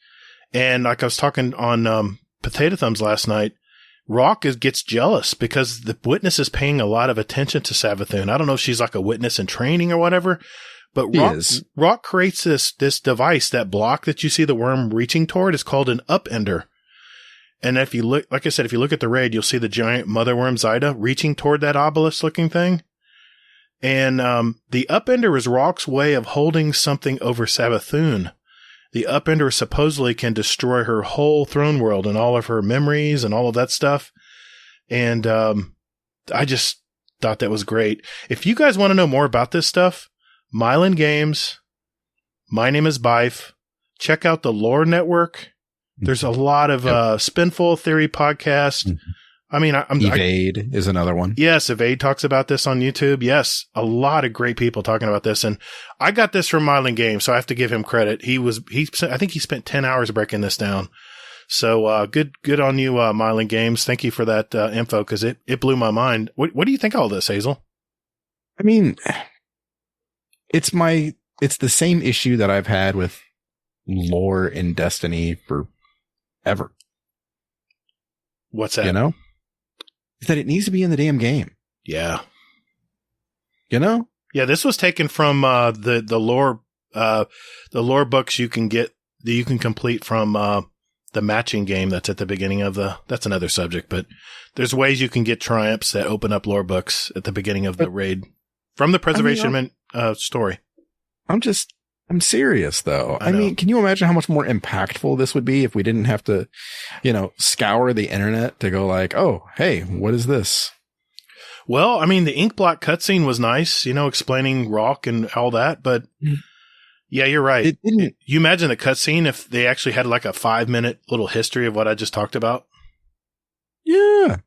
and like I was talking on Potato Thumbs last night, Ralk gets jealous because the Witness is paying a lot of attention to Savathun. I don't know if she's like a witness in training or whatever, but Ralk creates this device, that block that you see the worm reaching toward is called an upender. And if you look, like I said, if you look at the raid, you'll see the giant mother worm Zyda reaching toward that obelisk looking thing. And the upender is Ralk's way of holding something over Savathun. The upender supposedly can destroy her whole throne world and all of her memories and all of that stuff. And I just thought that was great. If you guys want to know more about this stuff, Mylan Games, my name is Bife. Check out the Lore Network. There's a lot of Spinful Theory podcast. I mean, Evade is another one. Yes, Evade talks about this on YouTube. Yes, a lot of great people talking about this. And I got this from Mylan Games, so I have to give him credit. I think he spent 10 hours breaking this down. So good on you, Mylan Games. Thank you for that info, because it blew my mind. What do you think of all this, Hazel? I mean, it's the same issue that I've had with lore in Destiny forever. What's that? You know? Is that it needs to be in the damn game. Yeah. You know? Yeah, this was taken from the lore books you can get, that you can complete from the matching game that's at the beginning of that's another subject, but there's ways you can get triumphs that open up lore books at the beginning of the raid from the preservation story. I'm serious though. I mean, can you imagine how much more impactful this would be if we didn't have to, scour the internet to go like, oh, hey, what is this? Well, I mean, the Inkblot cutscene was nice, explaining Ralk and all that, but yeah, you're right. You imagine the cutscene if they actually had like a 5-minute little history of what I just talked about? Yeah.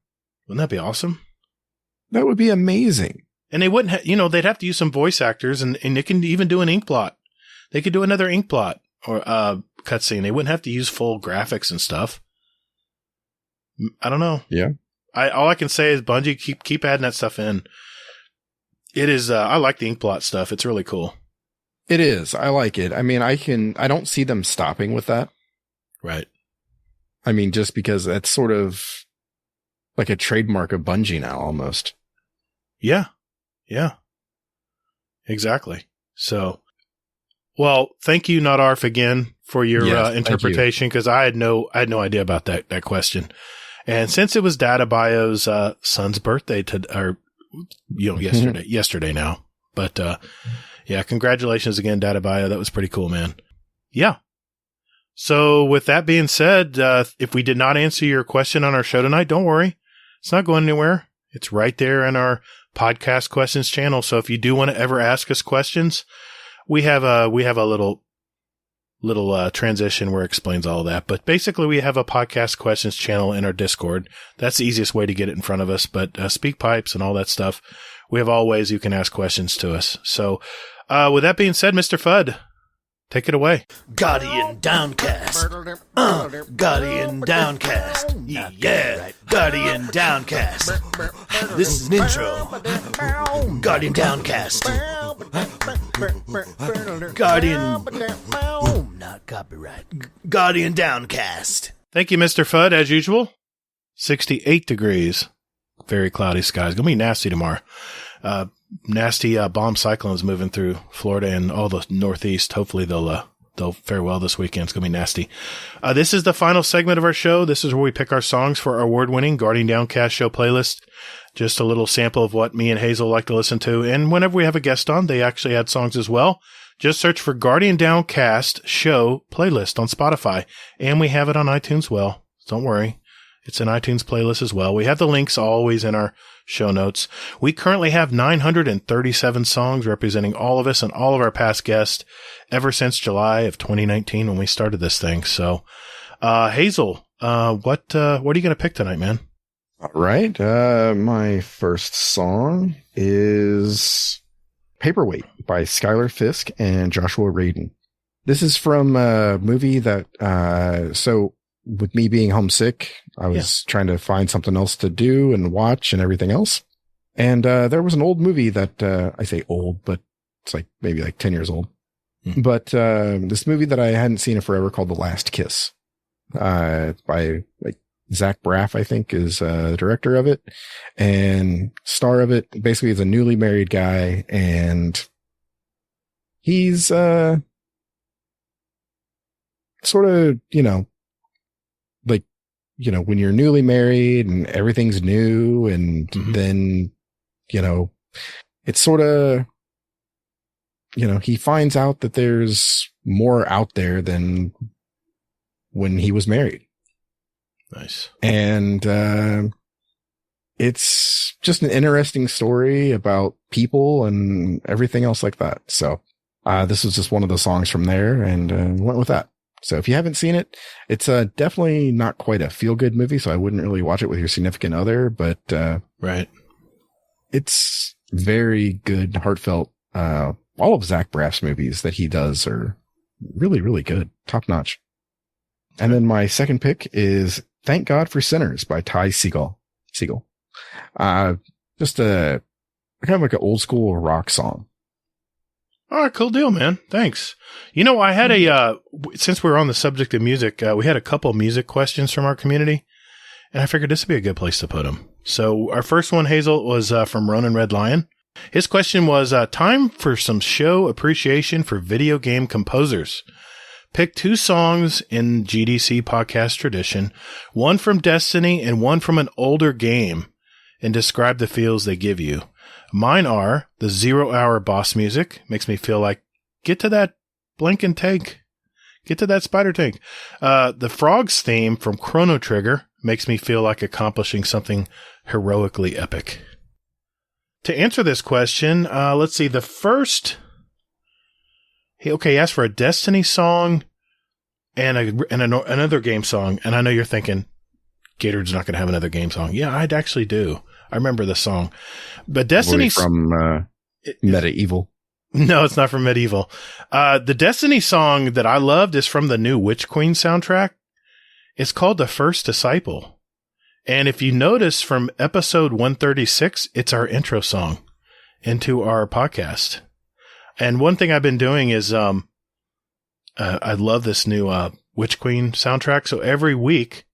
Wouldn't that be awesome? That would be amazing. And they wouldn't they'd have to use some voice actors, and they can even do an Inkblot. They could do another Inkblot or cutscene. They wouldn't have to use full graphics and stuff. I don't know. Yeah. All I can say is Bungie, keep adding that stuff in. It is, I like the Inkblot stuff. It's really cool. It is. I like it. I mean, I don't see them stopping with that. Right. I mean, just because that's sort of like a trademark of Bungie now, almost. Yeah. Yeah. Exactly. So, well, thank you, Not Arf, again for your interpretation, because I had no idea about that question. And since it was Data Bio's son's birthday yesterday now. But yeah, congratulations again, Data Bio. That was pretty cool, man. Yeah. So with that being said, if we did not answer your question on our show tonight, don't worry. It's not going anywhere. It's right there in our podcast questions channel. So if you do want to ever ask us questions, we have a little transition where it explains all of that. But basically, we have a podcast questions channel in our Discord. That's the easiest way to get it in front of us. But Speak Pipes and all that stuff, we have all ways you can ask questions to us. So with that being said, Mr. Fudd, take it away. Guardian Downcast. Guardian Downcast. Yeah. Guardian Downcast. This is an intro. Guardian Downcast. Guardian. Not copyright. Guardian Downcast. Thank you, Mr. Fudd, as usual. 68 degrees. Very cloudy skies. Gonna be nasty tomorrow. Nasty bomb cyclones moving through Florida and all the Northeast. Hopefully they'll fare well this weekend. It's gonna be nasty. This is the final segment of our show. This is where we pick our songs for our award-winning Guardian Downcast show playlist. Just a little sample of what me and Hazel like to listen to. And whenever we have a guest on, they actually add songs as well. Just search for Guardian Downcast show playlist on Spotify. And we have it on iTunes. Well, don't worry. It's an iTunes playlist as well. We have the links always in our show notes. We currently have 937 songs representing all of us and all of our past guests ever since July of 2019 when we started this thing. So, Hazel, what are you going to pick tonight, man? All right. My first song is Paperweight by Skylar Fisk and Joshua Radin. This is from a movie that, so with me being homesick, I was trying to find something else to do and watch and everything else. And, there was an old movie that, I say old, but it's like maybe like 10 years old. Mm-hmm. But, this movie that I hadn't seen in forever called The Last Kiss, by like Zach Braff, I think is, the director of it and star of it. Basically is a newly married guy and he's, sort of, when you're newly married and everything's new and then, it's sort of, he finds out that there's more out there than when he was married. Nice. And, it's just an interesting story about people and everything else like that. So, this was just one of the songs from there and, went with that. So if you haven't seen it, it's definitely not quite a feel-good movie, so I wouldn't really watch it with your significant other, but right. It's very good, heartfelt. All of Zach Braff's movies that he does are really, really good, top-notch. And then my second pick is Thank God for Sinners by Ty Segall. Just a kind of like an old-school rock song. All right, cool deal, man. Thanks. I had since we're on the subject of music, we had a couple of music questions from our community, and I figured this would be a good place to put them. So our first one, Hazel, was from Ronan Red Lion. His question was, time for some show appreciation for video game composers. Pick 2 songs in GDC podcast tradition, one from Destiny and one from an older game, and describe the feels they give you. Mine are the 0 Hour boss music. Makes me feel like, get to that blinking tank. Get to that spider tank. The Frogs theme from Chrono Trigger makes me feel like accomplishing something heroically epic. To answer this question, let's see. The first, he asked for a Destiny song and another game song. And I know you're thinking, Gatord's not going to have another game song. Yeah, I'd actually do. I remember the song, but Destiny from Medieval. No, it's not from Medieval. The Destiny song that I loved is from the new Witch Queen soundtrack. It's called The First Disciple. And if you notice from episode 136, it's our intro song into our podcast. And one thing I've been doing is, I love this new, Witch Queen soundtrack. So every week,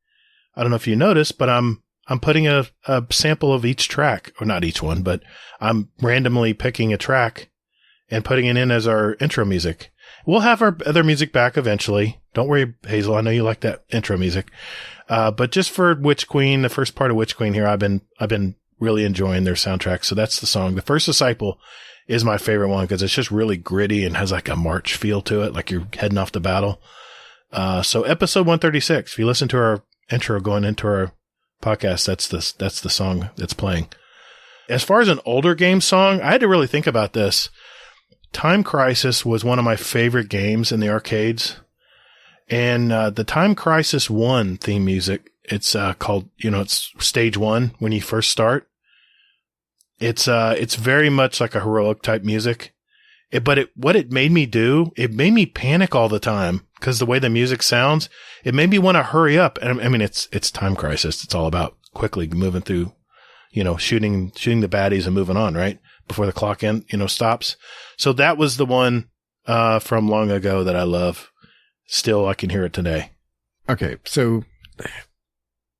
I don't know if you noticed, but I'm putting a sample of each track, or not each one, but I'm randomly picking a track and putting it in as our intro music. We'll have our other music back eventually. Don't worry, Hazel. I know you like that intro music. But just for Witch Queen, the first part of Witch Queen here, I've been really enjoying their soundtrack. So that's the song. The First Disciple is my favorite one because it's just really gritty and has like a march feel to it, like you're heading off to battle. So episode 136, if you listen to our intro going into our podcast, that's the song that's playing. As far as an older game song, I had to really think about this. Time Crisis was one of my favorite games in the arcades. And the Time Crisis 1 theme music, it's called, it's stage 1 when you first start. It's very much like a heroic type music. What it made me do, it made me panic all the time because the way the music sounds, it made me want to hurry up. And I mean, it's Time Crisis. It's all about quickly moving through, shooting the baddies and moving on, right? Before the clock stops. So that was the one, from long ago that I love. Still, I can hear it today. Okay. So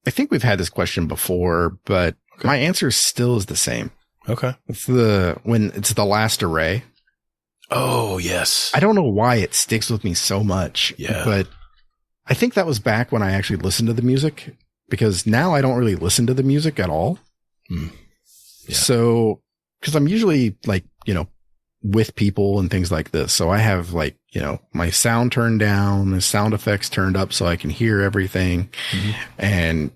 I think we've had this question before, but my answer still is the same. Okay. It's the last array. Oh, yes. I don't know why it sticks with me so much. Yeah. But I think that was back when I actually listened to the music, because now I don't really listen to the music at all. Yeah. So, because I'm usually like, with people and things like this. So I have like, my sound turned down, the sound effects turned up so I can hear everything. Mm-hmm. And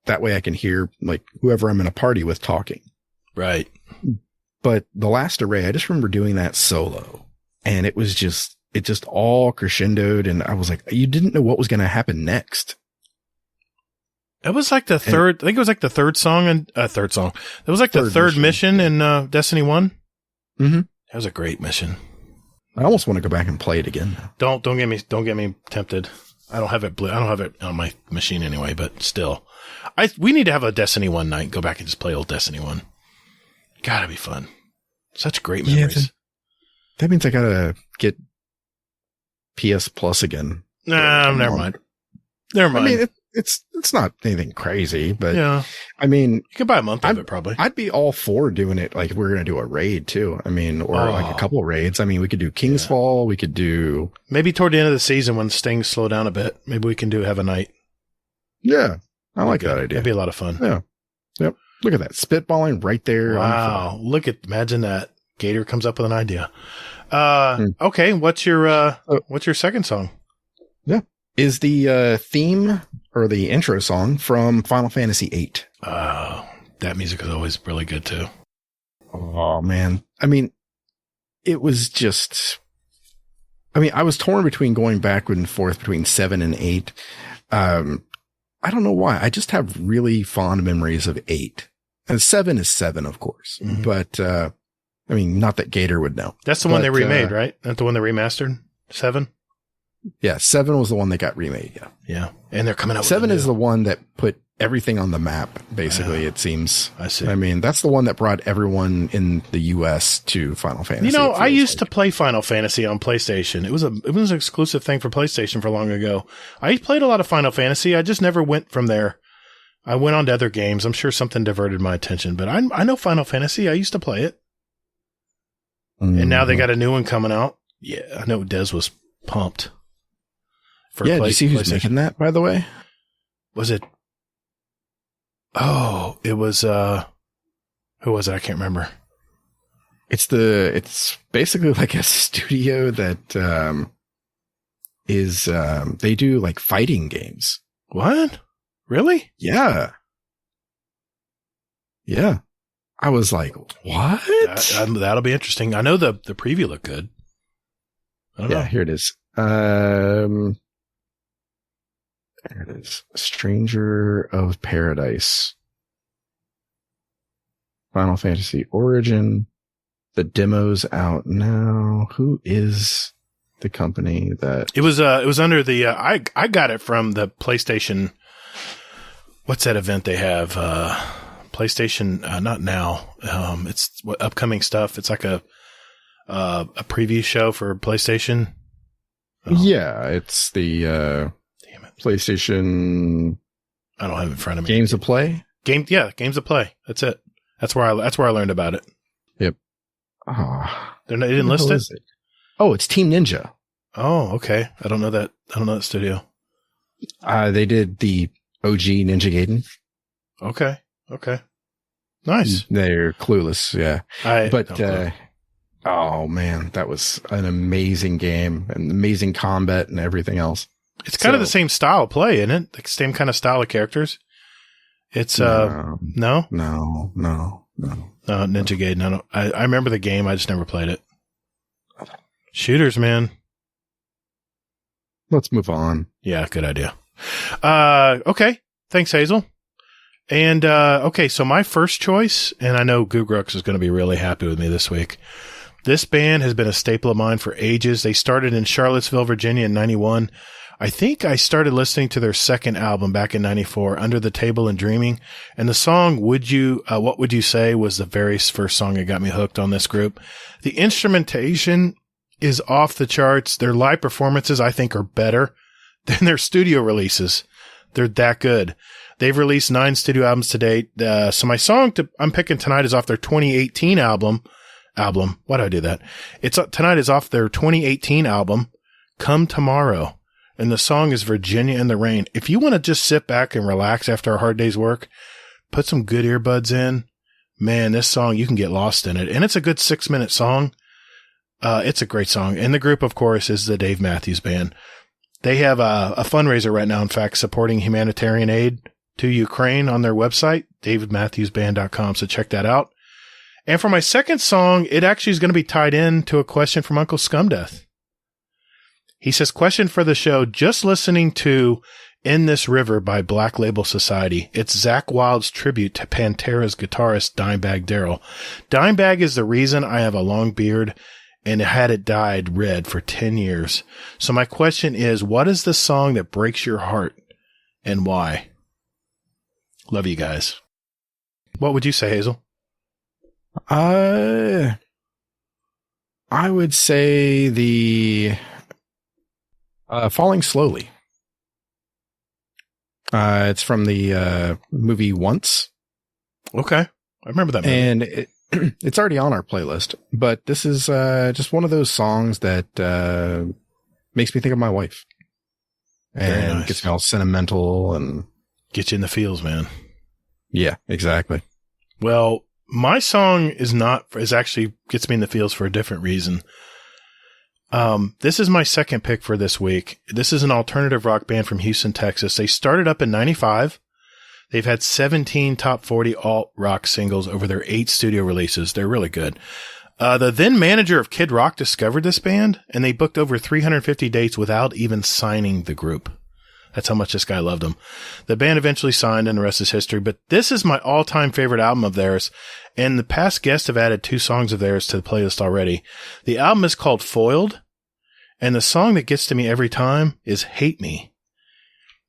that way I can hear like whoever I'm in a party with talking. Right. But the last array, I just remember doing that solo, and it just all crescendoed. And I was like, you didn't know what was going to happen next. It was like the third, I think it was like the third song and third song. It was like the third mission in Destiny 1. Mm-hmm. That was a great mission. I almost want to go back and play it again. Don't get me tempted. I don't have it on my machine anyway, but still. We need to have a Destiny 1 night, go back and just play old Destiny 1. Gotta be fun. Such great memories. Yeah, that means I gotta get PS Plus again. Nah, never mind. I mean, it's not anything crazy, but yeah. I mean, you could buy a month of it probably. I'd be all for doing it. Like if we're going to do a raid too. I mean, or like a couple of raids. I mean, we could do King's Fall. We could do maybe toward the end of the season when things slow down a bit. Maybe we can have a night. Yeah. I like that idea. That'd be a lot of fun. Yeah. Yep. Look at that. Spitballing right there. Wow. Imagine that. Gatr comes up with an idea. Okay. What's your second song? Yeah. Is the theme or the intro song from Final Fantasy VIII. That music is always really good too. Oh man. I mean, it was just, I was torn between going backward and forth between 7 and 8. I don't know why. I just have really fond memories of 8. And 7 is 7, of course. Mm-hmm. But, not that Gatr would know. That's the one they remade, right? That's the one they remastered? 7? Yeah, 7 was the one that got remade, yeah. Yeah. And they're coming out with 7 is the one that put everything on the map, basically, it seems. I see. That's the one that brought everyone in the US to Final Fantasy. I used to play Final Fantasy on PlayStation. It was an exclusive thing for PlayStation for long ago. I played a lot of Final Fantasy. I just never went from there. I went on to other games. I'm sure something diverted my attention, but I know Final Fantasy. I used to play it. Mm-hmm. And now they got a new one coming out. Yeah, I know Des was pumped. Yeah, did you see who's making that, by the way? Was it? Oh, it was, who was it? I can't remember. It's basically like a studio that, they do like fighting games. What? Really? Yeah. Yeah. I was like, what? That'll be interesting. I know the preview looked good. I don't know. Here it is. There it is. Stranger of Paradise. Final Fantasy Origin. The demo's out now. Who is the company that... It was under the, I got it from the PlayStation. What's that event they have? PlayStation, not now. It's upcoming stuff. It's like a preview show for PlayStation. Yeah, it's the PlayStation. I don't have it in front of me. Games of Play. Games of Play. That's it. That's where I learned about it. Yep. Oh, they didn't list it? Oh, it's Team Ninja. Oh, okay. I don't know that studio. They did the OG Ninja Gaiden. Okay. Nice. They're Clueless, yeah. Oh man, that was an amazing game, an amazing combat and everything else. It's kind of the same style of play, isn't it? The same kind of style of characters. It's no. Ninja Gaiden. I remember the game. I just never played it. Shooters, man. Let's move on. Yeah, good idea. Okay. Thanks, Hazel. And okay, so my first choice, and I know Googrux is going to be really happy with me this week. This band has been a staple of mine for ages. They started in Charlottesville, Virginia in 91. I think I started listening to their second album back in 94, Under the Table and Dreaming. And the song, What Would You Say, was the very first song that got me hooked on this group. The instrumentation is off the charts. Their live performances, I think, are better than their studio releases. They're that good. They've released 9 studio albums to date. So my song I'm picking tonight is off their 2018 album. Why do I do that? Tonight is off their 2018 album, Come Tomorrow. And the song is Virginia in the Rain. If you want to just sit back and relax after a hard day's work, put some good earbuds in. Man, this song, you can get lost in it. And it's a good 6-minute song. It's a great song. And the group, of course, is the Dave Matthews Band. They have a fundraiser right now, in fact, supporting humanitarian aid to Ukraine on their website, davidmatthewsband.com. So check that out. And for my second song, it actually is going to be tied in to a question from Uncle Scumdeth. He says, question for the show, just listening to In This River by Black Label Society. It's Zakk Wylde's tribute to Pantera's guitarist Dimebag Darrell. Dimebag is the reason I have a long beard and had it dyed red for 10 years. So my question is, what is the song that breaks your heart and why? Love you guys. What would you say, Hazel? I would say the Falling Slowly. It's from the movie Once. Okay. I remember that movie. And it's already on our playlist, but this is just one of those songs that makes me think of my wife. And nice. Gets me all sentimental and get you in the feels, man. Yeah, exactly. Well, my song is actually gets me in the feels for a different reason. This is my second pick for this week. This is an alternative rock band from Houston, Texas. They started up in 95. They've had 17 top 40 alt rock singles over their 8 studio releases. They're really good. The then manager of Kid Rock discovered this band, and they booked over 350 dates without even signing the group. That's how much this guy loved them. The band eventually signed, and the rest is history. But this is my all-time favorite album of theirs, and the past guests have added 2 songs of theirs to the playlist already. The album is called Foiled, and the song that gets to me every time is Hate Me.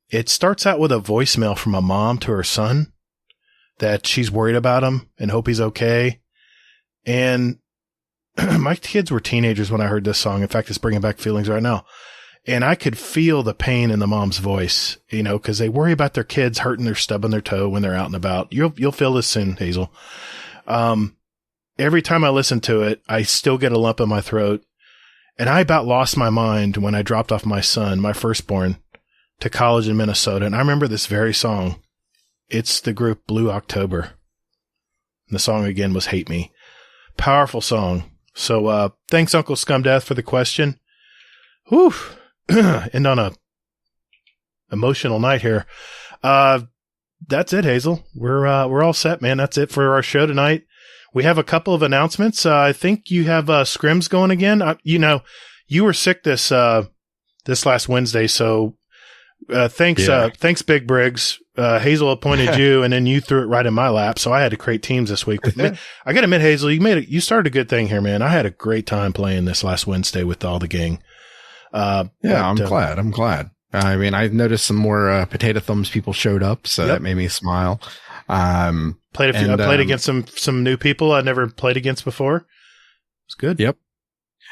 It starts out with a voicemail from a mom to her son that she's worried about him and hope he's okay. And my kids were teenagers when I heard this song. In fact, it's bringing back feelings right now. And I could feel the pain in the mom's voice, because they worry about their kids hurting their stub on their toe when they're out and about. You'll feel this soon, Hazel. Every time I listen to it, I still get a lump in my throat. And I about lost my mind when I dropped off my son, my firstborn, to college in Minnesota. And I remember this very song. It's the group Blue October. And the song again was Hate Me. Powerful song. So, thanks, Uncle Scumdeth, for the question. Whew. End on a emotional night here. That's it, Hazel. We're all set, man. That's it for our show tonight. We have a couple of announcements. I think you have scrims going again. You were sick this last Wednesday, so thanks, Big Briggs. Hazel appointed you, and then you threw it right in my lap. So I had to create teams this week. But man, I got to admit, Hazel, you started a good thing here, man. I had a great time playing this last Wednesday with all the gang. I'm glad. I mean, I noticed some more Potato Thumbs people showed up, so that made me smile. I played against some new people I never played against before. It's good. Yep.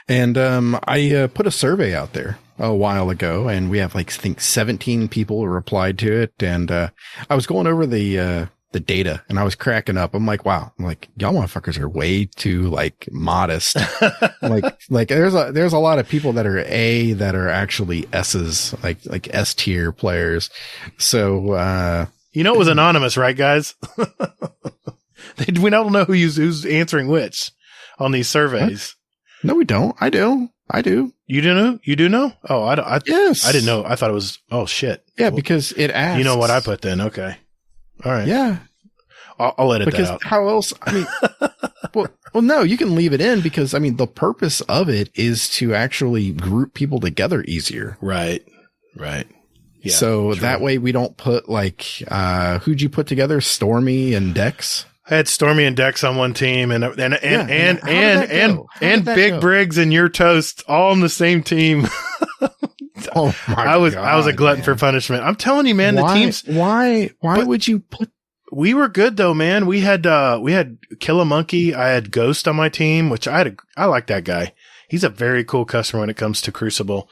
And I put a survey out there a while ago, and we have, like, I think 17 people replied to it. And I was going over the data, and I was cracking up. I'm like, wow. I'm like, y'all motherfuckers are way too, like, modest. like there's a lot of people that are A that are actually S's, like S tier players. So, it was anonymous, right, guys? We don't know who's answering which on these surveys. What? No, we don't. I do. You do know? You do know? Oh, yes. I didn't know. I thought it was, oh shit. Yeah, because it asks. You know what I put then. Okay. All right. Yeah. I'll edit that out. Because how else? I mean, well, no, you can leave it in because, I mean, the purpose of it is to actually group people together easier. Right. Yeah, so true. That way we don't put, like, who'd you put together? Stormy and Dex? I had Stormy and Dex on one team and Big go? Briggs and Your Toast all on the same team. Oh my I was a glutton for punishment. I'm telling you, man, the teams. Why would you put? We were good though, man. We had Kill a Monkey. I had Ghost on my team, which I like that guy. He's a very cool customer when it comes to Crucible.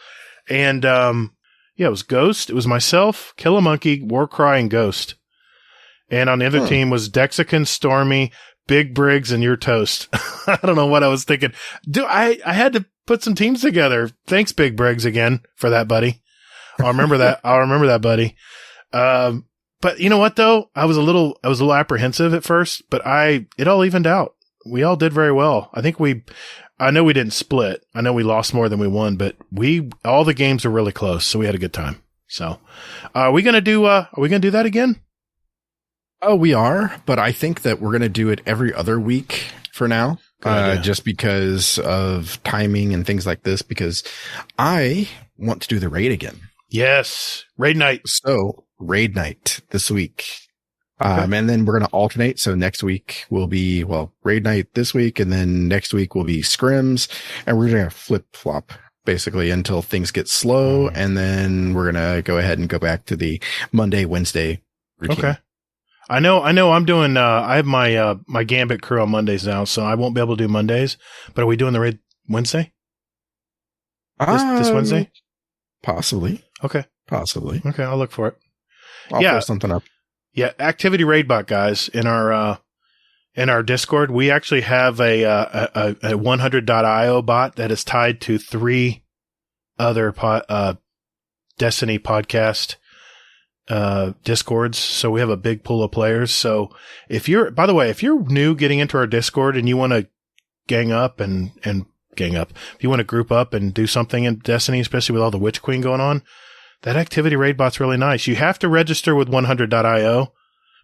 And, it was Ghost. It was myself, Kill a Monkey, Warcry, and Ghost. And on the other team was Dexican, Stormy, Big Briggs, and Your Toast. I don't know what I was thinking. I had to put some teams together. Thanks, Big Briggs, again for that, buddy. I'll remember that. Buddy. But you know what though? I was a little apprehensive at first, but it all evened out. We all did very well. I know we didn't split. I know we lost more than we won, but all the games were really close, so we had a good time. So, are we gonna do that again? Oh, we are, but I think that we're gonna do it every other week for now. Just because of timing and things like this, because I want to do the raid again. Yes. Raid night. So raid night this week. Okay. And then we're going to alternate. So next week will be, raid night this week. And then next week will be scrims, and we're going to flip flop basically until things get slow. And then we're going to go ahead and go back to the Monday, Wednesday routine. Okay. I know I'm doing, I have my Gambit crew on Mondays now, so I won't be able to do Mondays, but are we doing the raid Wednesday? This Wednesday? Possibly. Okay. Possibly. Okay. I'll look for it. I'll throw something up. Yeah. Activity Raid Bot guys in our Discord. We actually have a 100.io bot that is tied to 3 other Destiny podcast Discords. So we have a big pool of players. So if you're new getting into our Discord and you want to gang up, if you want to group up and do something in Destiny, especially with all the Witch Queen going on, that Activity Raid Bot's really nice. You have to register with 100.io,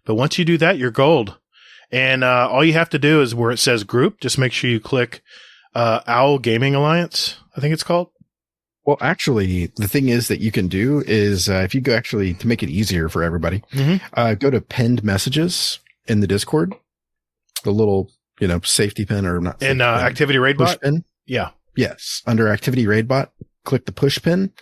but once you do that, you're gold. And all you have to do is where it says group, just make sure you click Owl Gaming Alliance, I think it's called. Well, actually, the thing is that you can do is if you go actually to make it easier for everybody, go to pinned messages in the Discord, the little, safety pin or not. And Activity Raid Bot? Pin. Yeah. Yes. Under Activity Raid Bot, click the push pin,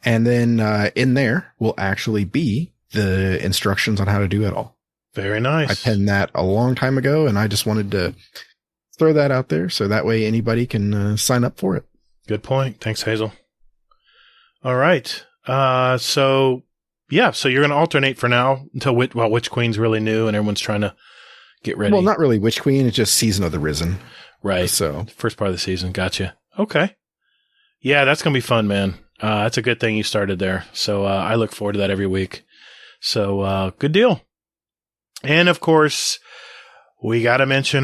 and then in there will actually be the instructions on how to do it all. Very nice. I pinned that a long time ago, and I just wanted to throw that out there so that way anybody can sign up for it. Good point. Thanks, Hazel. All right. So you're going to alternate for now until Witch Queen's really new and everyone's trying to get ready. Well, not really Witch Queen. It's just Season of the Risen. Right. So first part of the season. Gotcha. Okay. Yeah, that's going to be fun, man. That's a good thing you started there. So I look forward to that every week. So good deal. And of course, we got to mention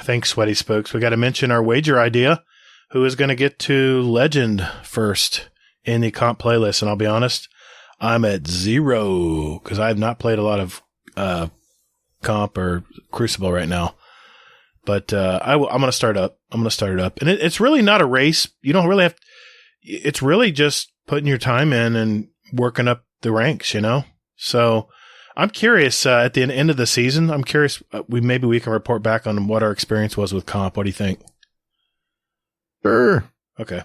thanks, Sweaty Spokes. We got to mention our wager idea, who is going to get to Legend first in the comp playlist. And I'll be honest, I'm at 0 because I have not played a lot of comp or Crucible right now. But I'm going to start up. And it's really not a race. You don't really have. It's really just putting your time in and working up the ranks, So I'm curious at the end of the season. I'm curious. Maybe we can report back on what our experience was with comp. What do you think? Sure. Okay.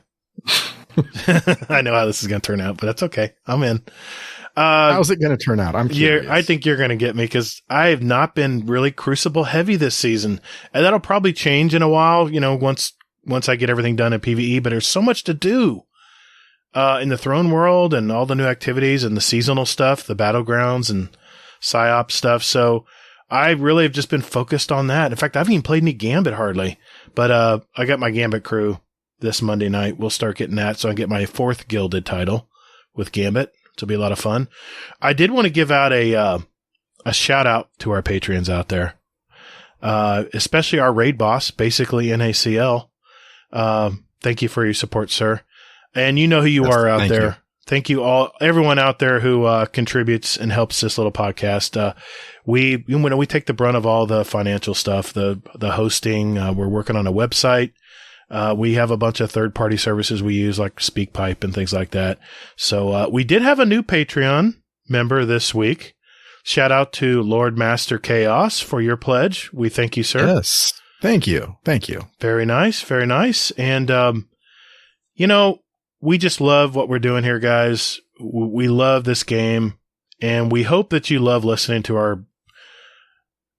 I know how this is going to turn out, but that's okay. I'm in. How's it going to turn out? I'm curious. I think you're going to get me because I have not been really Crucible heavy this season, and that'll probably change in a while. Once once I get everything done in PvE, but there's so much to do in the throne world and all the new activities and the seasonal stuff, the battlegrounds and psyop stuff. So I really have just been focused on that. In fact, I haven't even played any Gambit hardly, but I got my Gambit crew this Monday night. We'll start getting that, so I get my 4th gilded title with Gambit. It'll be a lot of fun. I did want to give out a shout out to our Patreons out there, especially our raid boss, basically NACL. Thank you for your support, sir. And you know who you are out there. Thank you all, everyone out there who contributes and helps this little podcast. We take the brunt of all the financial stuff, the hosting. We're working on a website. We have a bunch of third-party services we use, like SpeakPipe and things like that. So we did have a new Patreon member this week. Shout out to Lord Master Chaos for your pledge. We thank you, sir. Yes. Thank you. Thank you. Very nice. Very nice. And, we just love what we're doing here, guys. We love this game, and we hope that you love listening to our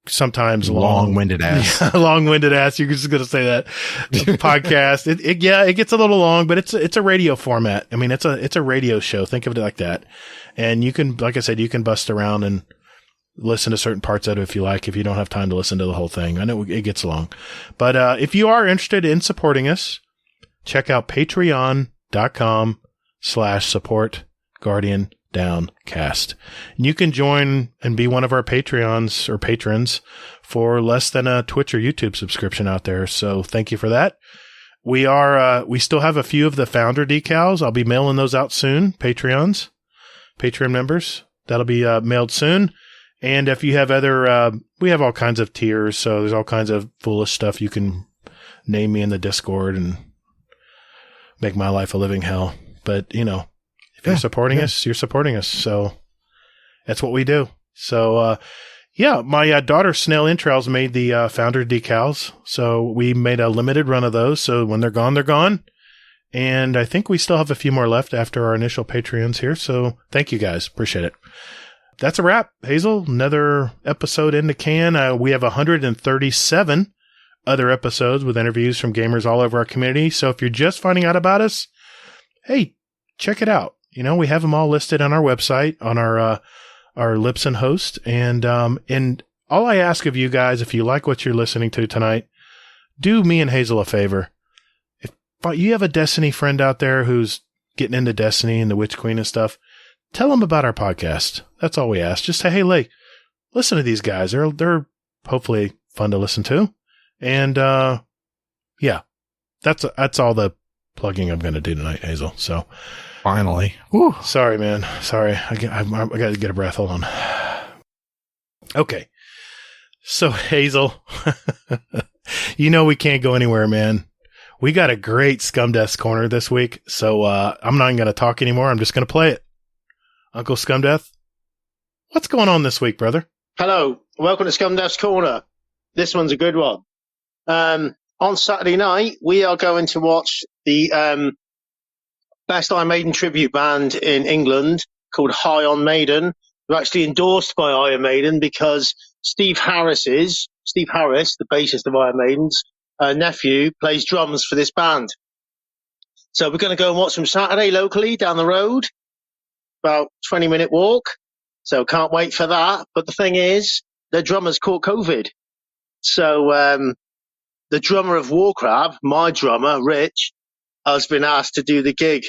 sometimes long-winded ass. Long-winded ass. You're just going to say that podcast. It gets a little long, but it's a radio format. I mean, it's a radio show. Think of it like that. And you can, like I said, you can bust around and listen to certain parts of it if you like, if you don't have time to listen to the whole thing. I know it gets long, but if you are interested in supporting us, check out patreon.com/support Guardian Downcast. And you can join and be one of our Patreons or patrons for less than a Twitch or YouTube subscription out there. So thank you for that. We still have a few of the founder decals. I'll be mailing those out soon. Patreon members. That'll be mailed soon. And if you have other, we have all kinds of tiers. So there's all kinds of foolish stuff. You can name me in the Discord and make my life a living hell. But, if you're supporting us, you're supporting us. So that's what we do. So, my daughter Snail Entrails made the founder decals. So we made a limited run of those. So when they're gone, they're gone. And I think we still have a few more left after our initial Patreons here. So thank you guys. Appreciate it. That's a wrap, Hazel. Another episode in the can. We have 137 other episodes with interviews from gamers all over our community. So if you're just finding out about us, hey, check it out. We have them all listed on our website, on our Libsyn host. And all I ask of you guys, if you like what you're listening to tonight, do me and Hazel a favor. If you have a Destiny friend out there who's getting into Destiny and the Witch Queen and stuff, tell them about our podcast. That's all we ask. Just say, hey, listen to these guys. They're hopefully fun to listen to. And, that's all the plugging I'm going to do tonight, Hazel. So finally, sorry, man. Sorry. I got to get a breath. Hold on. Okay. So Hazel, we can't go anywhere, man. We got a great Scumdeth corner this week. So, I'm not going to talk anymore. I'm just going to play it. Uncle Scumdeth, what's going on this week, brother? Hello. Welcome to Scumdeth's Corner. This one's a good one. On Saturday night, we are going to watch the best Iron Maiden tribute band in England called High on Maiden. They're actually endorsed by Iron Maiden because Steve Harris, the bassist of Iron Maiden's nephew, plays drums for this band. So we're going to go and watch them Saturday locally down the road, about 20-minute walk. So can't wait for that. But the thing is, their drummer's caught COVID. So the drummer of Warcrab, my drummer, Rich, has been asked to do the gig.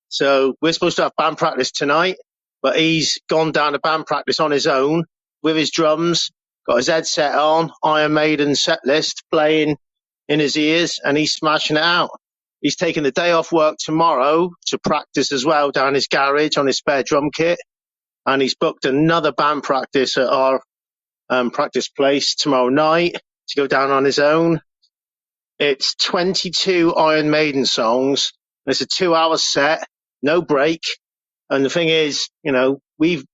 So we're supposed to have band practice tonight, but he's gone down to band practice on his own with his drums, got his headset on, Iron Maiden set list playing in his ears, and he's smashing it out. He's taking the day off work tomorrow to practice as well down his garage on his spare drum kit. And he's booked another band practice at our practice place tomorrow night to go down on his own. It's 22 Iron Maiden songs. It's a 2-hour set, no break. And the thing is, we've,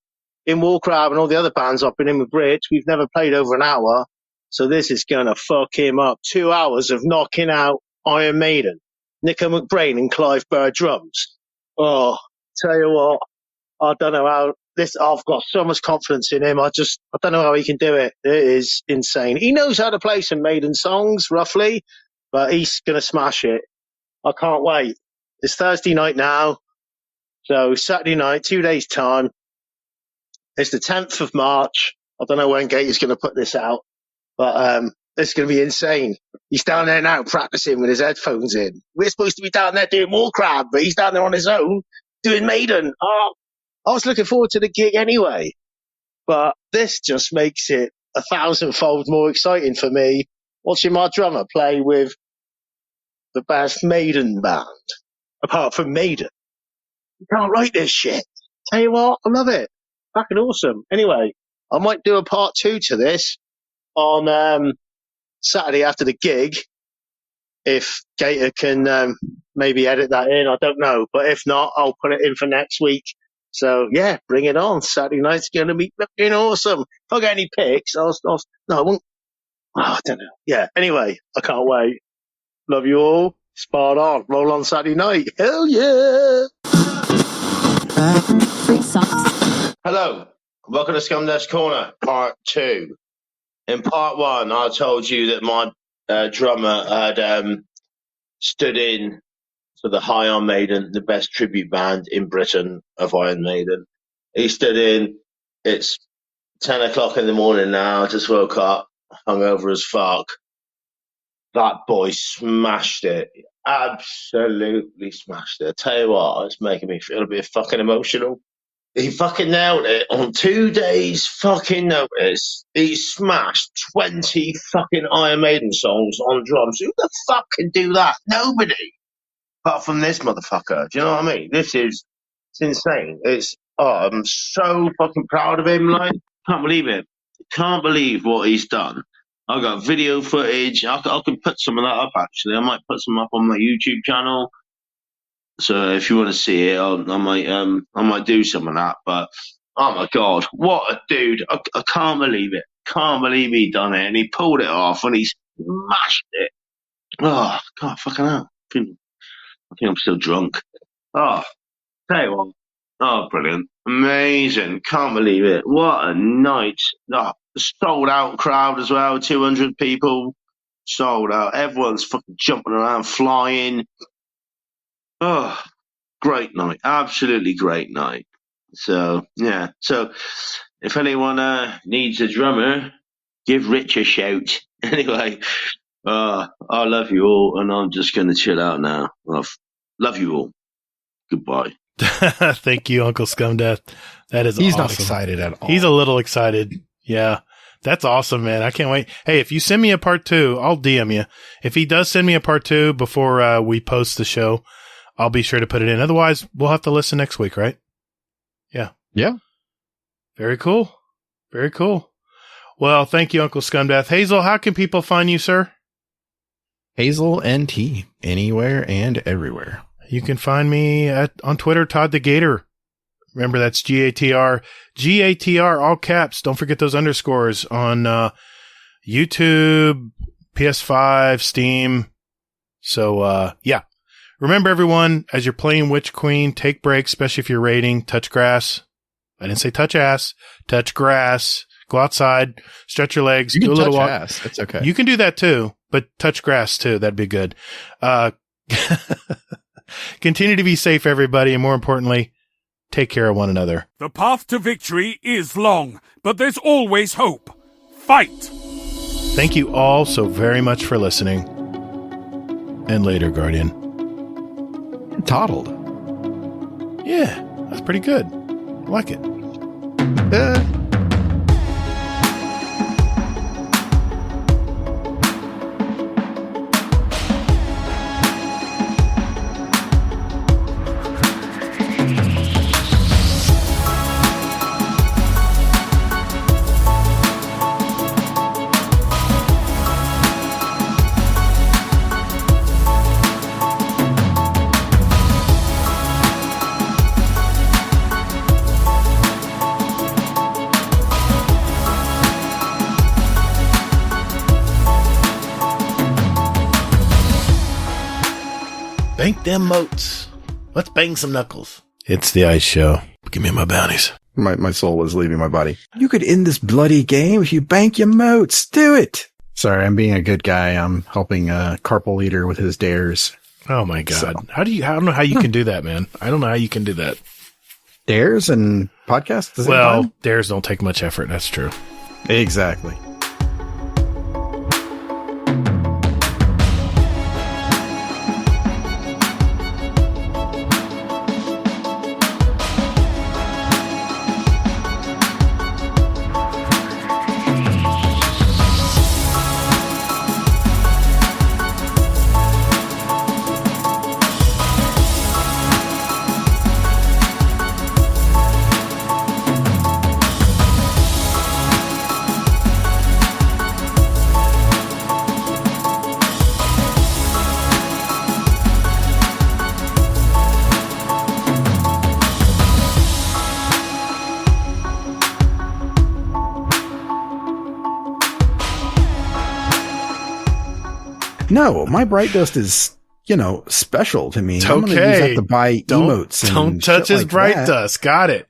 in Warcrab and all the other bands I've been in with Rich, we've never played over an hour. So this is going to fuck him up. 2 hours of knocking out Iron Maiden. Nico McBrain and Clive Burr drums. Oh, tell you what, I don't know how I've got so much confidence in him. I don't know how he can do it. It is insane. He knows how to play some Maiden songs, roughly, but he's going to smash it. I can't wait. It's Thursday night now. So Saturday night, 2 days' time. It's the 10th of March. I don't know when Gator's going to put this out, but it's going to be insane. He's down there now practicing with his headphones in. We're supposed to be down there doing more crab, but he's down there on his own doing Maiden. Oh, I was looking forward to the gig anyway, but this just makes it 1,000-fold more exciting for me watching my drummer play with the best Maiden band, apart from Maiden. You can't write this shit. Tell you what, I love it. Fucking awesome. Anyway, I might do a part 2 to this on Saturday after the gig. If Gatr can maybe edit that in, I don't know. But if not, I'll put it in for next week. So, yeah, bring it on. Saturday night's going to be fucking awesome. If I get any pics, no, I won't. Oh, I don't know. Yeah, anyway, I can't wait. Love you all. Spot on. Roll on Saturday night. Hell yeah. Hello. Welcome to Scumdeth's Corner, part 2. In part 1, I told you that my drummer had stood in for the High Iron Maiden, the best tribute band in Britain of Iron Maiden. He stood in. It's 10 o'clock in the morning now. I just woke up, hungover as fuck. That boy smashed it. Absolutely smashed it. I tell you what, it's making me feel a bit fucking emotional. He fucking nailed it on 2 days fucking notice. He smashed 20 fucking Iron Maiden songs on drums. Who the fuck can do that? Nobody. Apart from this motherfucker. Do you know what I mean? It's insane. I'm so fucking proud of him. Like, can't believe it. Can't believe what he's done. I got video footage. I can put some of that up, actually. I might put some up on my YouTube channel. So if you want to see it, I might do some of that. But oh my god, what a dude! I can't believe it. Can't believe he done it, and he pulled it off, and he smashed it. Oh god, fucking hell! I think I'm still drunk. Oh, tell you what. Oh, brilliant, amazing! Can't believe it. What a night! Oh, sold out crowd as well. 200 people, sold out. Everyone's fucking jumping around, flying. Oh, great night. Absolutely great night. So, yeah. So, if anyone needs a drummer, give Rich a shout. Anyway, I love you all, and I'm just going to chill out now. Love you all. Goodbye. Thank you, Uncle Scumdeth. That is He's awesome. Not excited at all. He's a little excited. Yeah. That's awesome, man. I can't wait. Hey, if you send me a part 2, I'll DM you. If he does send me a part 2 before we post the show, I'll be sure to put it in. Otherwise, we'll have to listen next week, right? Yeah. Yeah. Very cool. Very cool. Well, thank you, Uncle Scumdeth. Hazel, how can people find you, sir? Hazel and T, anywhere and everywhere. You can find me on Twitter, Todd the Gatr. Remember, that's GATR. GATR, all caps. Don't forget those underscores on YouTube, PS5, Steam. So, yeah. Remember, everyone, as you're playing Witch Queen, take breaks, especially if you're raiding. Touch grass. I didn't say touch ass. Touch grass. Go outside. Stretch your legs. You do can a little touch walk. ass. It's okay. You can do that too, but touch grass too. That'd be good. Continue to be safe, everybody, and more importantly, take care of one another. The path to victory is long, but there's always hope. Fight! Thank you all so very much for listening. And later, Guardian. Toddled. Yeah, that's pretty good. I like it. Bank them moats. Let's bang some knuckles. It's the Ice Show. Give me my bounties. My soul was leaving my body. You could end this bloody game if you bank your moats. Do it. Sorry, I'm being a good guy. I'm helping Carpal Leader with his dares. Oh my God. So. I don't know how you can do that, man. I don't know how you can do that. Dares and podcasts? at the same Well, time? dares don't take much effort. That's true. Exactly. No, my Bright Dust is, special to me. It's I'm going to use okay. that to buy emotes. Don't touch his Bright Dust. Got it.